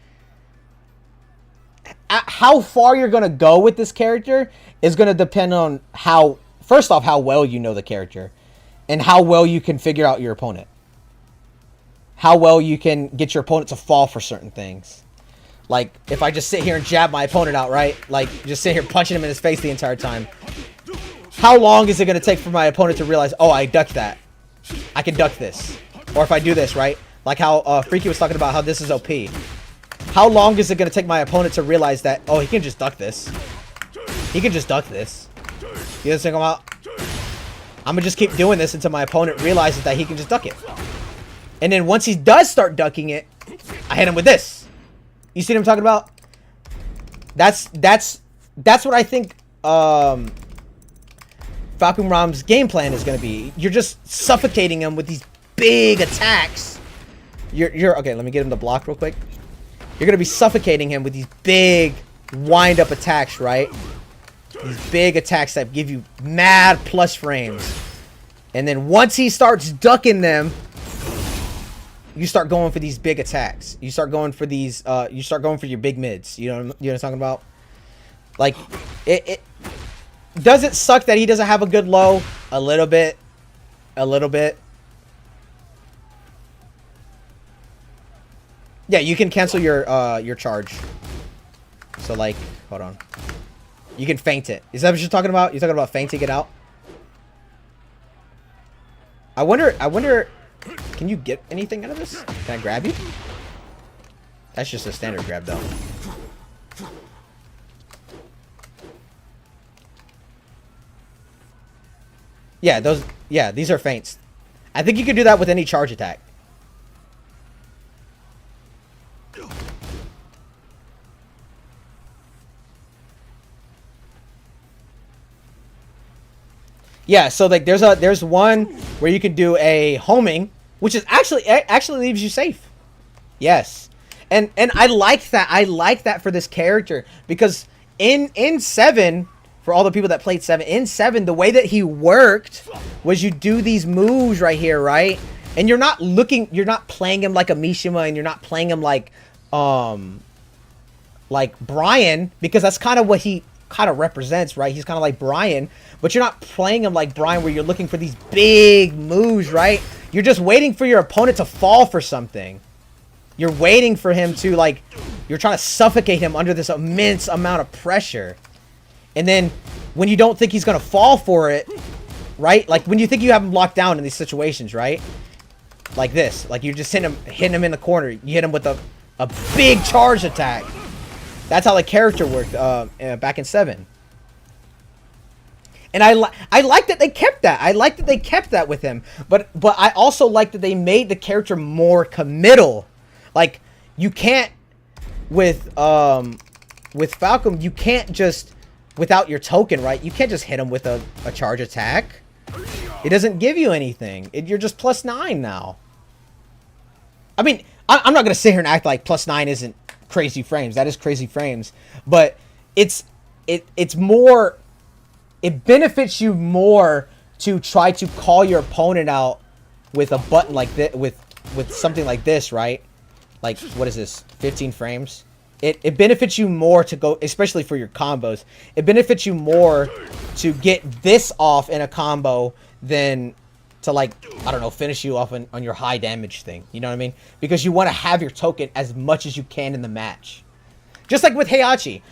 how far you're going to go with this character is going to depend on first off, how well you know the character. And how well you can figure out your opponent. How well you can get your opponent to fall for certain things. Like, if I just sit here and jab my opponent out, right? Like, just sit here punching him in his face the entire time. How long is it going to take for my opponent to realize, oh, I ducked that. I can duck this. Or if I do this, right? Like how Freaky was talking about how this is OP. How long is it going to take my opponent to realize that, oh, he can just duck this. He can just duck this. You know what I'm saying about? I'm going to just keep doing this until my opponent realizes that he can just duck it. And then once he does start ducking it, I hit him with this. You see what I'm talking about? That's what I think Falcon Rom's game plan is going to be. You're just suffocating him with these big attacks. Okay, let me get him to block real quick. You're going to be suffocating him with these big wind-up attacks, right? These big attacks that give you mad plus frames. And then once he starts ducking them, you start going for these big attacks. You start going for these, you start going for your big mids. You know what I'm talking about? Like, it does it suck that he doesn't have a good low? A little bit. A little bit. Yeah, you can cancel your charge. So, like, hold on. You can feint it. Is that what you're talking about? You're talking about feinting it out? I wonder, can you get anything out of this? Can I grab you? That's just a standard grab, though. Yeah, those. Yeah, these are feints. I think you can do that with any charge attack. Yeah, so like there's one where you can do a homing, which is actually leaves you safe. Yes. And I like that. I like that for this character because in 7, for all the people that played 7, in 7 the way that he worked was you do these moves right here, right? And you're not playing him like a Mishima, and you're not playing him like Brian, because that's kind of what he kind of represents, right? He's kind of like Brian, but you're not playing him like Brian where you're looking for these big moves, right? You're just waiting for your opponent to fall for something. You're waiting for him to, like, you're trying to suffocate him under this immense amount of pressure. And then when you don't think he's going to fall for it, right? Like when you think you have him locked down in these situations, right? Like this, like you're just hitting him in the corner. You hit him with a big charge attack. That's how the character worked back in 7. And I like that they kept that. I like that they kept that with him. But I also like that they made the character more committal. Like you can't with Falcon, you can't just without your token, right? You can't just hit him with a charge attack. It doesn't give you anything. You're just +9 now. I mean, I'm not gonna sit here and act like +9 isn't crazy frames. That is crazy frames, but it's more. It benefits you more to try to call your opponent out with a button like this, with something like this, right? Like, what is this? 15 frames. It benefits you more to go, especially for your combos. It benefits you more to get this off in a combo than to, like, I don't know, finish you off on your high damage thing. You know what I mean? Because you want to have your token as much as you can in the match. Just like with Heihachi.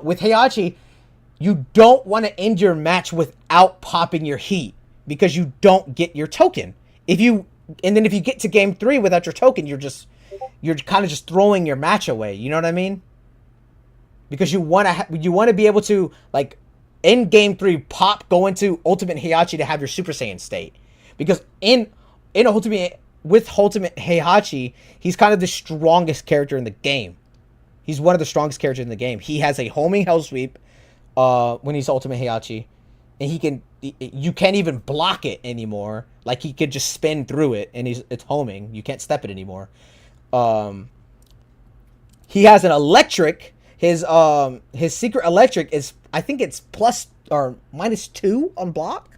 With Heihachi, you don't want to end your match without popping your heat because you don't get your token. And then if you get to game 3 without your token, you're kind of just throwing your match away. You know what I mean? Because you want to be able to, like, in game 3 go into Ultimate Heihachi to have your Super Saiyan state. Because with Ultimate Heihachi, he's kind of the strongest character in the game. He's one of the strongest characters in the game. He has a homing Hell Sweep when he's Ultimate Heihachi, and you can't even block it anymore. Like, he could just spin through it, and it's homing. You can't step it anymore. He has an electric. His secret electric is, I think it's plus or -2 on block.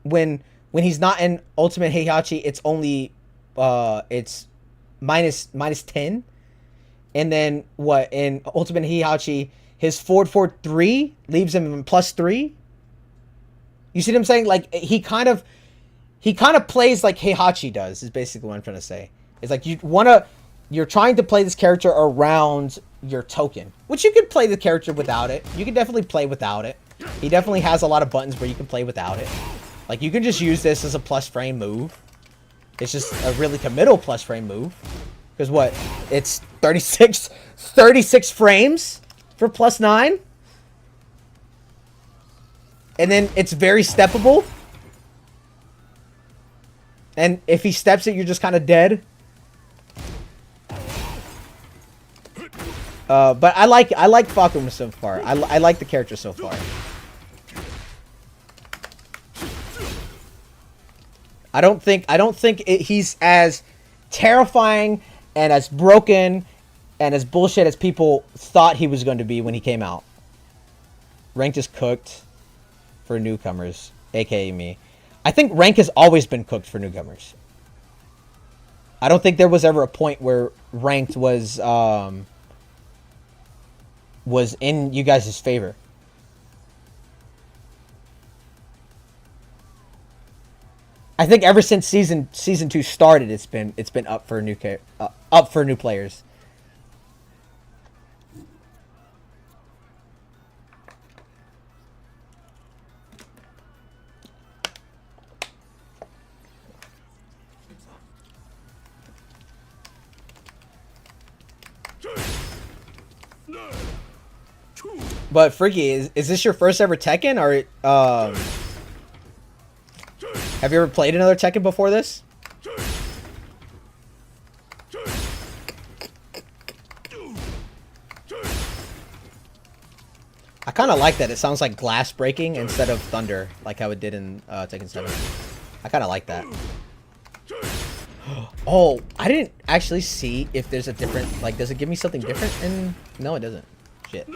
When he's not in Ultimate Heihachi, it's only it's -10. And then in Ultimate Heihachi, his forward 3 leaves him in +3. You see what I'm saying? Like, he kind of plays like Heihachi does, is basically what I'm trying to say. It's like you're trying to play this character around your token, which you could play the character without it. You can definitely play without it. He definitely has a lot of buttons where you can play without it. Like, you can just use this as a plus frame move. It's just a really committal plus frame move. Because what? It's 36 frames for +9. And then it's very steppable. And if he steps it, you're just kind of dead. But I like Falcon so far. I like the character so far. I don't think he's as terrifying and as broken and as bullshit as people thought he was going to be when he came out. Ranked is cooked for newcomers, aka me. I think rank has always been cooked for newcomers. I don't think there was ever a point where ranked was in you guys' favor. I think ever since season 2 started, it's been up for new players. But Freaky, is this your first ever Tekken, or Have you ever played another Tekken before this? I kind of like that. It sounds like glass breaking instead of thunder, like how it did in Tekken 7. I kind of like that. Oh, I didn't actually see if there's a different... Like, does it give me something different? And no, it doesn't. Shit.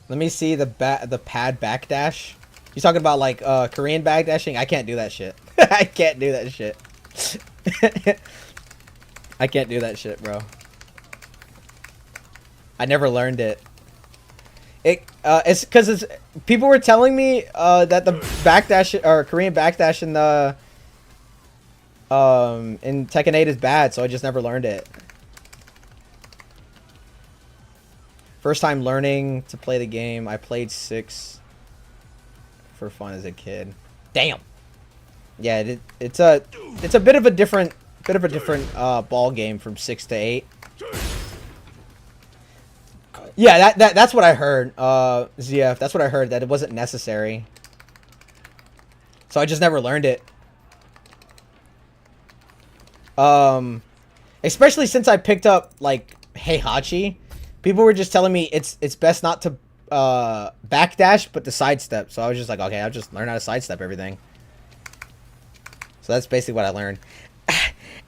Let me see the pad backdash. You talking about like Korean backdashing? I can't do that shit. I can't do that shit. I can't do that shit, bro. I never learned it. It's because people were telling me that the backdash or Korean backdash in the in Tekken 8 is bad, so I just never learned it. First time learning to play the game. I played 6 for fun as a kid. Damn. Yeah, it's a bit of a different ball game from 6 to 8. Yeah, that's what I heard. ZF, that's what I heard, that it wasn't necessary. So I just never learned it. Especially since I picked up like Heihachi. People were just telling me it's best not to backdash, but to sidestep. So I was just like, okay, I'll just learn how to sidestep everything. So that's basically what I learned.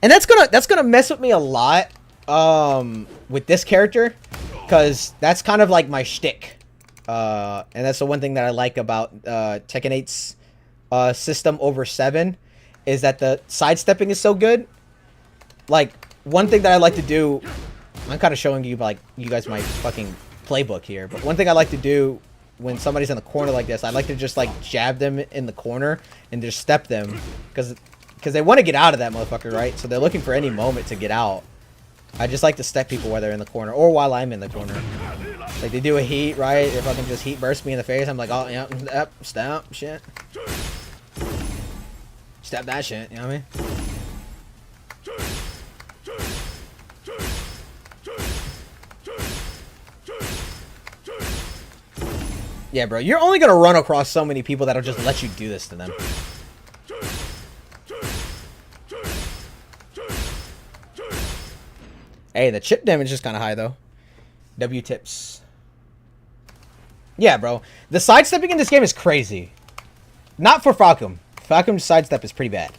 And that's gonna mess with me a lot with this character, because that's kind of like my shtick. And that's the one thing that I like about Tekken 8's system over 7, is that the sidestepping is so good. Like, one thing that I like to do, I'm kind of showing you, like, you guys my fucking playbook here, but one thing I like to do when somebody's in the corner like this, I like to just, like, jab them in the corner and just step them, because they want to get out of that motherfucker, right? So they're looking for any moment to get out. I just like to step people while they're in the corner, or while I'm in the corner. Like, they do a heat, right? If I can just heat burst me in the face, I'm like, oh, yeah, stab, shit. Stab that shit, you know what I mean? Yeah, bro, you're only gonna run across so many people that'll just let you do this to them. Hey, the chip damage is kind of high, though. W tips. Yeah, bro. The sidestepping in this game is crazy. Not for Falcom. Falcom's sidestep is pretty bad.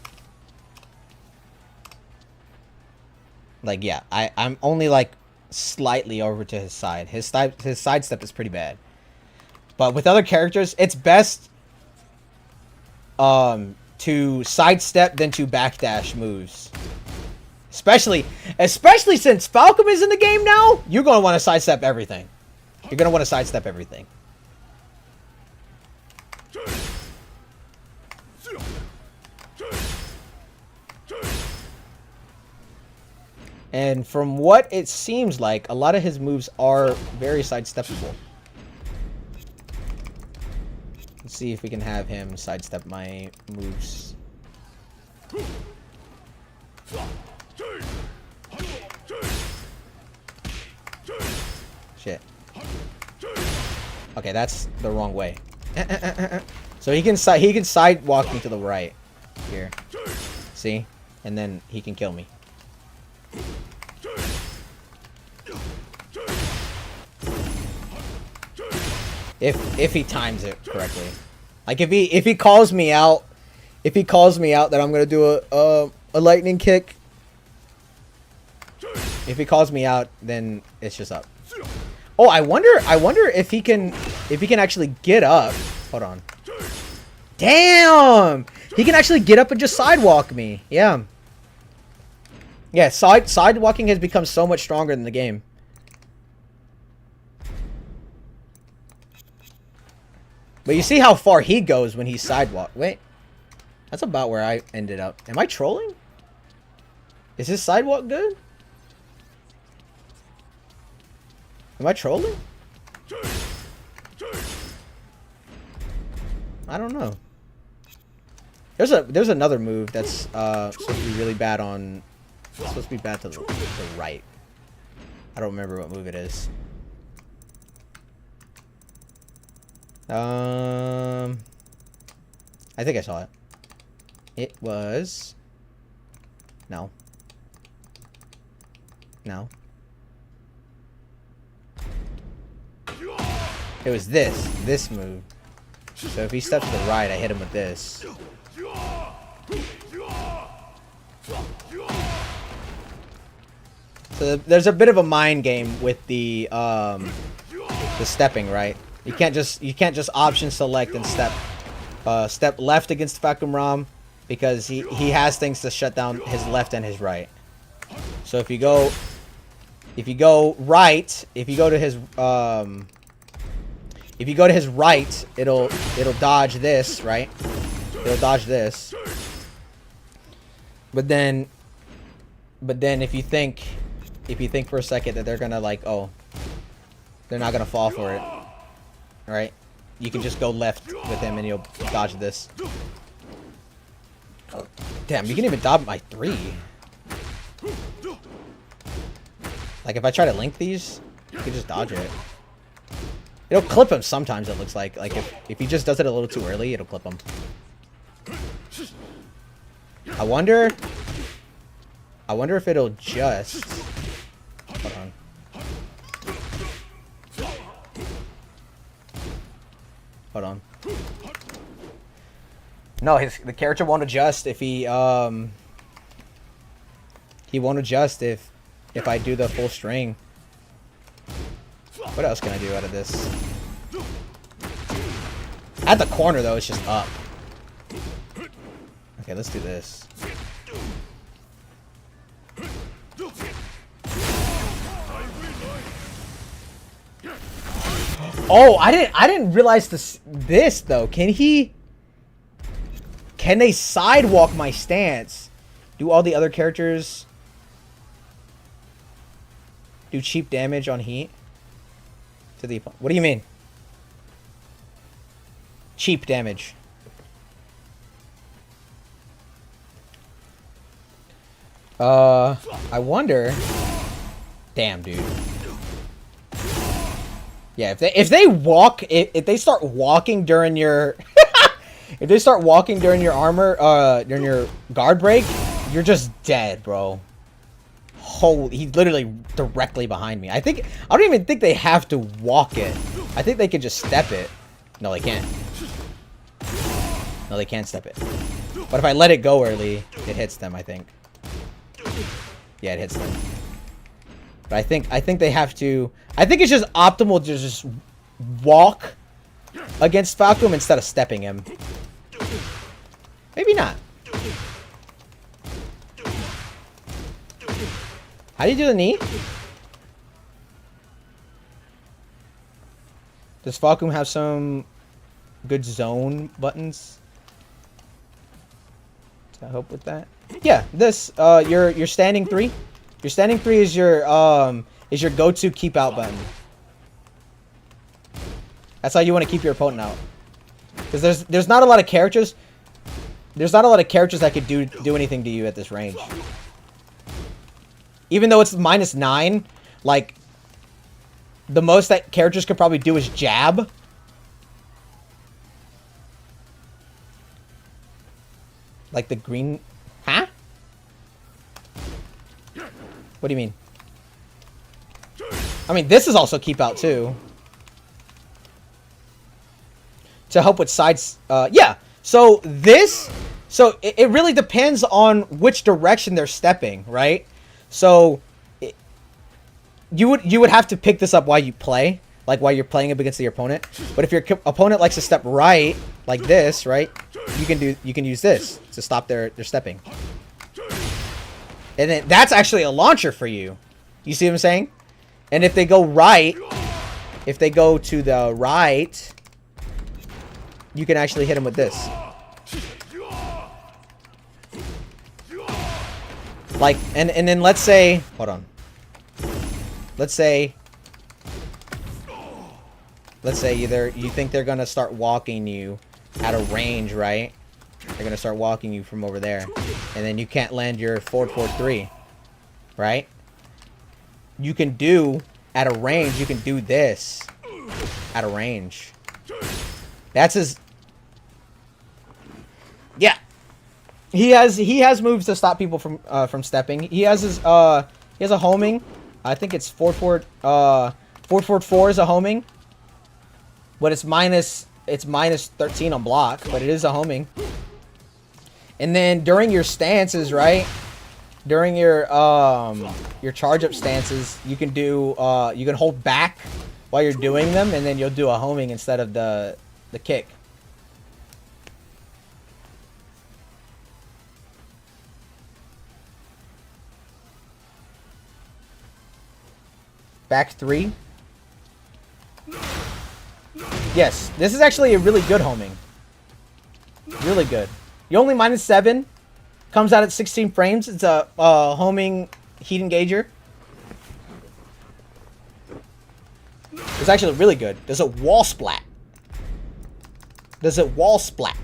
Like, yeah, I'm only, like, slightly over to his side. His sidestep is pretty bad. But with other characters, it's best to sidestep than to backdash moves. Especially since Falcom is in the game now, you're going to want to sidestep everything. You're going to want to sidestep everything. And from what it seems like, a lot of his moves are very sidesteppable. Let's see if we can have him sidestep my moves. Shit. Okay, that's the wrong way. So he can sidewalk me to the right here. See? And then he can kill me. If he times it correctly. Like if he calls me out, that I'm gonna do a lightning kick. If he calls me out, then it's just up. Oh, I wonder if he can actually get up. Hold on. Damn! He can actually get up and just sidewalk me. Yeah. Yeah, sidewalking has become so much stronger in the game. But you see how far he goes when he sidewalk. Wait. That's about where I ended up. Am I trolling? Is his sidewalk good? Am I trolling? I don't know. There's another move that's supposed to be really bad on... It's supposed to be bad to the right. I don't remember what move it is. I think I saw it. It was... No. No. It was this move. So if he steps to the right, I hit him with this. So there's a bit of a mind game with the stepping, right? You can't just option select and step left against Falcon Rom because he has things to shut down his left and his right. So if you go right, if you go to his right, it'll dodge this, right? It'll dodge this. But then if you think for a second that they're gonna like, oh, they're not gonna fall for it, right? You can just go left with him and he'll dodge this. Oh, damn, you can even dodge my 3. Like if I try to link these, you can just dodge it. It'll clip him sometimes, it looks like. Like if he just does it a little too early, it'll clip him. I wonder if it'll just... Hold on. Hold on. No, the character won't adjust if he won't adjust if I do the full string. What else can I do out of this? At the corner though, it's just up. Okay, let's do this. Oh, I didn't realize this though. Can they sidewalk my stance? Do all the other characters do cheap damage on heat to the opponent? What do you mean? Cheap damage. I wonder. Damn, dude. Yeah, if they start walking during your if they start walking during your armor during your guard break, you're just dead, bro. Holy, he's literally directly behind me. I don't even think they have to walk it. I think they can just step it. No, they can't. No, they can't step it. But if I let it go early, it hits them, I think. Yeah, it hits them. But I think they have to... I think it's just optimal to just walk against Falcom instead of stepping him. Maybe not. How do you do the knee? Does Falcom have some good zone buttons to help with that? Yeah, this your standing 3. Your standing 3 is your go-to keep out button. That's how you want to keep your opponent out. Because there's not a lot of characters. There's not a lot of characters that could do anything to you at this range. Even though it's -9, like the most that characters could probably do is jab. Like the green... Huh? What do you mean? I mean, this is also keep out too. To help with sides... yeah. So this... So it really depends on which direction they're stepping, right? So you would have to pick this up while you play. Like while you're playing up against your opponent. But if your opponent likes to step right, like this, right? You can use this to stop their stepping. And then that's actually a launcher for you. You see what I'm saying? And if they go right, if they go to the right, you can actually hit them with this. Like, and then let's say, hold on. Let's say either you think they're gonna start walking you at a range, right? They're gonna start walking you from over there, and then you can't land your forward 4-3, right? You can do at a range. You can do this at a range. That's his. Yeah. He has moves to stop people from stepping. He has his he has a homing. I think it's 444 is a homing. But it's minus 13 on block, but it is a homing. And then during your stances, right? During your charge up stances, you can do you can hold back while you're doing them, and then you'll do a homing instead of the kick. Back 3. Yes, this is actually a really good homing. Really good. You only minus 7. Comes out at 16 frames. It's a homing heat engager. It's actually really good. Does a wall splat. Does it wall splat?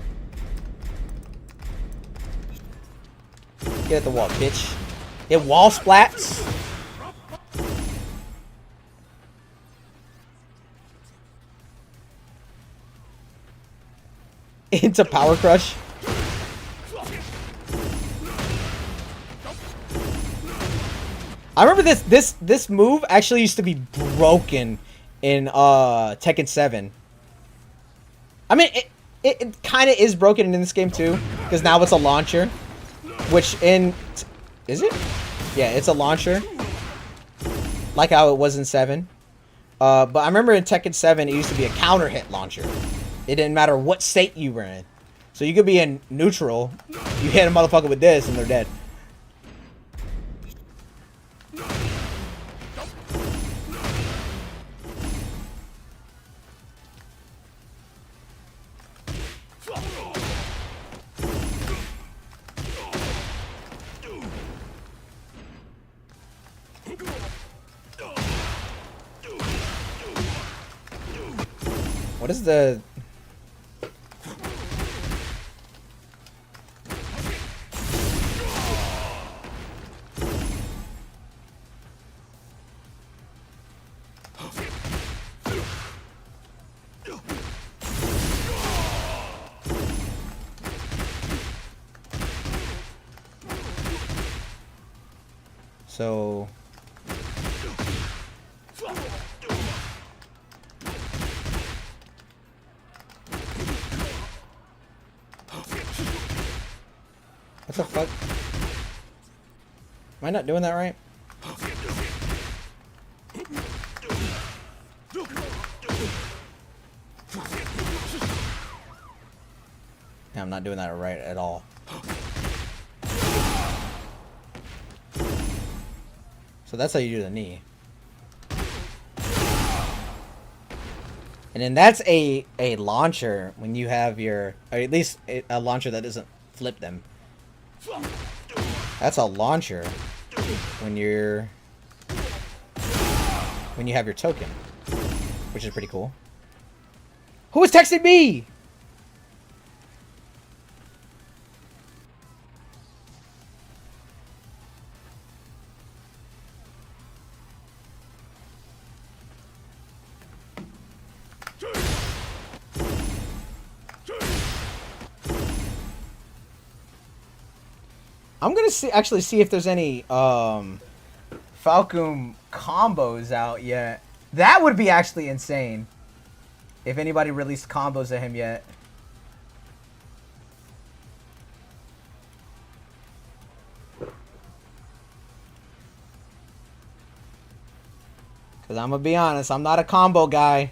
Get at the wall, bitch. It wall splats. Into Power Crush. I remember this move actually used to be broken in Tekken 7. I mean, it kind of is broken in this game too, because now it's a launcher, which is it? Yeah, it's a launcher, like how it was in 7. But I remember in Tekken 7 it used to be a counter hit launcher. It didn't matter what state you were in, so you could be in neutral, you hit a motherfucker with this and they're dead. What is the... So... What the fuck? Am I not doing that right? Yeah, I'm not doing that right at all. So that's how you do the knee. And then that's a launcher when you have your... Or at least a launcher that doesn't flip them. That's a launcher when you have your token, which is pretty cool. Who is texting me? I'm gonna actually see if there's any Falcon combos out yet. That would be actually insane if anybody released combos of him yet. Cause I'm gonna be honest, I'm not a combo guy.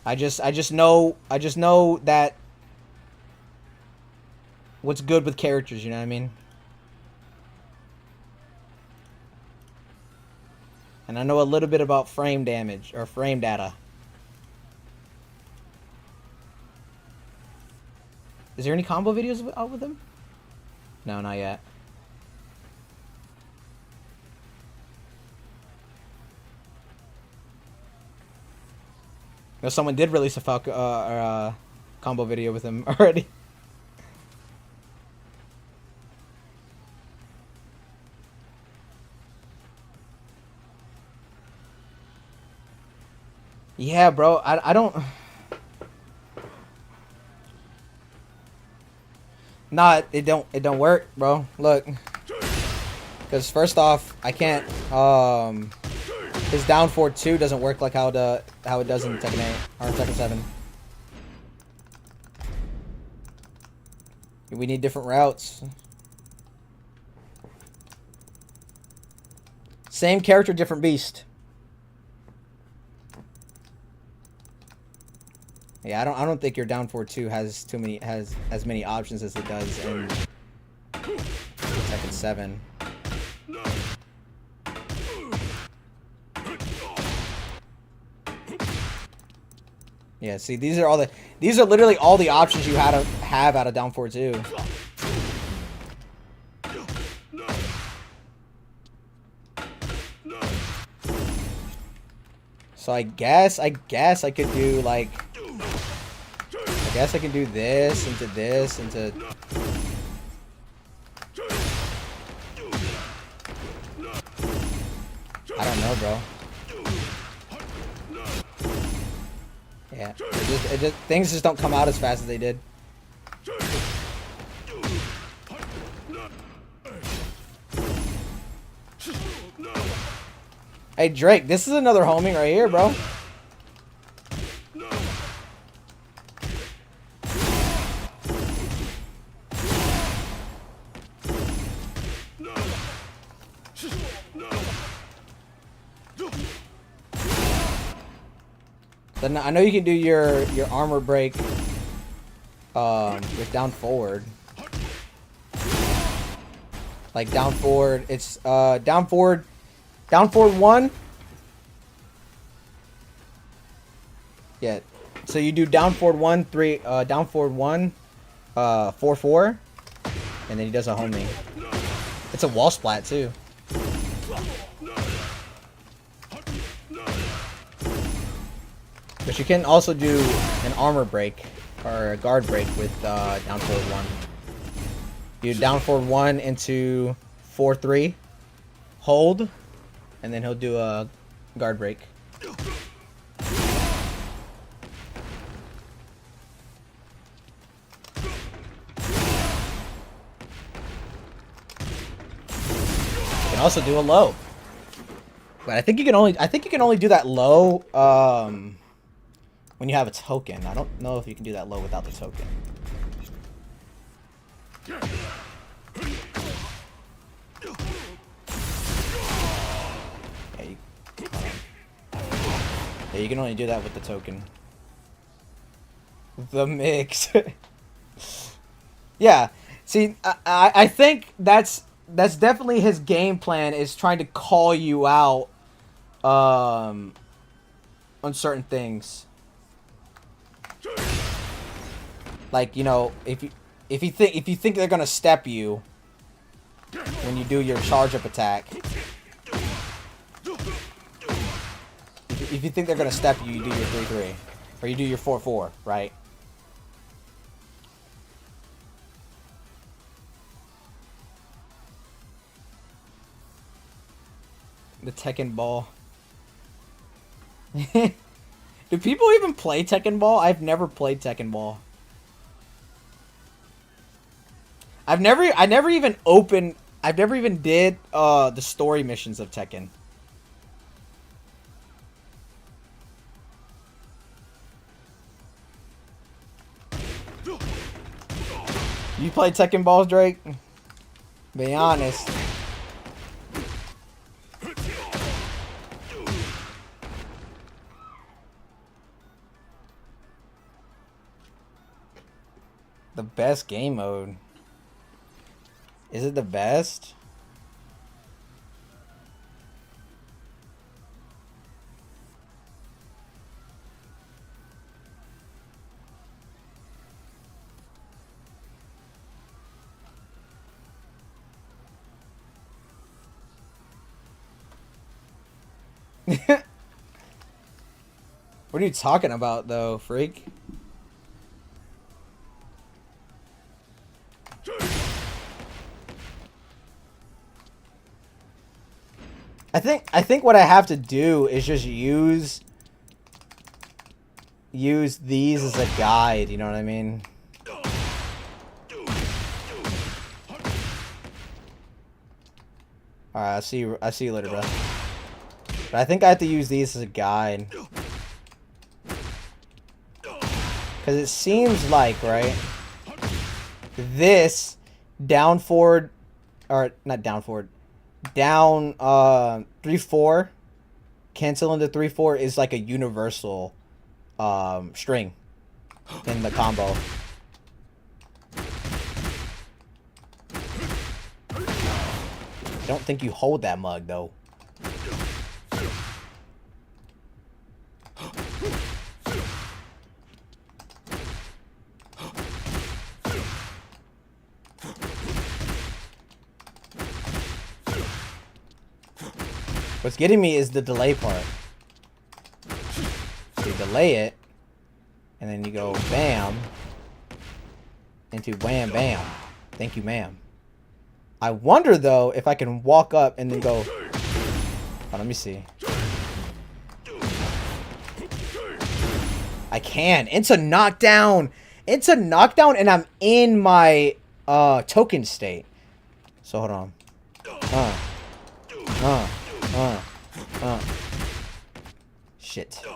I just know that what's good with characters, you know what I mean? And I know a little bit about frame damage or frame data. Is there any combo videos out with him? No, not yet. No, someone did release a Falcon combo video with him already. Yeah, bro. I don't. Nah, it don't work, bro. Look, because first off, I can't. His down forward 2 doesn't work like how it does in Tekken 8 or in Tekken 7. We need different routes. Same character, different beast. Yeah, I don't think your down forward 2 has as many options as it does in Tekken 7. Yeah, see, these are literally all the options you have out of down forward 2. So I guess I could do like I can do this into this into I don't know, bro. Yeah, things just don't come out as fast as they did. Hey Drake, this is another homing right here, bro. Then I know you can do your armor break with down forward. Like down forward, it's down forward 1. Yeah. So you do down forward 1 3 down forward 1 4 4 and then he does a homing. It's a wall splat too. But you can also do an armor break or a guard break with down forward 1. You down forward 1 into 4 3, hold, and then he'll do a guard break. You can also do a low, but I think you can only do that low when you have a token. I don't know if you can do that low without the token. Yeah, you can only do that with the token. The mix. Yeah. See, I think that's definitely his game plan, is trying to call you out on certain things. Like, you know, if you think they're gonna step you when you do your charge up attack. If you think they're gonna step you, you do your 3-3. Or you do your 4-4, right? The Tekken Ball. Do people even play Tekken Ball? I've never played Tekken Ball. I never even did the story missions of Tekken. You play Tekken Balls, Drake? Be honest. The best game mode. Is it the best? What are you talking about, though, freak? I think what I have to do is just use use these as a guide, you know what I mean? Alright, I see you later, bro. But I think I have to use these as a guide. Because it seems like, right? This down forward, or not down forward, down 3-4, cancel into 3-4 is like a universal string in the combo. I don't think you hold that mug though. What's getting me is the delay part. So you delay it, and then you go bam into wham bam. Thank you, ma'am. I wonder though if I can walk up and then go. Oh, let me see. I can. It's a knockdown. It's a knockdown, and I'm in my token state. So hold on. Shit. Am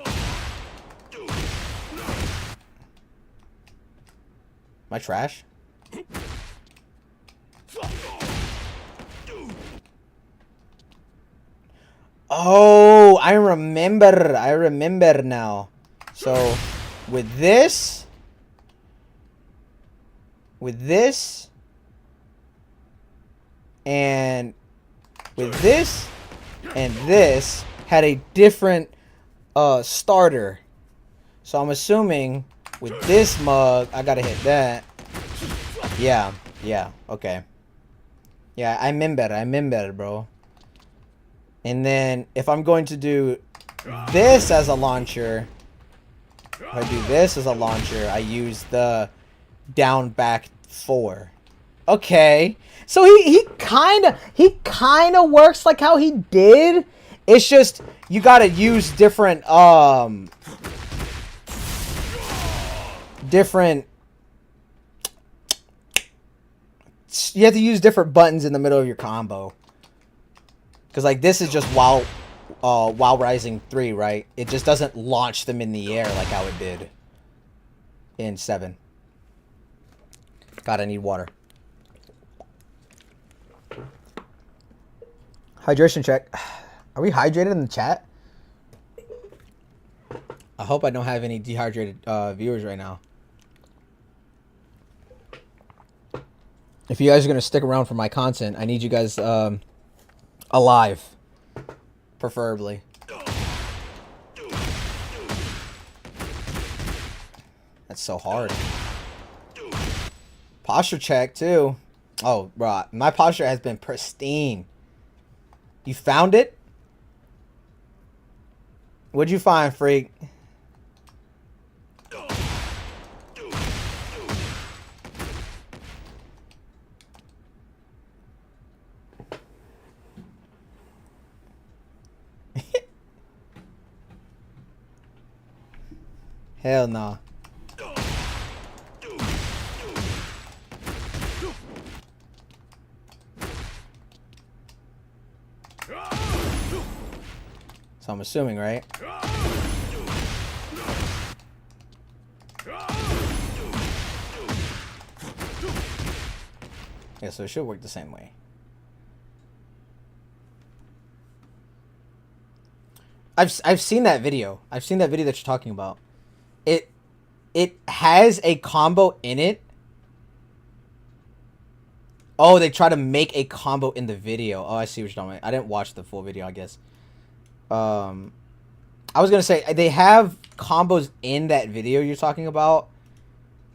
I trash? Oh, I remember. I remember now. So, with this, and with this, and this had a different starter. So I'm assuming with this mug, I gotta hit that. Yeah, okay. Yeah, I remember, bro. And then if I'm going to do this as a launcher, if I do this as a launcher, I use the down back 4. Okay. So he kind of works like how he did. It's just you got to use different you have to use different buttons in the middle of your combo. Cuz like this is just while rising 3, right? It just doesn't launch them in the air like how it did in 7. God, I need water. Hydration check. Are we hydrated in the chat? I hope I don't have any dehydrated viewers right now. If you guys are going to stick around for my content, I need you guys alive. Preferably. That's so hard. Posture check, too. Oh, bro. My posture has been pristine. You found it? What'd you find, freak? Hell no. So I'm assuming, right? Yeah, so it should work the same way. I've seen that video. I've seen that video that you're talking about. It has a combo in it. Oh, they try to make a combo in the video. Oh, I see what you're talking about. I didn't watch the full video, I guess. I was gonna say they have combos in that video you're talking about.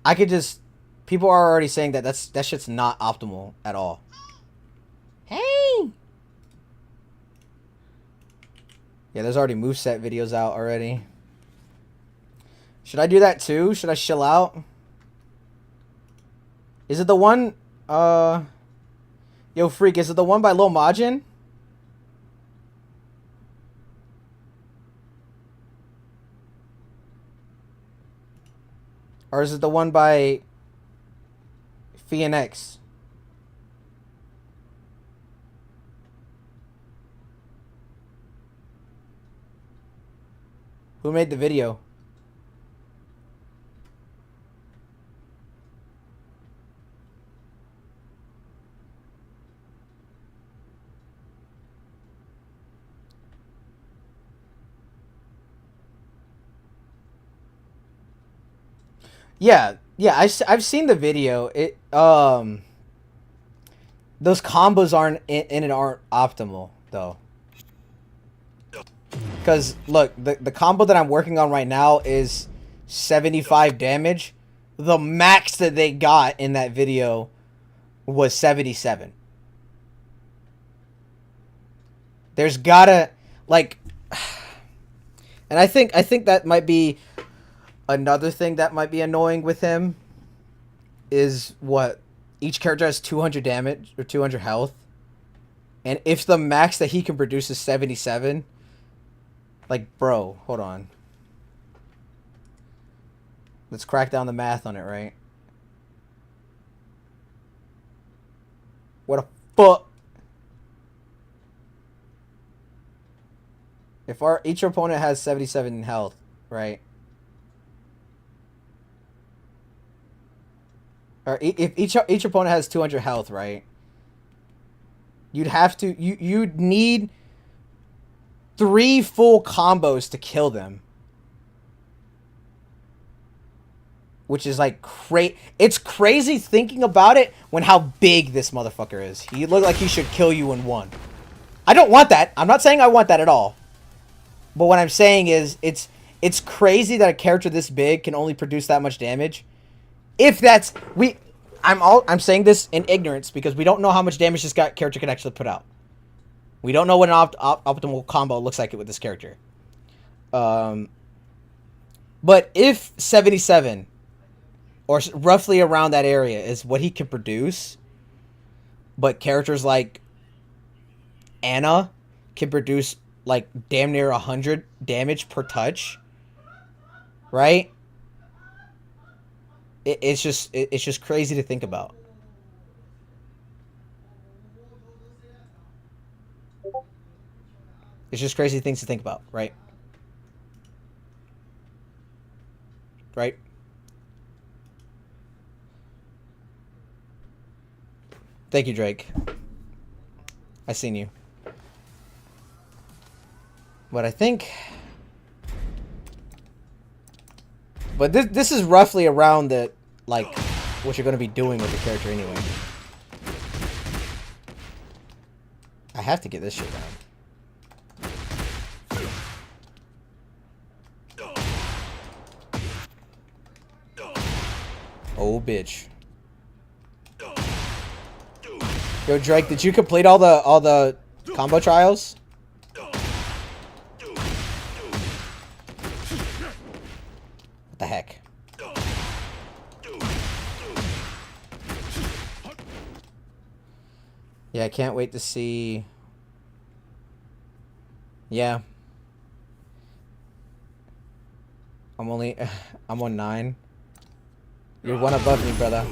I could just people are already saying that that shit's not optimal at all. Hey. Yeah, there's already moveset videos out already. Should I do that too? Should I chill out? Is it the one Yo freak, is it the one by Lil Majin? Or is it the one by Phoenix? Who made the video? Yeah, I've seen the video. Those combos aren't in it aren't optimal though. Because look, the combo that I'm working on right now is 75 damage. The max that they got in that video was 77. There's gotta like, and I think that might be another thing that might be annoying with him. Is what each character has 200 damage or 200 health, and if the max that he can produce is 77. Like, bro, hold on. Let's crack down the math on it, right? What a fuck. If each opponent has 77 health, right? Or if each opponent has 200 health, right? You'd have to you'd need 3 full combos to kill them. Which is like it's crazy thinking about it when how big this motherfucker is. He looked like he should kill you in one. I don't want that. I'm not saying I want that at all. But what I'm saying is it's crazy that a character this big can only produce that much damage. If that's I'm saying this in ignorance because we don't know how much damage this character can actually put out. We don't know what an optimal combo looks like with this character. But if 77 or roughly around that area is what he can produce, but characters like Anna can produce like damn near 100 damage per touch, right? It's just crazy to think about. It's just crazy things to think about, right? Right? Thank you, Drake. I seen you. But I think... But this is roughly around the, like, what you're going to be doing with the character anyway. I have to get this shit down. Oh, bitch. Yo, Drake, did you complete all the combo trials? What the heck? Yeah, I can't wait to see. Yeah. I'm on 9. You're one above me, brother.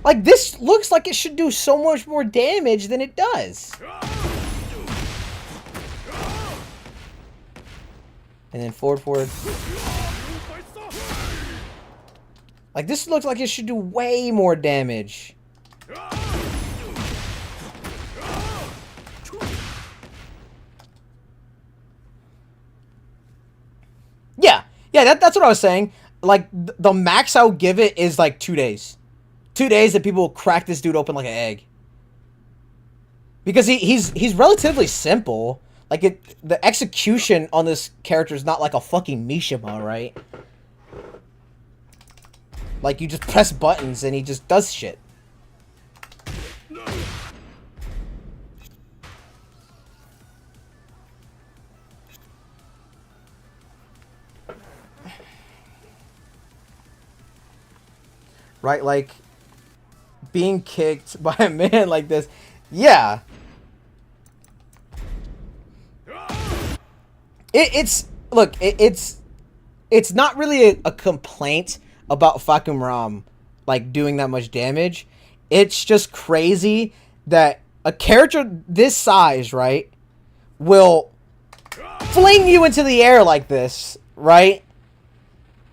Like, this looks like it should do so much more damage than it does. And then forward. Like, this looks like it should do way more damage. Yeah, that's what I was saying. Like, the max I'll give it is like 2 days. 2 days that people will crack this dude open like an egg. Because he's relatively simple. Like, the execution on this character is not like a fucking Mishima, right? Like, you just press buttons and he just does shit. Right, like, being kicked by a man like this. Yeah. It's not really a complaint about fucking Ram like doing that much damage. It's just crazy that a character this size, right, will fling you into the air like this, right?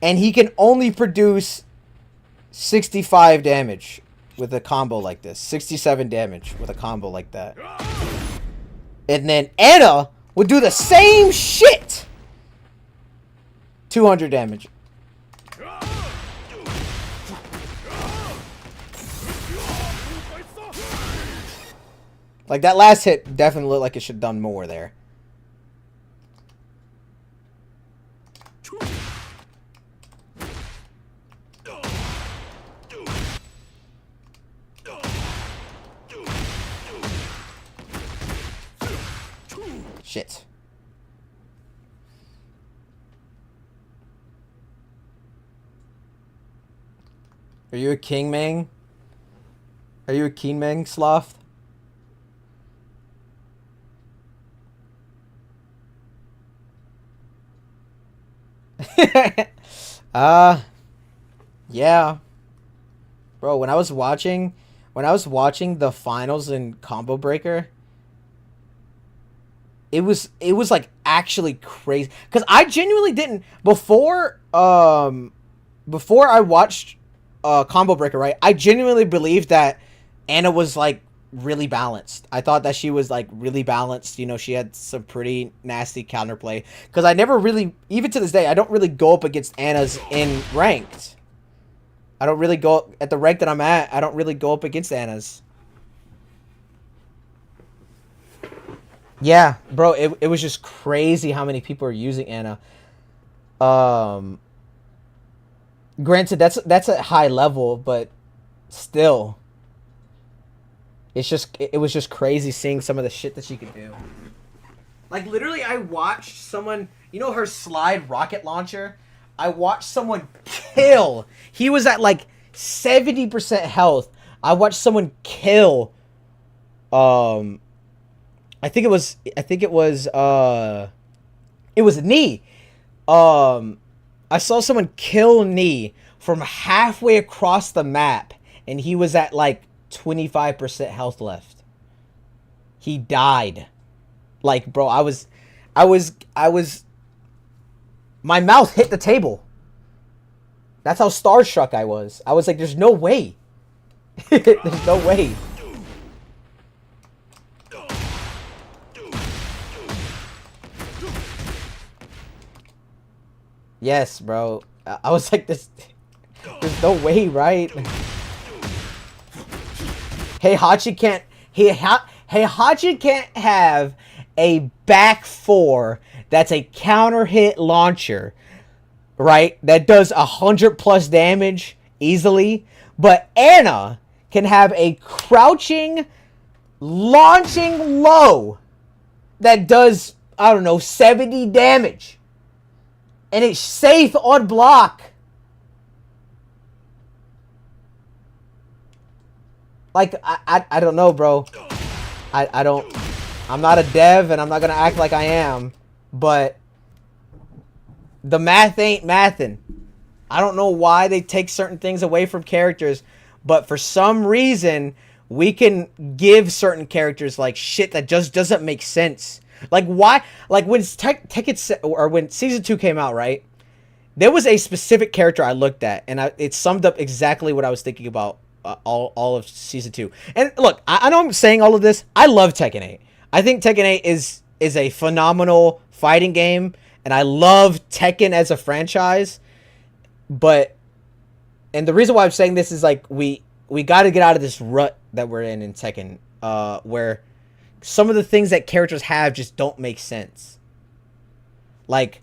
And he can only produce 65 damage with a combo like this. 67 damage with a combo like that. And then Anna would do the same shit. 200 damage. Like, that last hit definitely looked like it should have done more there. Shit. Are you a King Mang? Are you a King Mang sloth? Yeah. Bro, when I was watching the finals in Combo Breaker, it was like actually crazy, cuz I genuinely didn't before I watched Combo Breaker, right? I genuinely believed that Anna was like really balanced. I thought that she was like really balanced. You know, she had some pretty nasty counterplay. Because I never really, even to this day, I don't really go up against Anna's in ranked. I don't really go at the rank that I'm at. I don't really go up against Anna's. Yeah, bro, it was just crazy how many people are using Anna. Granted, that's a high level, but still. It was just crazy seeing some of the shit that she could do. Like, literally, I watched someone, you know her slide rocket launcher? I watched someone kill. He was at, like, 70% health. I watched someone kill, I think it was Knee. I saw someone kill Knee from halfway across the map, and he was at, like, 25% health left. He died. Like, bro, I was my mouth hit the table. That's how starstruck I was. I was like, there's no way. There's no way. Yes, bro. I was like, there's no way, right? Heihachi can't. Heihachi can't have a back four that's a counter hit launcher, right? That does 100+ damage easily. But Anna can have a crouching, launching low that does, I don't know, 70 damage. And it's safe on block. Like, I don't know, bro. I'm not a dev, and I'm not gonna act like I am, but the math ain't mathin'. I don't know why they take certain things away from characters, but for some reason, we can give certain characters, like, shit that just doesn't make sense. Like, why? Like, when Tekken, or when Season 2 came out, right? There was a specific character I looked at, and it summed up exactly what I was thinking about all of Season 2. And look, I know I'm saying all of this. I love Tekken 8. I think Tekken 8 is a phenomenal fighting game, and I love Tekken as a franchise. But, and the reason why I'm saying this is, like, we got to get out of this rut that we're in Tekken, where some of the things that characters have just don't make sense. Like,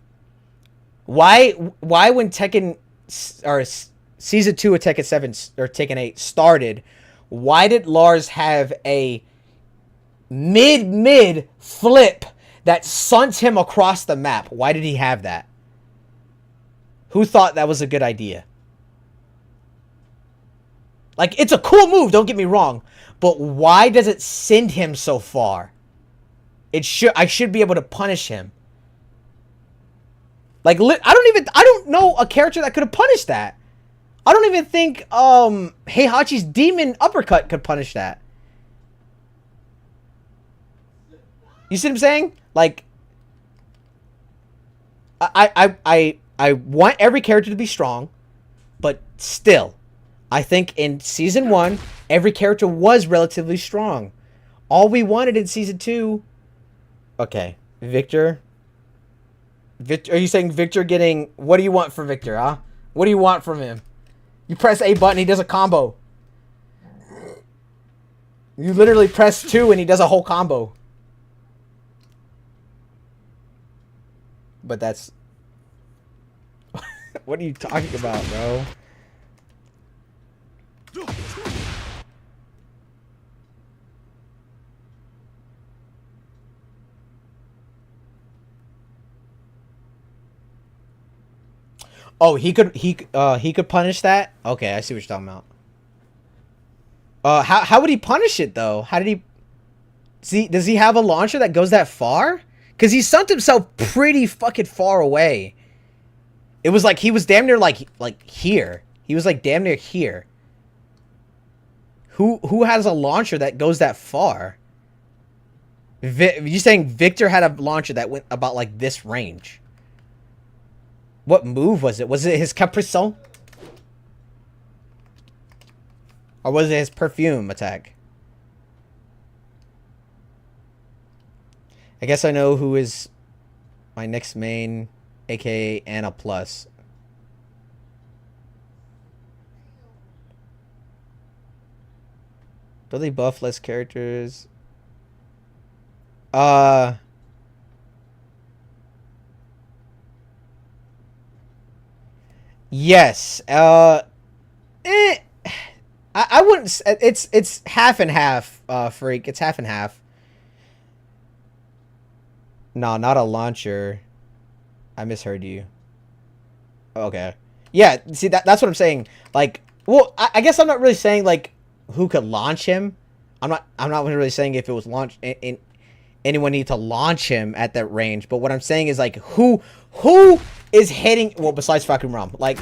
why when Tekken, or Season 2 of Tekken 7 or Tekken 8 started, why did Lars have a mid flip that sent him across the map? Why did he have that? Who thought that was a good idea? Like, it's a cool move, don't get me wrong, but why does it send him so far? I should be able to punish him. Like, I don't know a character that could have punished that. I don't even think, Heihachi's demon uppercut could punish that. You see what I'm saying? Like, I want every character to be strong, but still, I think in Season 1, every character was relatively strong. All we wanted in Season 2... Okay, Victor... Are you saying Victor getting... What do you want from Victor, huh? What do you want from him? You press A button, he does a combo. You literally press 2 and he does a whole combo. But that's... What are you talking about, bro? Oh, he could punish that? Okay, I see what you're talking about. How would he punish it though? How did he see, does he have a launcher that goes that far? Cuz he sunk himself pretty fucking far away. It was like he was damn near like here. He was like damn near here. Who has a launcher that goes that far? You saying Victor had a launcher that went about like this range? What move was it? Was it his Capricon? Or was it his perfume attack? I guess I know who is my next main, aka Anna Plus. Do they buff less characters? Yes. I wouldn't. It's half and half. Freak. It's half and half. No, not a launcher. I misheard you. Okay. Yeah. See, that's what I'm saying. Like, well, I guess I'm not really saying like who could launch him. I'm not really saying if it was launched. Anyone need to launch him at that range. But what I'm saying is like who is hitting, well, besides fucking Rum, like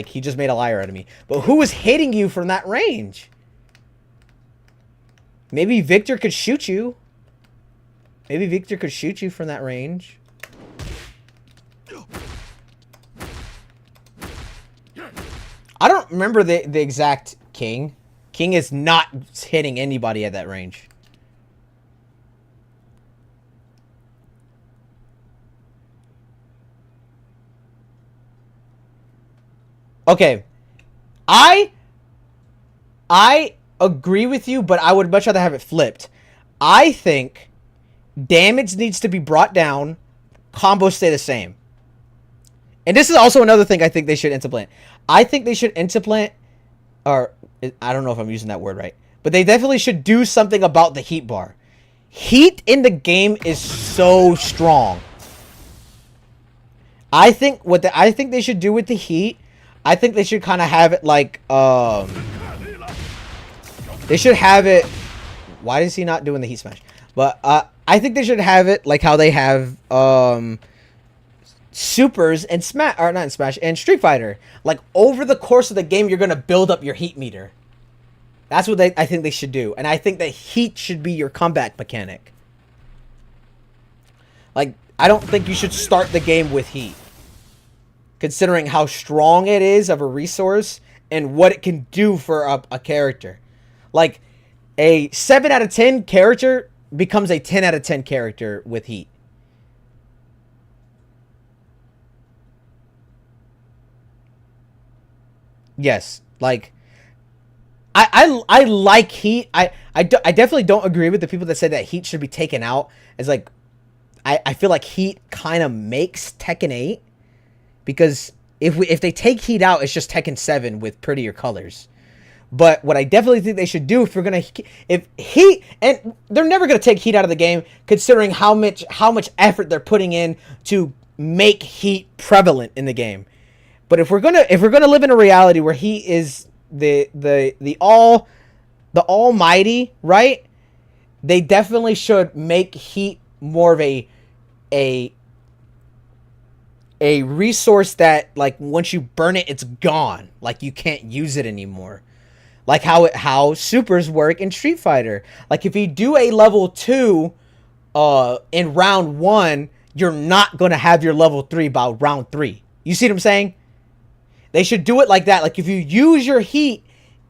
he just made a liar out of me, but who is hitting you from that range? Maybe Victor could shoot you. Maybe Victor could shoot you from that range. I don't remember the exact King. King is not hitting anybody at that range. Okay, I agree with you, but I would much rather have it flipped. I think damage needs to be brought down, combos stay the same. And this is also another thing I think they should implement. I think they should implement, or I don't know if I'm using that word right, but they definitely should do something about the heat bar. Heat in the game is so strong. I think I think they should do with the heat, I think they should kind of have it like, they should have it, why is he not doing the heat smash? But, I think they should have it like how they have, supers and Smash, or not in Smash, and Street Fighter. Like, over the course of the game, you're going to build up your heat meter. That's what I think they should do. And I think that heat should be your comeback mechanic. Like, I don't think you should start the game with heat, considering how strong it is of a resource and what it can do for a character. Like, a 7 out of 10 character becomes a 10 out of 10 character with heat. Yes, like, I like heat. I definitely don't agree with the people that say that heat should be taken out. As like, I feel like heat kind of makes Tekken 8. Because if they take heat out, it's just Tekken 7 with prettier colors. But what I definitely think they should do, if heat, and they're never gonna take heat out of the game, considering how much effort they're putting in to make heat prevalent in the game. But if we're gonna live in a reality where heat is the almighty, right? They definitely should make heat more of a a resource that, like, once you burn it, it's gone. Like, you can't use it anymore. Like how supers work in Street Fighter. Like, if you do a level 2 in round 1, you're not going to have your level 3 by round 3. You see what I'm saying? They should do it like that. Like, if you use your heat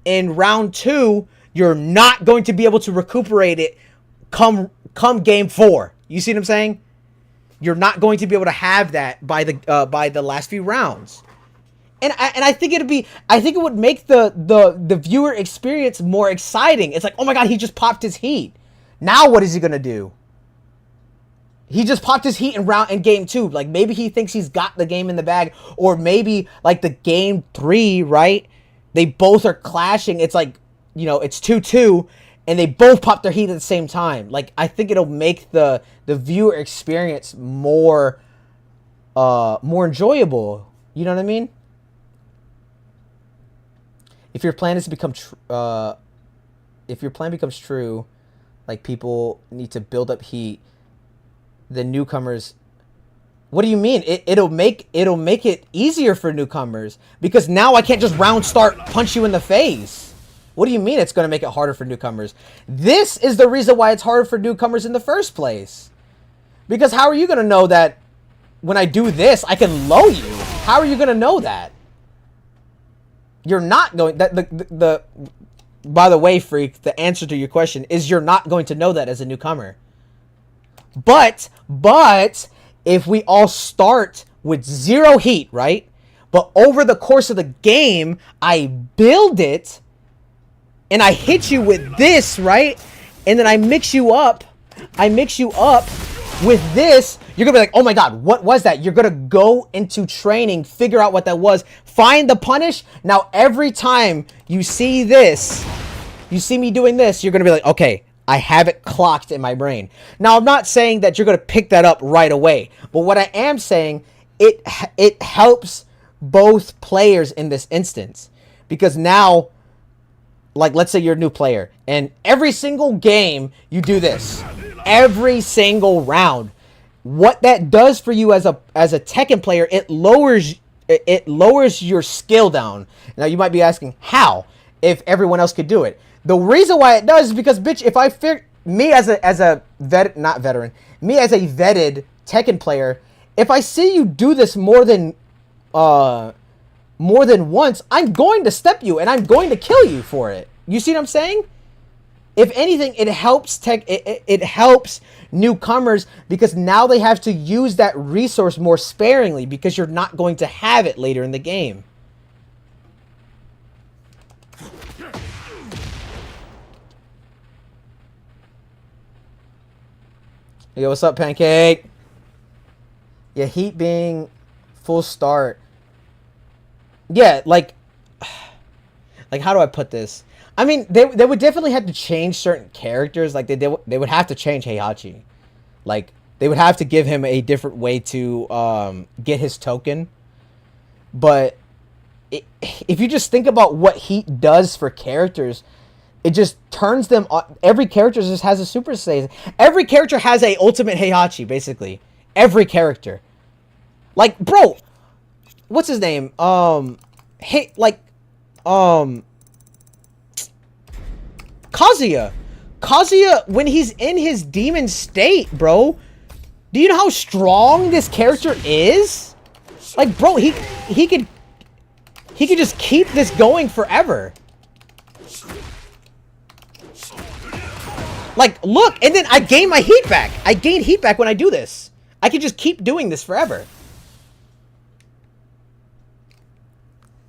in round 2, you're not going to be able to recuperate it come game 4. You see what I'm saying? You're not going to be able to have that by the last few rounds. And I think it would make the viewer experience more exciting. It's like, oh my god, he just popped his heat. Now what is he gonna do? He just popped his heat in game 2. Like, maybe he thinks he's got the game in the bag, or maybe like the game 3, right? They both are clashing. It's like, you know, it's 2-2, and they both pop their heat at the same time. Like, I think it'll make the viewer experience more enjoyable. You know what I mean? If your plan is to become, if your plan becomes true, like, people need to build up heat, the newcomers. What do you mean? It'll make it easier for newcomers, because now I can't just round start punch you in the face. What do you mean it's going to make it harder for newcomers? This is the reason why it's harder for newcomers in the first place. Because how are you going to know that when I do this, I can low you? How are you going to know that? You're not going... By the way, Freak, the answer to your question is you're not going to know that as a newcomer. But if we all start with 0 heat, right? But over the course of the game, I build it, and I hit you with this, right? And then I mix you up with this. You're gonna be like, oh my god, what was that? You're gonna go into training, figure out what that was, find the punish. Now every time you see this, you see me doing this, you're gonna be like, okay, I have it clocked in my brain. Now, I'm not saying that you're going to pick that up right away. But what I am saying, it helps both players in this instance. Because now, like, let's say you're a new player. And every single game, you do this. Every single round. What that does for you as a Tekken player, it lowers your skill down. Now, you might be asking, how? If everyone else could do it. The reason why it does is because, bitch, if I me as a vetted Tekken player, if I see you do this more than once, I'm going to step you and I'm going to kill you for it. You see what I'm saying? If anything, it helps it helps newcomers, because now they have to use that resource more sparingly, because you're not going to have it later in the game. Yo, what's up, Pancake? Yeah, heat being full start. Yeah, like how do I put this? I mean, they would definitely have to change certain characters. Like, they would have to change Heihachi. Like, they would have to give him a different way to get his token. But if you just think about what heat does for characters, it just turns them on. Every character just has a super saiyan. Every character has a ultimate Heihachi, basically. Every character. Like, bro, what's his name? Kazuya. Kazuya, when he's in his demon state, bro, do you know how strong this character is? Like, bro, he could just keep this going forever. Like, look, and then I gain my heat back. I gain heat back when I do this. I can just keep doing this forever.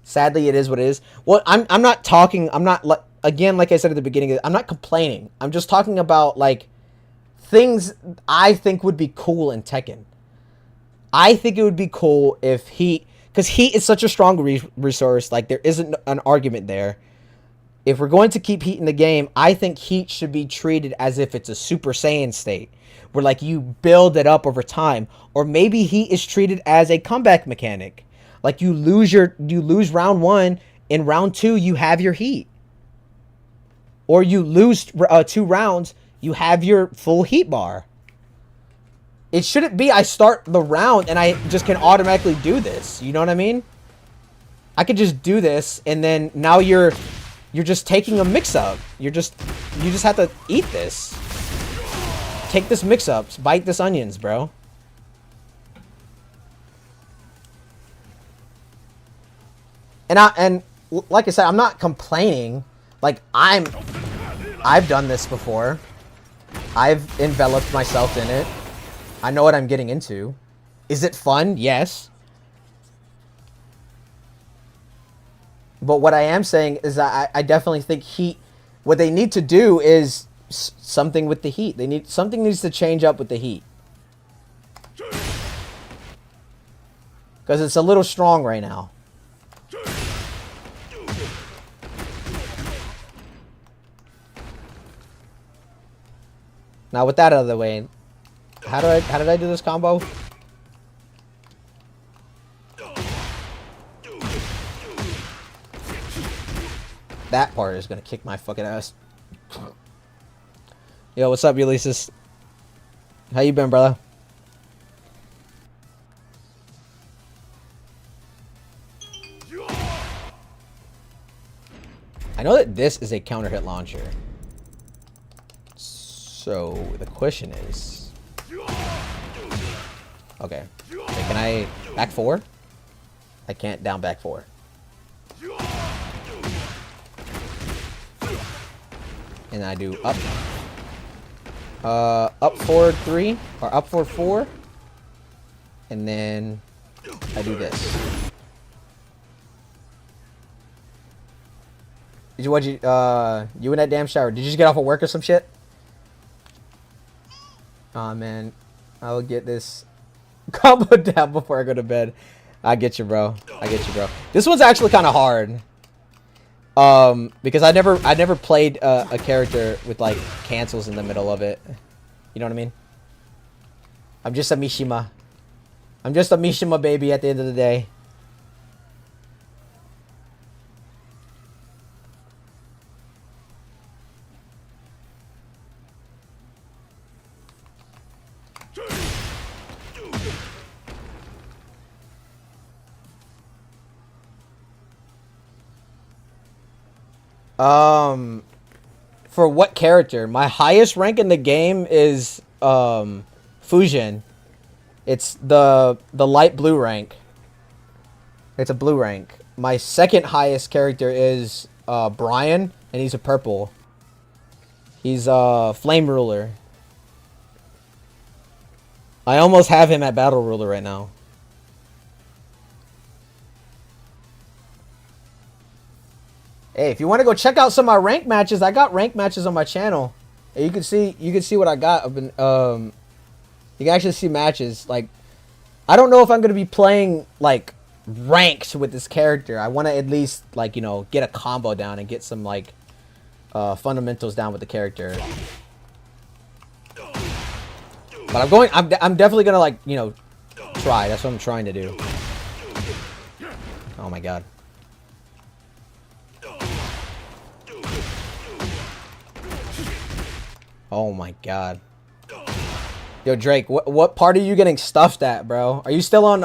Sadly, it is what it is. Well, I'm not talking, again, like I said at the beginning, I'm not complaining. I'm just talking about, like, things I think would be cool in Tekken. I think it would be cool if heat, because heat is such a strong resource, like, there isn't an argument there. If we're going to keep heat in the game, I think heat should be treated as if it's a Super Saiyan state, where, like, you build it up over time. Or maybe heat is treated as a comeback mechanic. Like, you lose round 1, in round 2 you have your heat. Or you lose 2 rounds, you have your full heat bar. It shouldn't be I start the round and I just can automatically do this. You know what I mean? I could just do this and then now you're just taking a mix-up. You just have to eat this. Take this mix-ups. Bite this onions, bro. And like I said, I'm not complaining. Like I've done this before. I've enveloped myself in it. I know what I'm getting into. Is it fun? Yes. But what I am saying is that I definitely think heat. What they need to do is something with the heat. Something needs to change up with the heat. Because it's a little strong right now. Now with that out of the way, how did I do this combo? That part is gonna kick my fucking ass. Yo, what's up, Ulysses? How you been, brother? I know that this is a counter hit launcher. So the question is, okay, can I back 4? I can't down back 4. And I do up forward 3 or up forward 4, and then I do this. You in that damn shower? Did you just get off of work or some shit? Aw, man. I will get this combo down before I go to bed. I get you, bro. I get you, bro. This one's actually kind of hard. Because I never played a character with, like, cancels in the middle of it. You know what I mean? I'm just a Mishima. I'm just a Mishima baby at the end of the day. For what character? My highest rank in the game is Fujin. It's the light blue rank. It's a blue rank. My second highest character is Brian, and he's a purple. He's flame ruler. I almost have him at battle ruler right now. Hey, if you want to go check out some of my rank matches, I got rank matches on my channel. And you can see what I got. I've been you can actually see matches. Like, I don't know if I'm gonna be playing like ranked with this character. I want to at least, like, you know, get a combo down and get some like fundamentals down with the character. But I'm definitely gonna, like, you know, try. That's what I'm trying to do. Oh my god. Oh my god. Yo, Drake, what part are you getting stuffed at, bro? Are you still on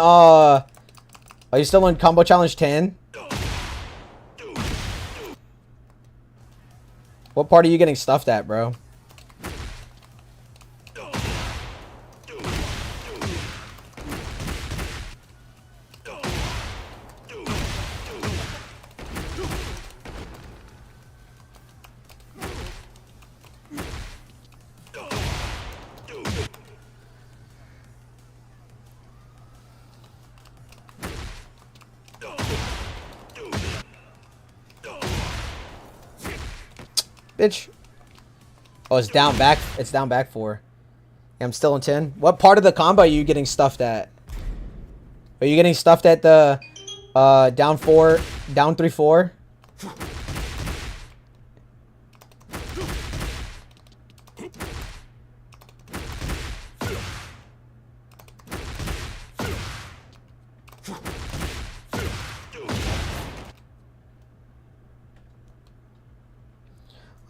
Combo Challenge 10? What part are you getting stuffed at, bro? Bitch. Oh, it's down back. It's down back 4. Yeah, I'm still in 10. What part of the combo are you getting stuffed at? Are you getting stuffed at the down 4, down 3, 4?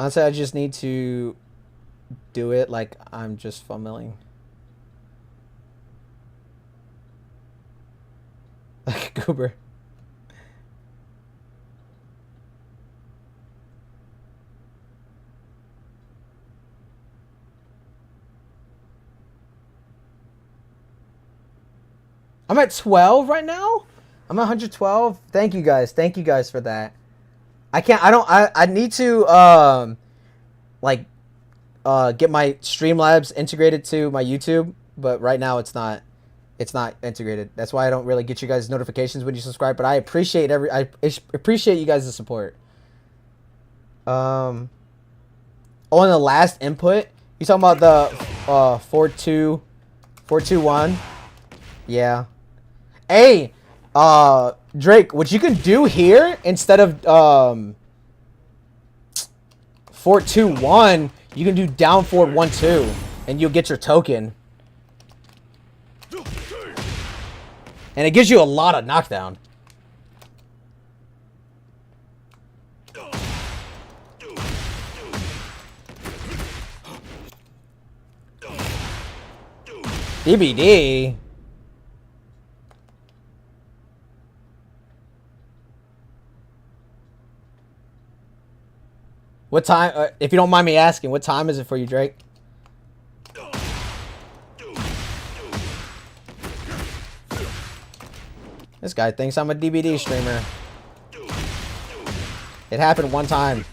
Honestly, I just need to do it like I'm just fumbling. YouTuber. I'm at 12 right now. I'm at 112. Thank you guys. Thank you guys for that. I need to like get my Streamlabs integrated to my YouTube, but right now it's not integrated. That's why I don't really get you guys notifications when you subscribe, but I appreciate you guys' support. On the last input, you talking about the 421? Yeah. Hey, Drake, what you can do here instead of 421, you can do down forward 1-2, and you'll get your token. And it gives you a lot of knockdown. DBD. What time, if you don't mind me asking, what time is it for you, Drake? This guy thinks I'm a DBD streamer. It happened one time.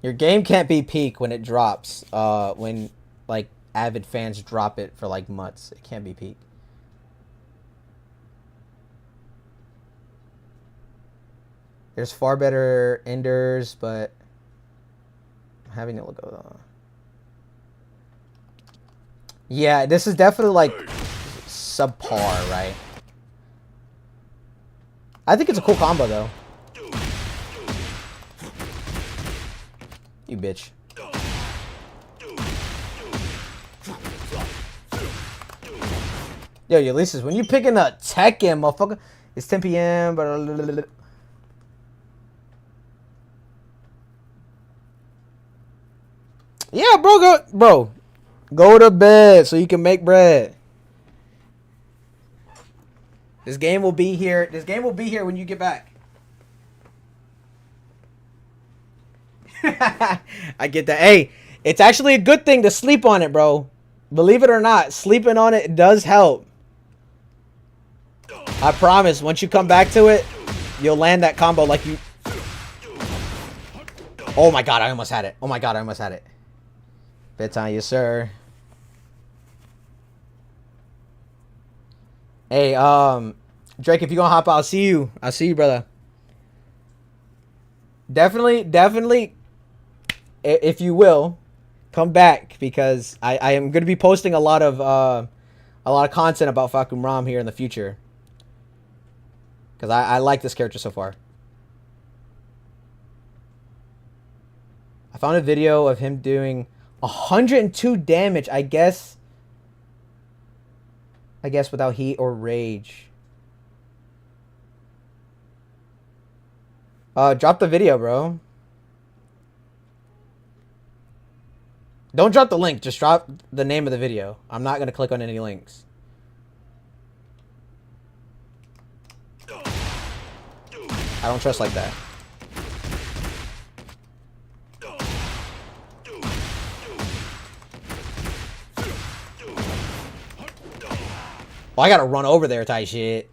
Your game can't be peak when it drops. When, like, avid fans drop it for, like, months. It can't be peak. There's far better enders, but I'm having to look at yeah, this is definitely like subpar, right? I think it's a cool combo though. You bitch. Yo, Ulysses, when you picking a tekken, motherfucker, it's 10 p.m. but yeah, bro, go to bed so you can make bread. This game will be here. This game will be here when you get back. I get that. Hey, it's actually a good thing to sleep on it, bro. Believe it or not, sleeping on it does help. I promise, once you come back to it, you'll land that combo like you... Oh my god, I almost had it. Oh my god, I almost had it. Bedtime, yes sir. Hey, Drake, if you gonna hop out, I'll see you. I'll see you, brother. Definitely, if you will, come back, because I am gonna be posting a lot of content about Fakum Ram here in the future. Because I like this character so far. I found a video of him doing 102 damage, I guess without heat or rage. Drop the video, bro. Don't drop the link, just drop the name of the video. I'm not gonna click on any links. I don't trust like that. Oh, I gotta run over there type shit.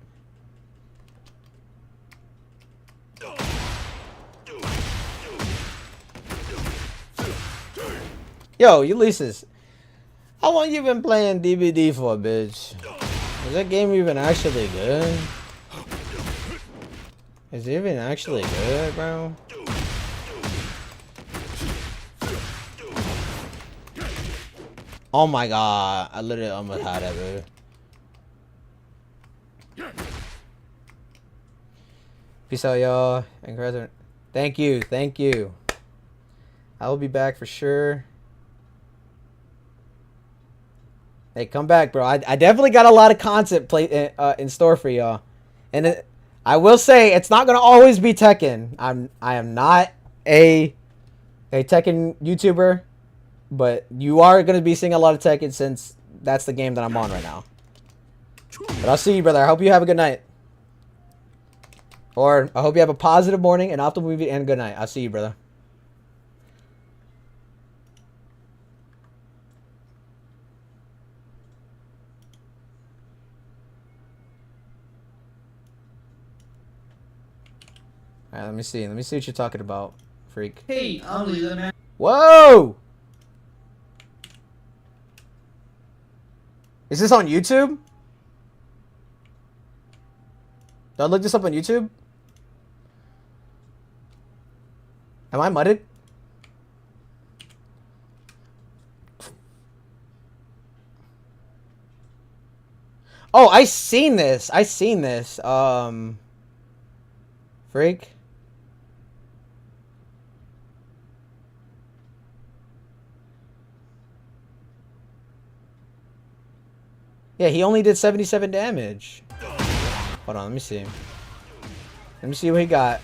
Yo, Ulysses. How long you been playing DBD for, bitch? Is that game even actually good? Is it even actually good, bro? Oh my god. I literally almost had that, bro. Peace out, y'all. And thank you. Thank you. I will be back for sure. Hey, come back, bro. I definitely got a lot of content in store for y'all. And I will say, it's not going to always be Tekken. I am not a Tekken YouTuber. But you are going to be seeing a lot of Tekken since that's the game that I'm on right now. But I'll see you, brother. I hope you have a good night. Or I hope you have a positive morning, an optimal movie, and a good night. I'll see you, brother. Alright, let me see. Let me see what you're talking about, freak. Hey, ugly little man. Whoa! Is this on YouTube? Did I look this up on YouTube? Am I mudded? Oh, I seen this. I seen this. Freak. Yeah, he only did 77 damage. Hold on, let me see. Let me see what he got.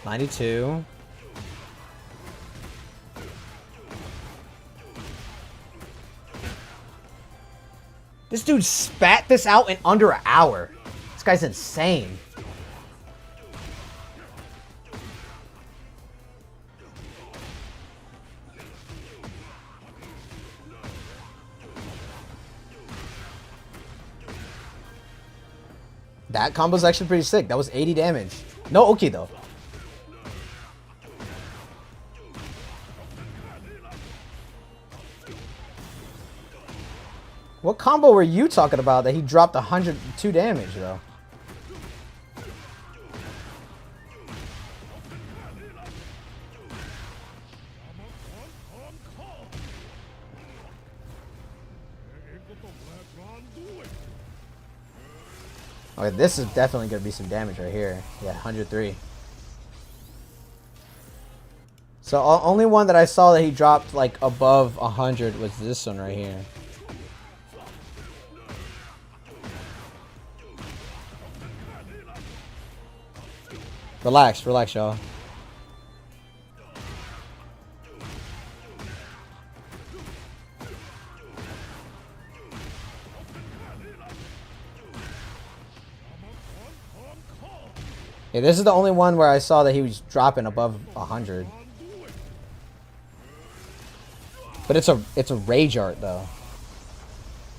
92. This dude spat this out in under an hour. This guy's insane. That combo's actually pretty sick. That was 80 damage. No Oki though. What combo were you talking about that he dropped 102 damage though? Okay, this is definitely going to be some damage right here. Yeah, 103. So, only one that I saw that he dropped, like, above 100 was this one right here. Relax, relax, y'all. Yeah, this is the only one where I saw that he was dropping above 100. But it's a rage art though.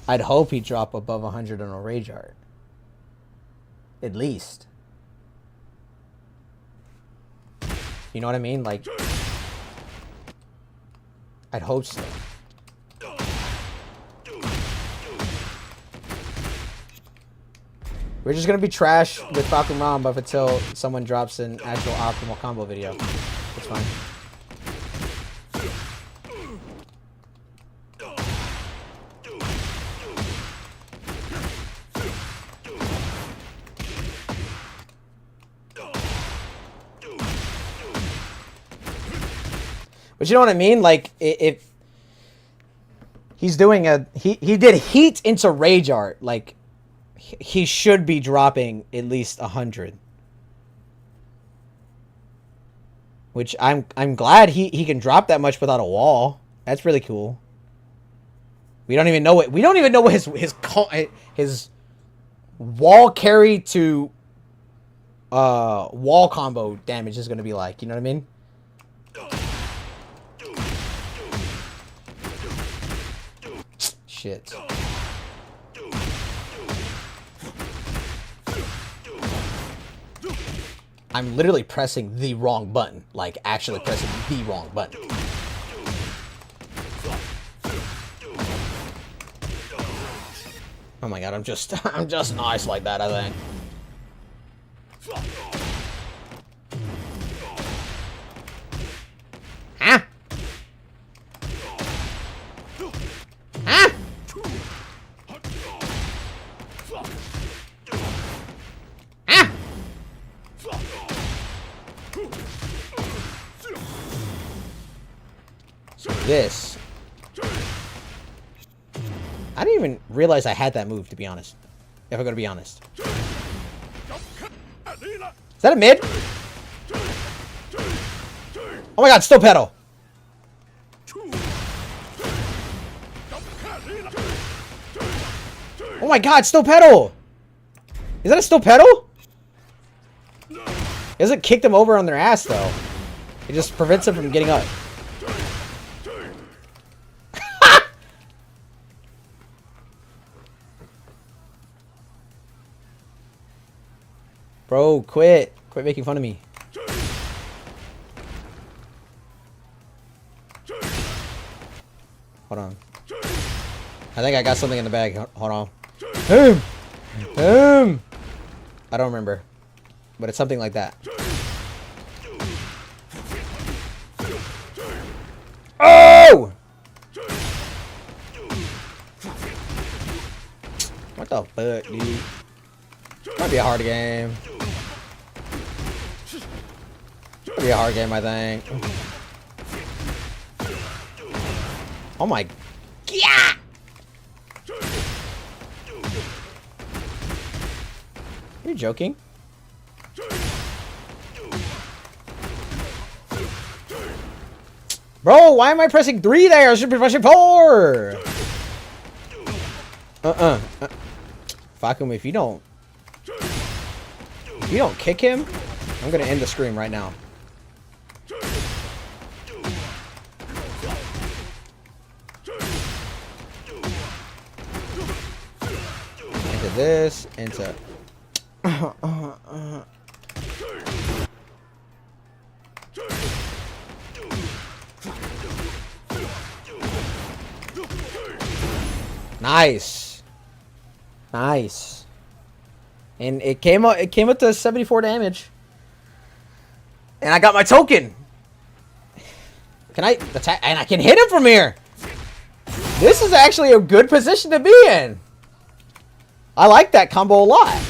I'd hope he'd drop above 100 on a rage art. At least. You know what I mean? Like, I'd hope so. We're just gonna be trash with Falcon Rom up until someone drops an actual optimal combo video. It's fine. But you know what I mean? Like, if he's doing he did heat into rage art, like, he should be dropping at least 100. Which I'm glad he can drop that much without a wall. That's really cool. We don't even know what his wall carry to wall combo damage is gonna be like. You know what I mean? Shit. I'm literally pressing the wrong button. Like, actually pressing the wrong button. Oh my god, I'm just nice like that, I think. Huh? Huh? This. I didn't even realize I had that move, to be honest. If I'm gonna be honest. Is that a mid? Oh my god, still pedal. Oh my god, still pedal. Is that a still pedal? It doesn't kick them over on their ass though. It just prevents them from getting up. Bro, quit. Quit making fun of me. Hold on. I think I got something in the bag. Hold on. I don't remember. But it's something like that. Oh! What the fuck, dude? Might be a hard game. Might be a hard game, I think. Oh my... Yeah! You're joking? Bro, why am I pressing 3 there? I should be pressing 4! Fuck him if you don't... If you don't kick him, I'm gonna end the stream right now. Into this, into... Nice. Nice. And it came up to 74 damage. And I got my token. Can I attack? And I can hit him from here. This is actually a good position to be in. I like that combo a lot.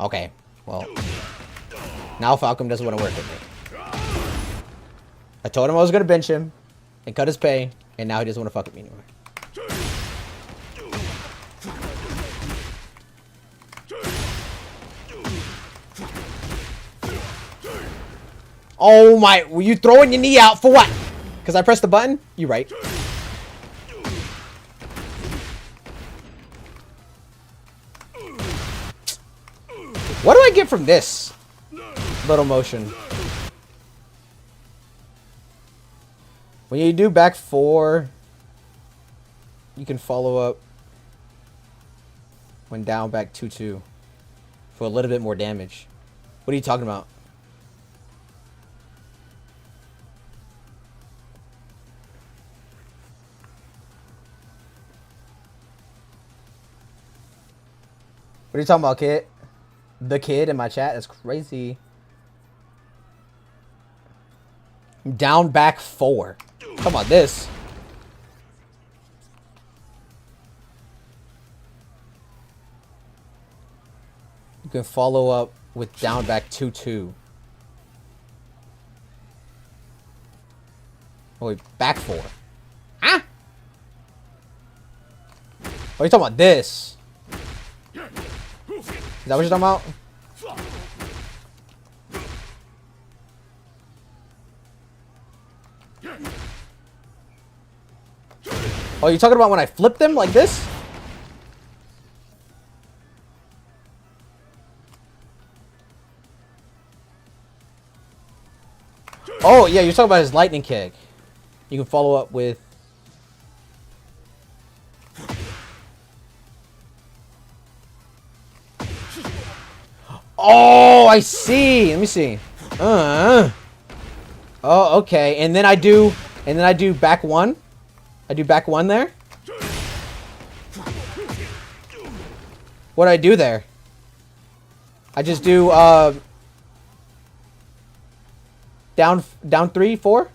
Okay, well, now Falcon doesn't want to work with me. I told him I was going to bench him and cut his pay, and now he doesn't want to fuck with me anymore. Oh my, were you throwing your knee out for what? Because I pressed the button? You right. What do I get from this little motion? When you do back 4, you can follow up when down back 2-2 for a little bit more damage. What are you talking about? What are you talking about, kid? The kid in my chat is crazy. Down back 4. How about this? You can follow up with down back 2-2. Oh wait, back 4. Huh? Oh, you're talking about this? Is that what you're talking about? Oh, you're talking about when I flip them like this? Oh, yeah, you're talking about his lightning kick. You can follow up with... Oh, I see. Let me see. Oh, okay. And then I do back 1. I do back 1 there. What do I do there? I just do down 3, 4.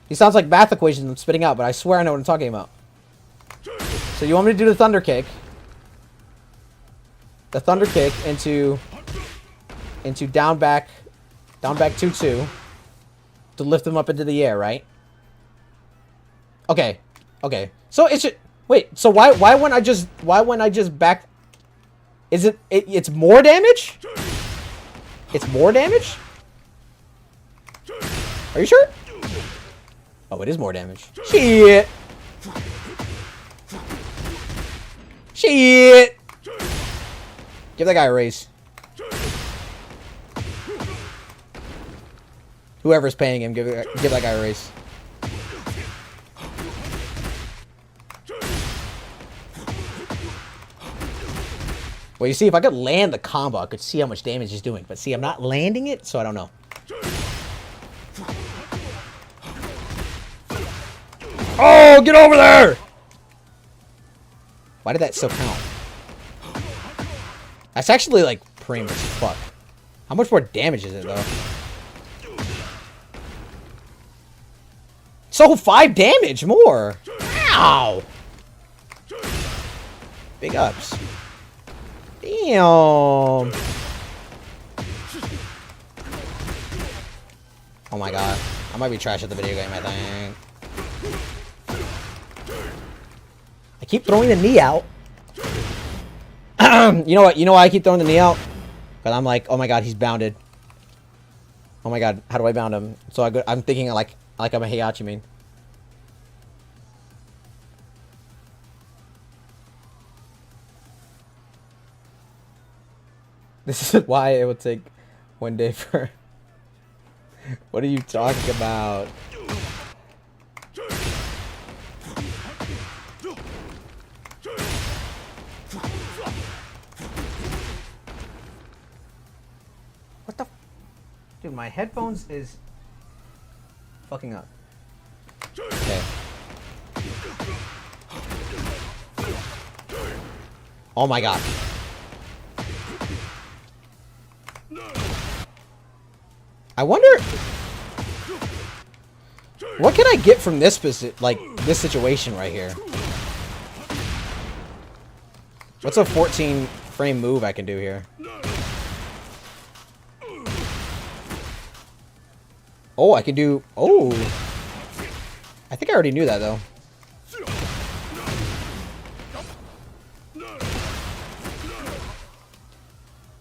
He sounds like math equations I'm spitting out, but I swear I know what I'm talking about. So you want me to do the thunder kick? The thunder kick into down back 2-2 to lift them up into the air, right? Okay. Okay. So it should... Wait, so why wouldn't I just back? Is it's more damage? It's more damage? Are you sure? Oh, it is more damage. Shit. Shit. Give that guy a raise. Whoever's paying him, give that guy a raise. Well, you see, if I could land the combo, I could see how much damage he's doing. But see, I'm not landing it, so I don't know. Oh, get over there! Why did that still count? That's actually, like, premium as fuck. How much more damage is it, though? So, 5 damage more! Ow! Big ups. Damn! Oh my god. I might be trash at the video game, I think. I keep throwing the knee out. You know what? You know why I keep throwing the knee out? Because I'm like, oh my god, he's bounded. Oh my god, how do I bound him? So I'm thinking like I'm a Heihachi main. This is why it would take 1 day for... What are you talking about? What the... Dude, my headphones is... fucking up. Okay. Oh my god. I wonder... What can I get from this this situation right here? What's a 14 frame move I can do here? Oh, I can do... Oh! I think I already knew that, though.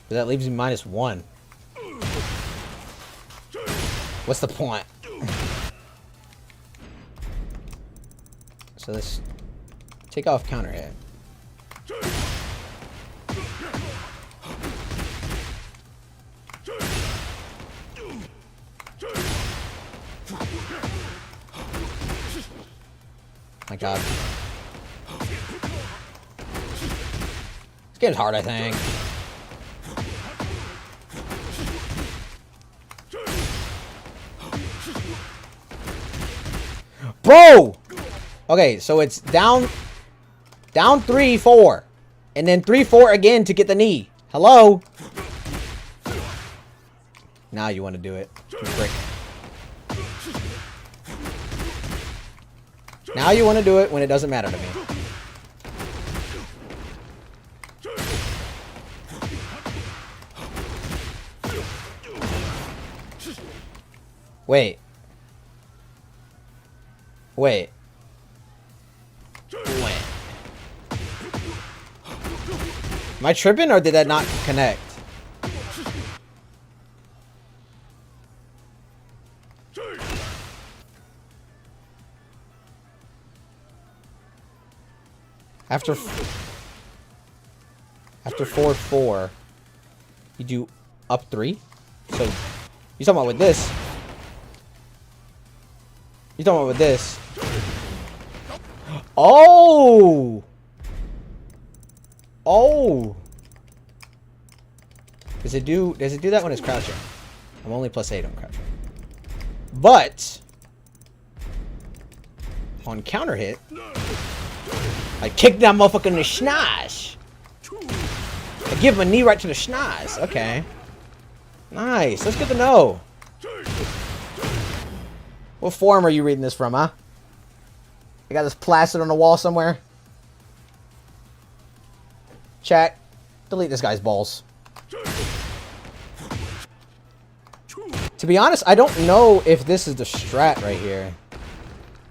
But that leaves me -1. What's the point? So let's take off counter hit. My god. This game's hard, I think. Bro! Okay, so it's down 3-4. And then 3-4 again to get the knee. Hello? Now you want to do it. You prick. Now you want to do it when it doesn't matter to me. Wait. Wait. Wait. Am I tripping or did that not connect? After 4-4, you do up 3. So you're talking about with this. You're talking about with this. Oh! Oh! Does it do that when it's crouching? I'm only +8 on crouching. But on counter hit, I kick that motherfucker in the schnoz. I give him a knee right to the schnoz. Okay. Nice. That's good to know. What forum are you reading this from, huh? I got this plastered on the wall somewhere. Chat, delete this guy's balls. To be honest, I don't know if this is the strat right here.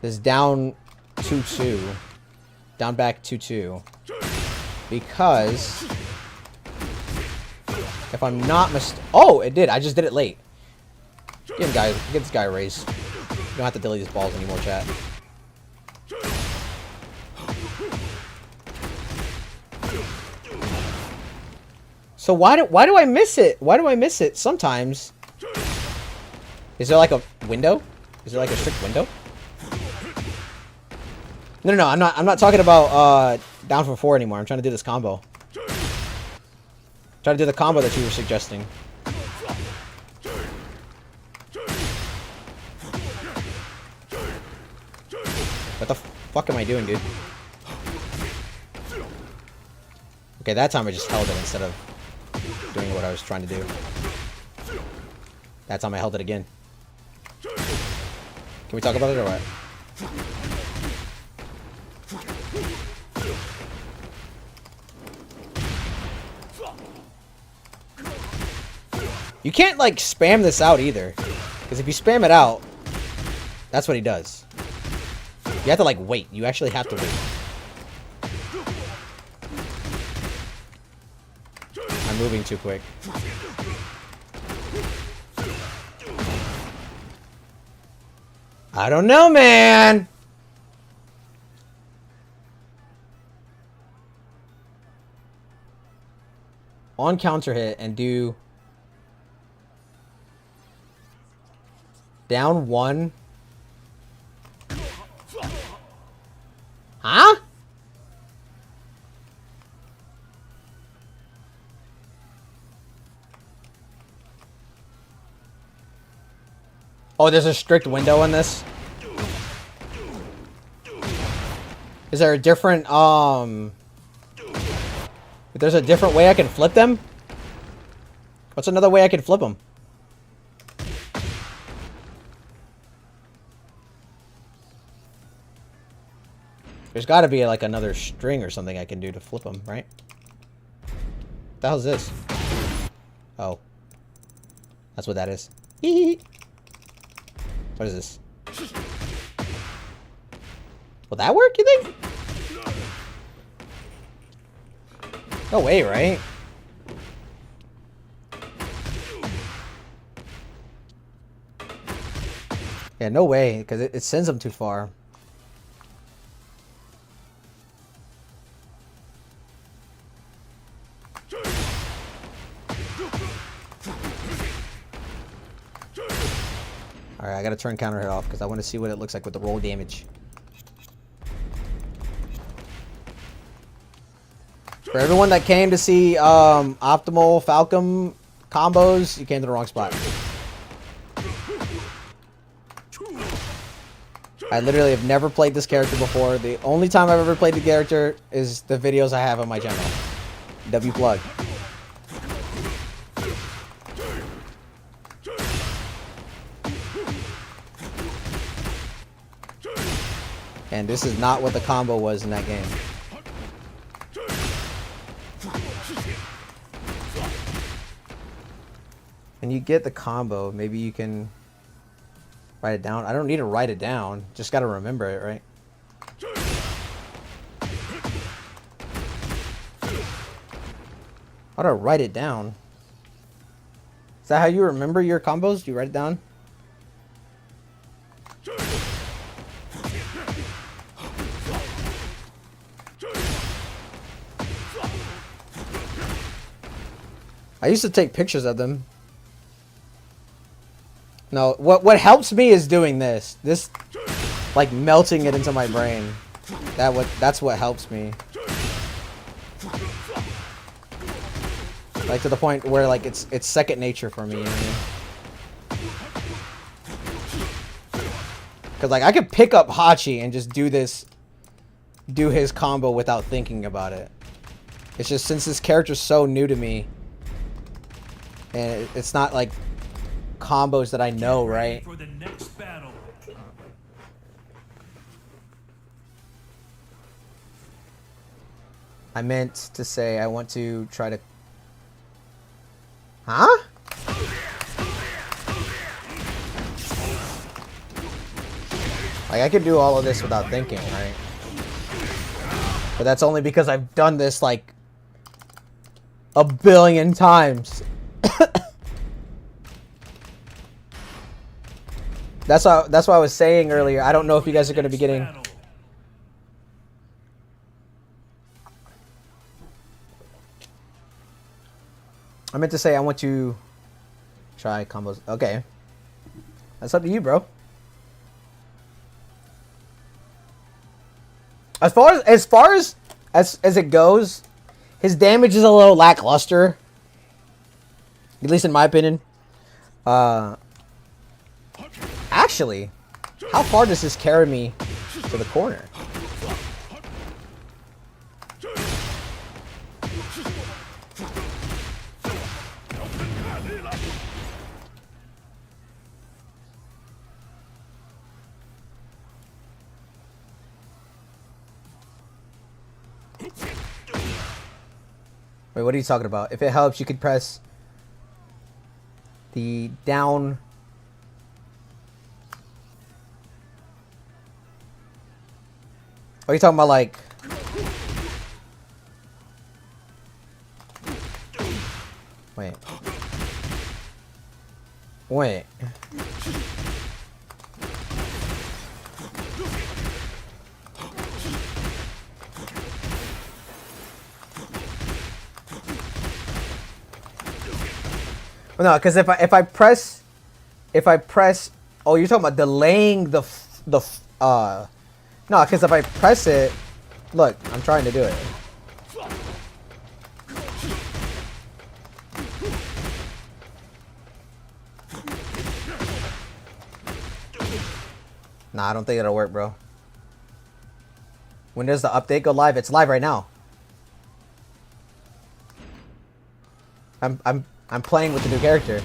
This down 2-2. Down back 2-2. Because if I'm not oh, it did. I just did it late. Get this guy a raise. You don't have to delete his balls anymore, chat. So why do I miss it? Why do I miss it sometimes? Is there like a window? Is there like a strict window? No, I'm not talking about down for 4 anymore. I'm trying to do this combo. Trying to do the combo that you were suggesting. What the fuck am I doing, dude? Okay, that time I just held it instead of doing what I was trying to do. That time I held it again. Can we talk about it or what? You can't, like, spam this out either. Because if you spam it out, that's what he does. You have to, like, wait. You actually have to wait. I'm moving too quick. I don't know, man! On counter hit and do... Down 1. Huh? Oh, there's a strict window on this? Is there a different, if there's a different way I can flip them? What's another way I can flip them? There's got to be like another string or something I can do to flip them, right? What the hell is this? Oh. That's what that is. What is this? Will that work, you think? No way, right? Yeah, no way, because it sends them too far. Alright, I gotta turn counter hit off because I want to see what it looks like with the roll damage. For everyone that came to see optimal Falcon combos, you came to the wrong spot. I literally have never played this character before. The only time I've ever played the character is the videos I have on my channel. W plug. And this is not what the combo was in that game. And you get the combo, maybe you can write it down. I don't need to write it down, just gotta remember it, right? How do I write it down? Is that how you remember your combos? Do you write it down? I used to take pictures of them. No, what helps me is doing this. This, like, melting it into my brain. That's what helps me. Like, to the point where, like, it's second nature for me, you know what I mean? Cause, like, I could pick up Hachi and just do his combo without thinking about it. It's just, since this character's so new to me, and it's not, like, combos that I know, right? For the next battle. I meant to say I want to try to... Huh? Like, I could do all of this without thinking, right? But that's only because I've done this like a billion times. That's what I was saying earlier. I don't know if you guys are going to be getting... I meant to say I want to try combos. Okay. That's up to you, bro. As far as it goes, his damage is a little lackluster. At least in my opinion. Actually, how far does this carry me to the corner? Wait, what are you talking about? If it helps, you could press the down. Are you talking about like... Wait. Wait. Well, no, because if I press, oh, you're talking about delaying the no, because if I press it, look, I'm trying to do it. Nah, I don't think it'll work, bro. When does the update go live? It's live right now. I'm playing with the new character.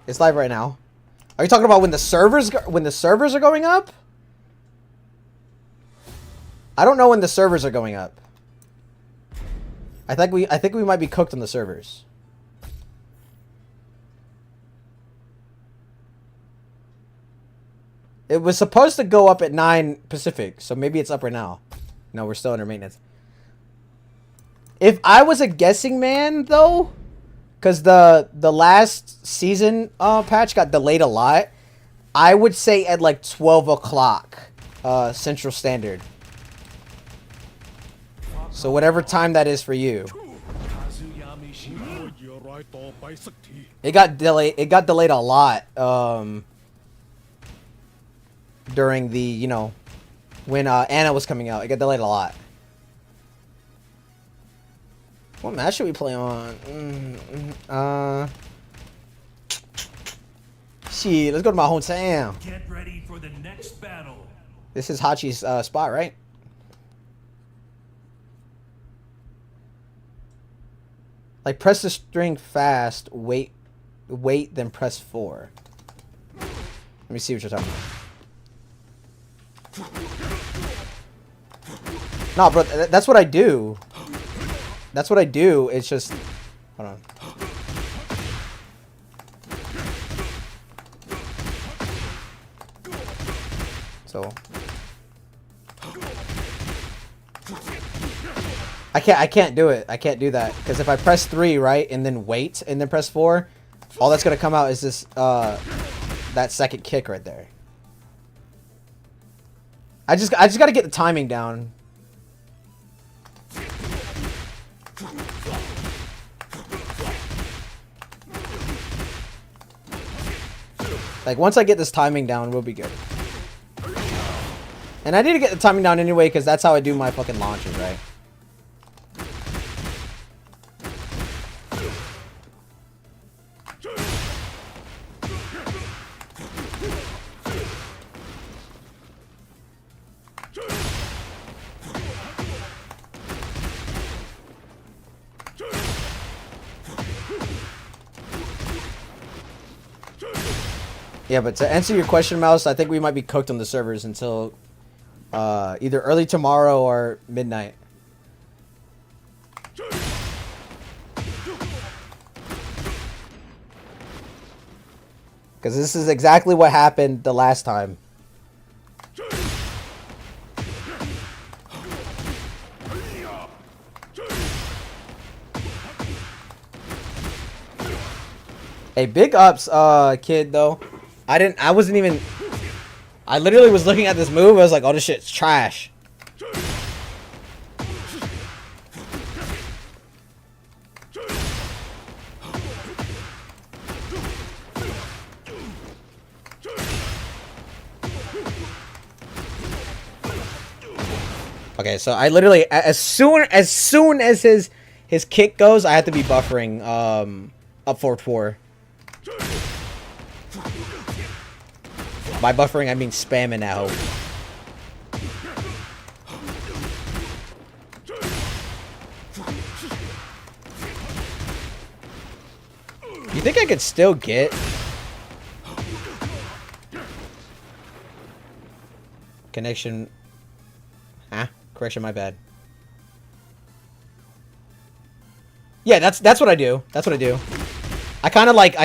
It's live right now. Are you talking about when the servers are going up? I don't know when the servers are going up. I think we might be cooked on the servers. It was supposed to go up at 9 Pacific, so maybe it's up right now. No, we're still under maintenance. If I was a guessing man, though, because the last season patch got delayed a lot, I would say at like 12 o'clock Central Standard. So whatever time that is for you. It got delayed. It got delayed a lot during the, you know, when Anna was coming out. It got delayed a lot. What match should we play on? Shit, let's go to my hometown. Get ready for the next battle. This is Hachi's spot, right? Like, press the string fast, wait, then press 4. Let me see what you're talking about. No, bro, that's what I do. That's what I do. It's just... Hold on. So... I can't do it. I can't do that. Because if I press 3, right, and then wait, and then press 4, all that's going to come out is this, that second kick right there. I just got to get the timing down. Like, once I get this timing down, we'll be good. And I need to get the timing down anyway, because that's how I do my fucking launches, right? Yeah, but to answer your question, Mouse, I think we might be cooked on the servers until either early tomorrow or midnight. Because this is exactly what happened the last time. Hey, big ups, kid, though. I wasn't even... I literally was looking at this move. I was like, oh, this shit's trash. Okay, so I literally, as soon as his kick goes, I have to be buffering, up forward 4. By buffering, I mean spamming that hoe. You think I could still get... Connection... Huh? Correction, my bad. Yeah, that's what I do. That's what I do. I kind of like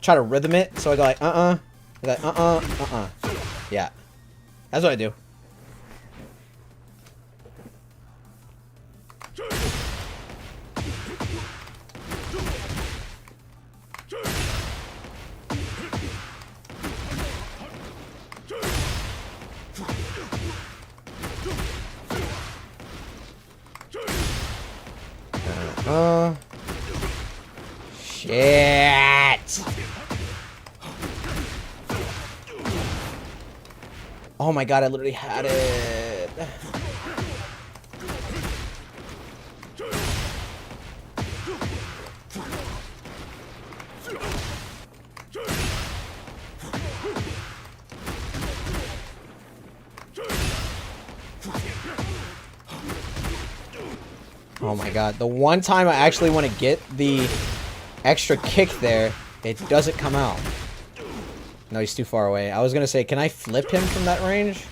try to rhythm it, so I go like Yeah. That's what I do. Shit. Oh my god, I literally had it. Oh my god, the one time I actually want to get the extra kick there, it doesn't come out. No, he's too far away. I was gonna say, can I flip him from that range?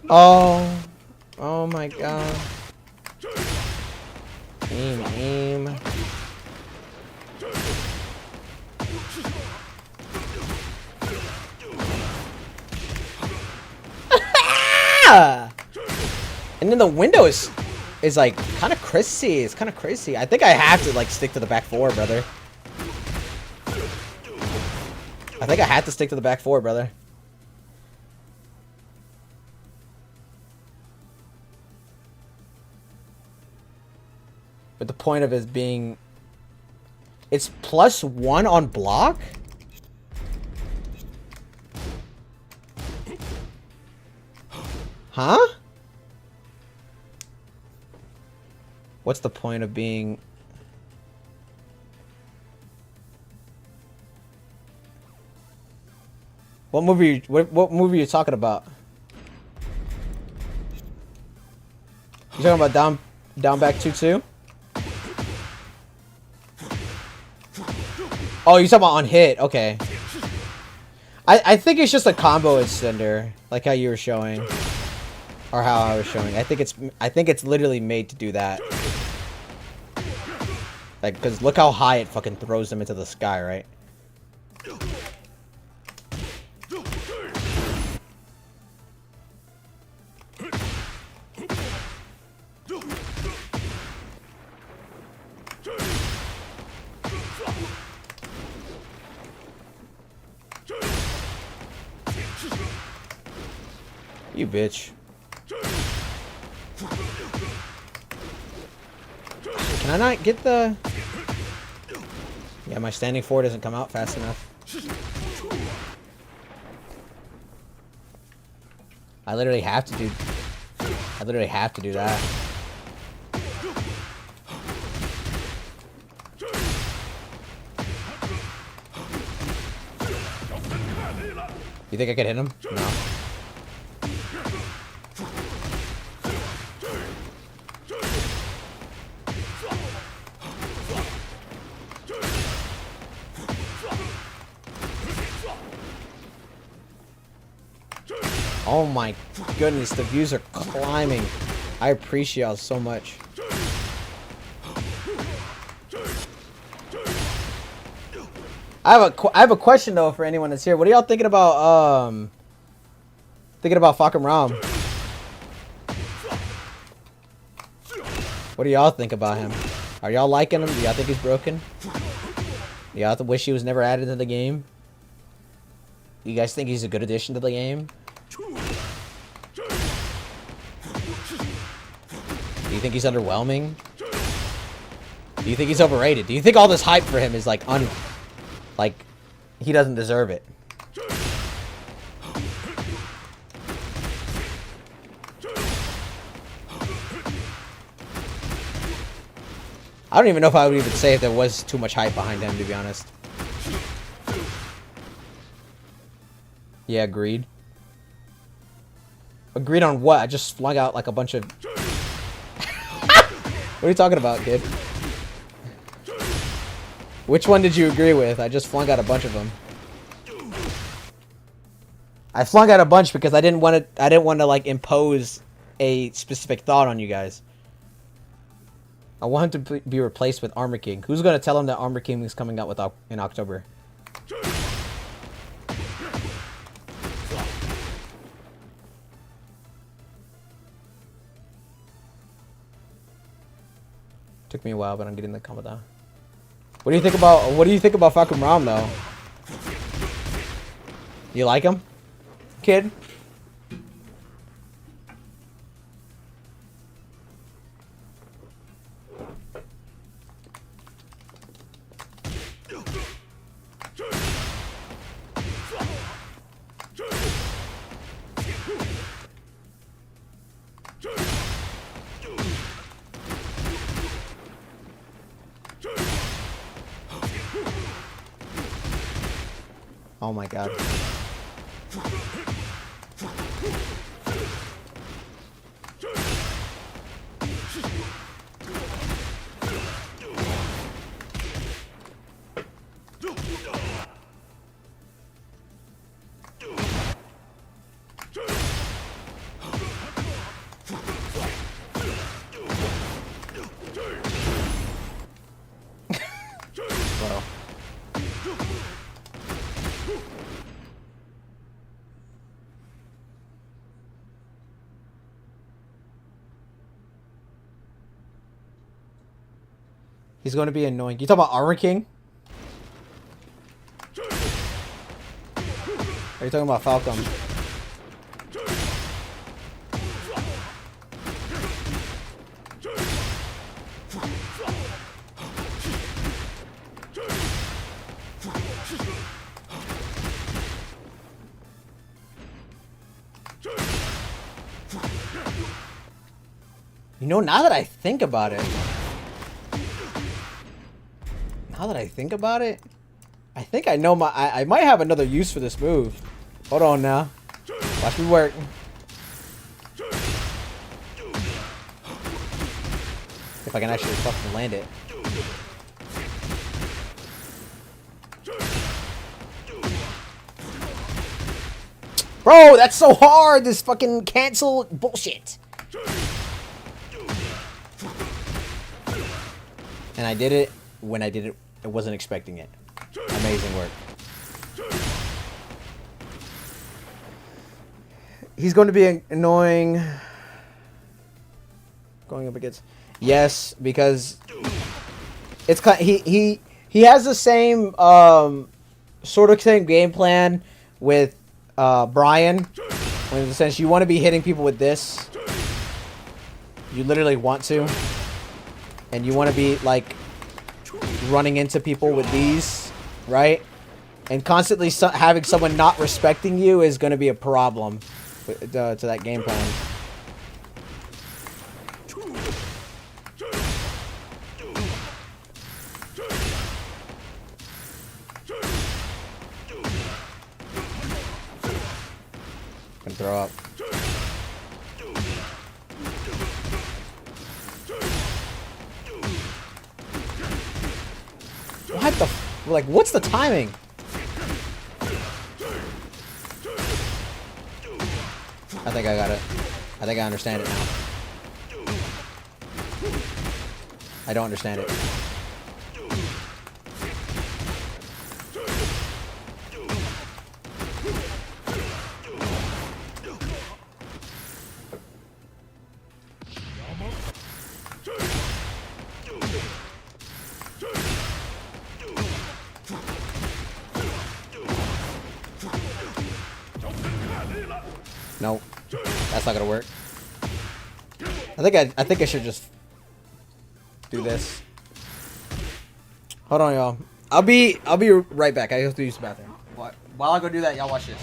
Oh. Oh my god. Aim. And then the window is like kind of crazy. It's kind of crazy. I think I have to like stick to the back 4, brother. I think I had to stick to the back 4, brother. But the point of it is being... It's +1 on block? Huh? What's the point of being... What movie are you talking about? You talking about down back 2-2? Oh, you're talking about on hit. Okay. I think it's just a combo extender, like how you were showing. Or how I was showing. I think it's literally made to do that. Like, because look how high it fucking throws them into the sky, right? You bitch. Can I not get the... Yeah, my standing 4 doesn't come out fast enough. I literally have to do that. You think I could hit him? No. Oh my goodness, the views are climbing. I appreciate y'all so much. I have a question though for anyone that's here. What are y'all thinking about Fakam Ram? What What do y'all think about him? Are y'all liking him? Do y'all think he's broken? Do y'all wish he was never added to the game? You guys think he's a good addition to the game? Do you think he's underwhelming? Do you think he's overrated? Do you think all this hype for him is like he doesn't deserve it? I don't even know if I would even say if there was too much hype behind him, to be honest. Yeah, agreed. Agreed on what? I just flung out like a bunch of... What are you talking about, kid? Which one did you agree with? I just flung out a bunch of them. I flung out a bunch because I didn't want to like impose a specific thought on you guys. I want him to be replaced with Armor King. Who's gonna tell him that Armor King is coming out in October? Took me a while, but I'm getting the comment now. What do you think about Falcon Ram though? You like him, kid? Oh my god. Bro. He's going to be annoying. You talking about Armor King? Are you talking about Falcon? You know, now that I think about it, I think I know I might have another use for this move. Hold on now. Watch me work. If I can actually fucking land it. Bro, that's so hard! This fucking cancel bullshit. And I did it when I wasn't expecting it. Amazing work. He's going to be annoying. Going up against... Yes, because it's kind. He has the same sort of same game plan with Brian. In the sense, you want to be hitting people with this. You literally want to, and you want to be like running into people with these, right? And constantly having someone not respecting you is going to be a problem to that game plan. Can throw up. What the? Like, what's the timing? I think I got it. I think I understand it now. I don't understand it. Nope. That's not gonna work. I think I should just do this. Hold on, y'all. I'll be right back. I have to use the bathroom. What? While I go do that, y'all watch this.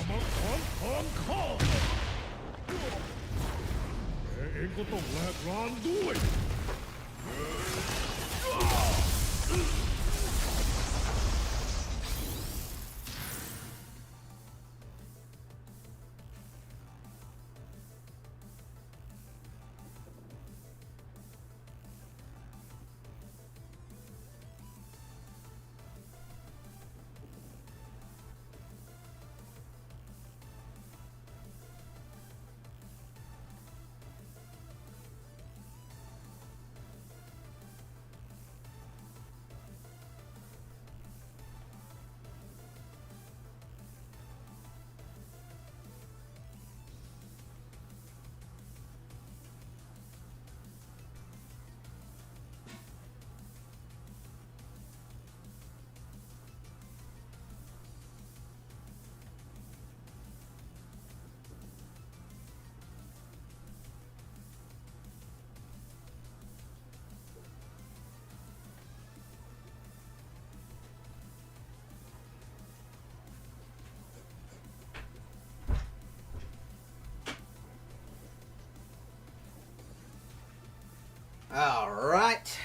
All right.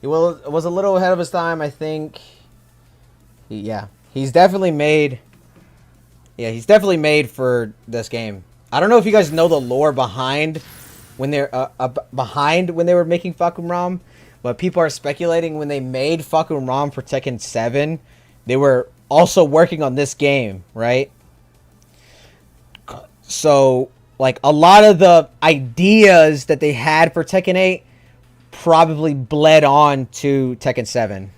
He was a little ahead of his time, I think. Yeah, he's definitely made. Yeah, he's definitely made for this game. I don't know if you guys know the lore behind when they're when they were making Fakum Ram, but people are speculating when they made Fakum Ram for Tekken 7, they were also working on this game, right? So, like, a lot of the ideas that they had for Tekken 8 probably bled on to Tekken 7.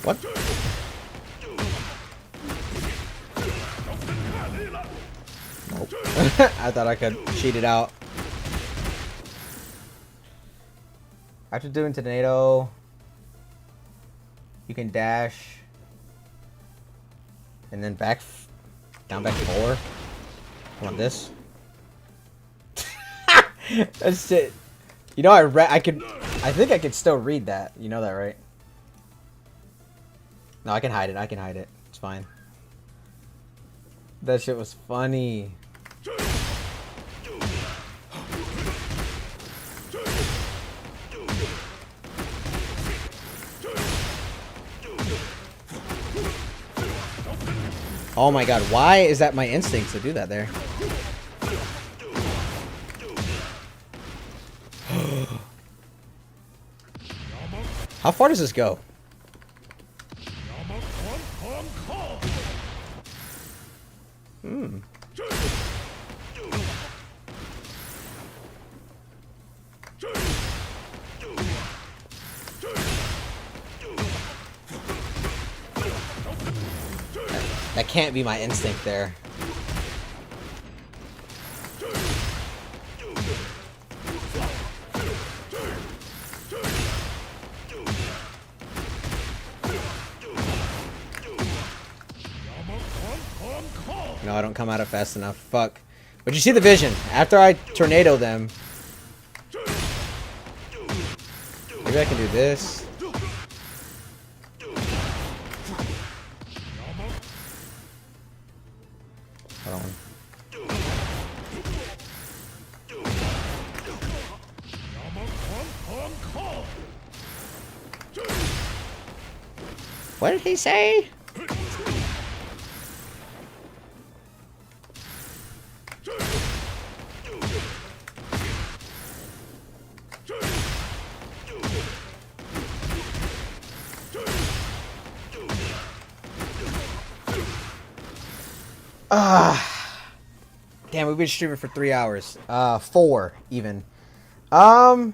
What? Nope. I thought I could cheat it out. After doing tornado, you can dash and then down back 4. Come on, this. That's it. You know, I think I could still read that. You know that, right? No, I can hide it. I can hide it. It's fine. That shit was funny. Oh my god, why is that my instinct to do that there? How far does this go? That can't be my instinct there. No, I don't come out of fast enough. Fuck. But you see the vision. After I tornado them. Maybe I can do this. Hold on. What did he say? Damn, we've been streaming for 3 hours. 4 even. I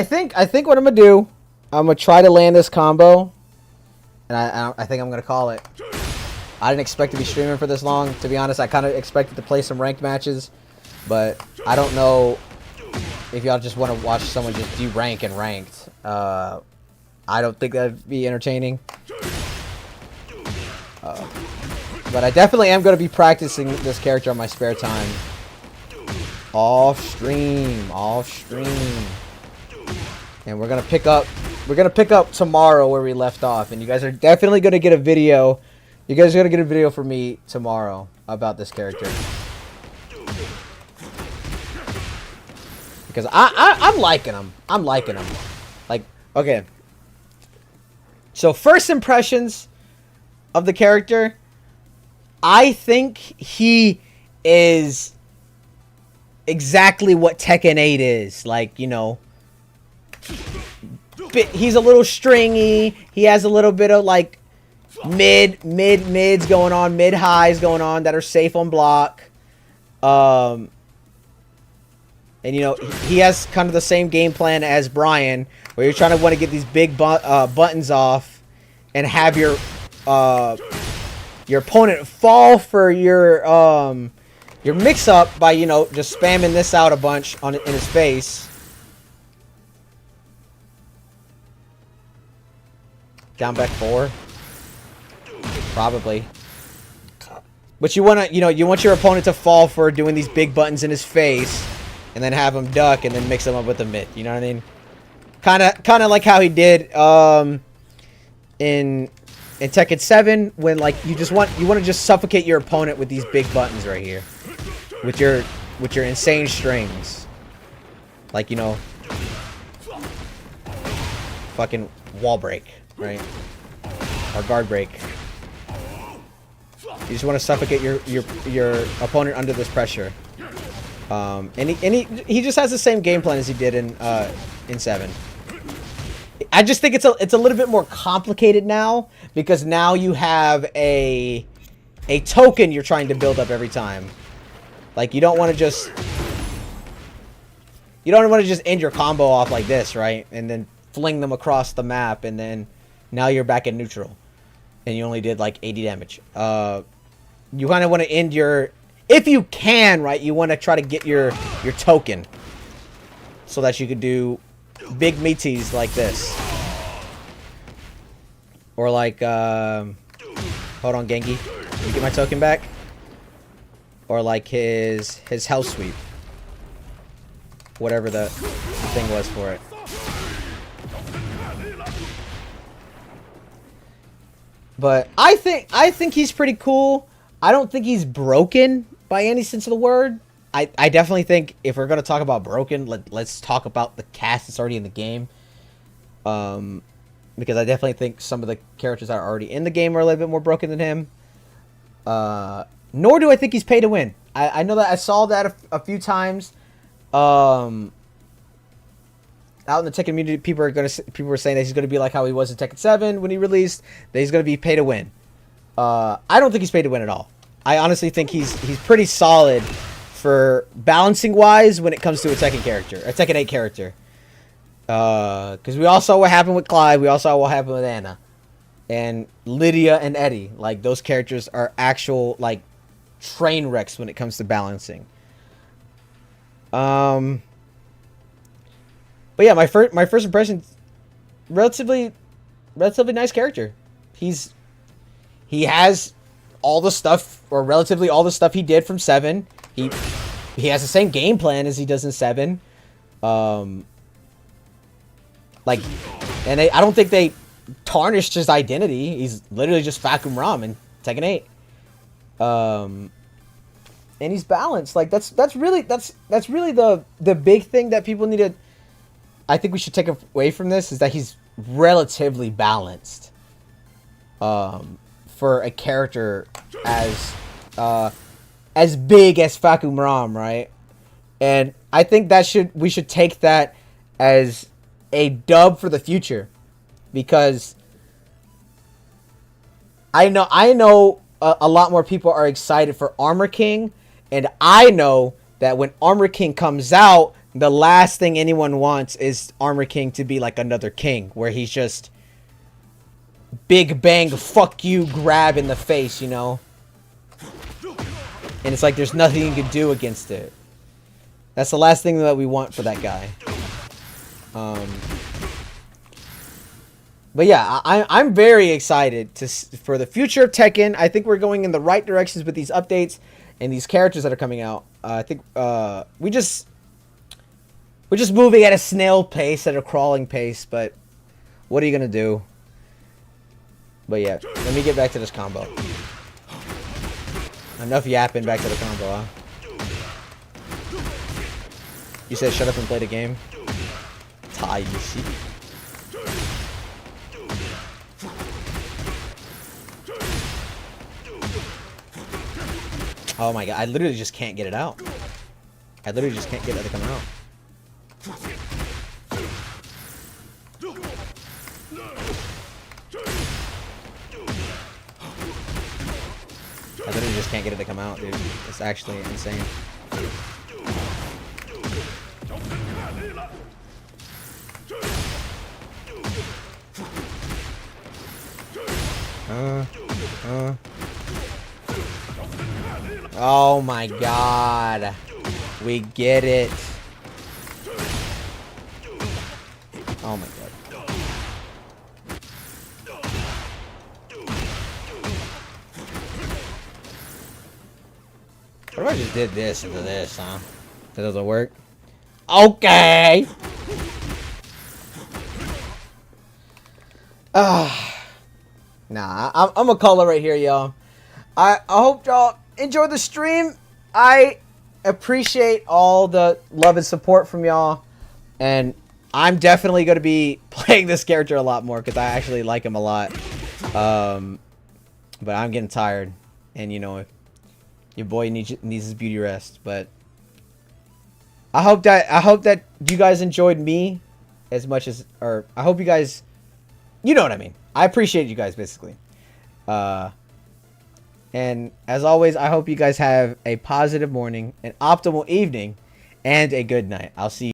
think what I'm gonna do, I'm gonna try to land this combo, and I think I'm gonna call it. I didn't expect to be streaming for this long. To be honest, I kind of expected to play some ranked matches, but I don't know if y'all just want to watch someone just do rank and ranked. I don't think that'd be entertaining. But I definitely am going to be practicing this character on my spare time. Off stream. And we're going to pick up tomorrow where we left off. And you guys are definitely going to get a video. You guys are going to get a video from me tomorrow about this character. Because I'm liking him. Like, okay. So first impressions of the character, I think he is exactly what Tekken 8 is. Like, you know, he's a little stringy. He has a little bit of like mids going on, mid highs going on that are safe on block. And you know, he has kind of the same game plan as Brian, where you're trying to want to get these big buttons off and have your opponent fall for your mix-up by, you know, just spamming this out a bunch in his face. Down back 4. Probably. But you want to, you know, you want your opponent to fall for doing these big buttons in his face, and then have him duck, and then mix him up with the mid. You know what I mean? Kind of like how he did in Tekken 7, when like you want to just suffocate your opponent with these big buttons right here, with your insane strings, like, you know, fucking wall break, right, or guard break. You just want to suffocate your opponent under this pressure. And he just has the same game plan as he did in 7. I just think it's a little bit more complicated now, because now you have a token you're trying to build up every time. Like, you don't want to just end your combo off like this, right? And then fling them across the map, and then now you're back in neutral, and you only did like 80 damage. You kind of want to end your, if you can, right? You want to try to get your token so that you could do big meaties like this, or like hold on, Genki, let me get my token back, or like his hell sweep, whatever the thing was for it. But I think he's pretty cool. I don't think he's broken by any sense of the word. I definitely think if we're going to talk about broken, let's talk about the cast that's already in the game. Because I definitely think some of the characters that are already in the game are a little bit more broken than him. Nor do I think he's pay to win. I know that I saw that a few times. Out in the Tekken community, people were saying that he's going to be like how he was in Tekken 7 when he released. That he's going to be pay to win. I don't think he's pay to win at all. I honestly think he's pretty solid for balancing wise when it comes to a Tekken character, a Tekken 8 character. Because we all saw what happened with Clive, we all saw what happened with Anna, and Lydia and Eddie. Like, those characters are actual like train wrecks when it comes to balancing. But yeah, my first impression, relatively nice character. He has all the stuff, or relatively all the stuff he did from 7. He has the same game plan as he does in 7. Like, and I don't think they tarnished his identity. He's literally just Fakum Ram in Tekken 8. And he's balanced. Like, that's really the big thing that people need to, I think we should take away from this, is that he's relatively balanced. For a character as big as Fakum Ram, right? And I think we should take that as a dub for the future, because I know a lot more people are excited for Armor King, and I know that when Armor King comes out, the last thing anyone wants is Armor King to be like another king, where he's just big bang, fuck you, grab in the face, you know? And it's like there's nothing you can do against it. That's the last thing that we want for that guy. But yeah, I'm very excited for the future of Tekken. I think we're going in the right directions with these updates and these characters that are coming out. I think we're just moving at a snail pace, at a crawling pace. But what are you gonna do? But yeah, let me get back to this combo. Enough yapping, back to the combo, huh? You said shut up and play the game? Taishi. Oh my god, I literally just can't get it out. I literally just can't get it to come out. I literally just can't get it to come out, dude. It's actually insane. Oh my god. We get it. Oh my god. What if I just did this into this, huh? That doesn't work? Okay! Nah, I'm gonna call it right here, y'all. I hope y'all enjoy the stream. I appreciate all the love and support from y'all. And I'm definitely going to be playing this character a lot more because I actually like him a lot. But I'm getting tired. And, you know, your boy needs his beauty rest. But I hope that you guys enjoyed me as much as... Or I hope you guys... You know what I mean. I appreciate you guys, basically. And as always, I hope you guys have a positive morning, an optimal evening, and a good night. I'll see you.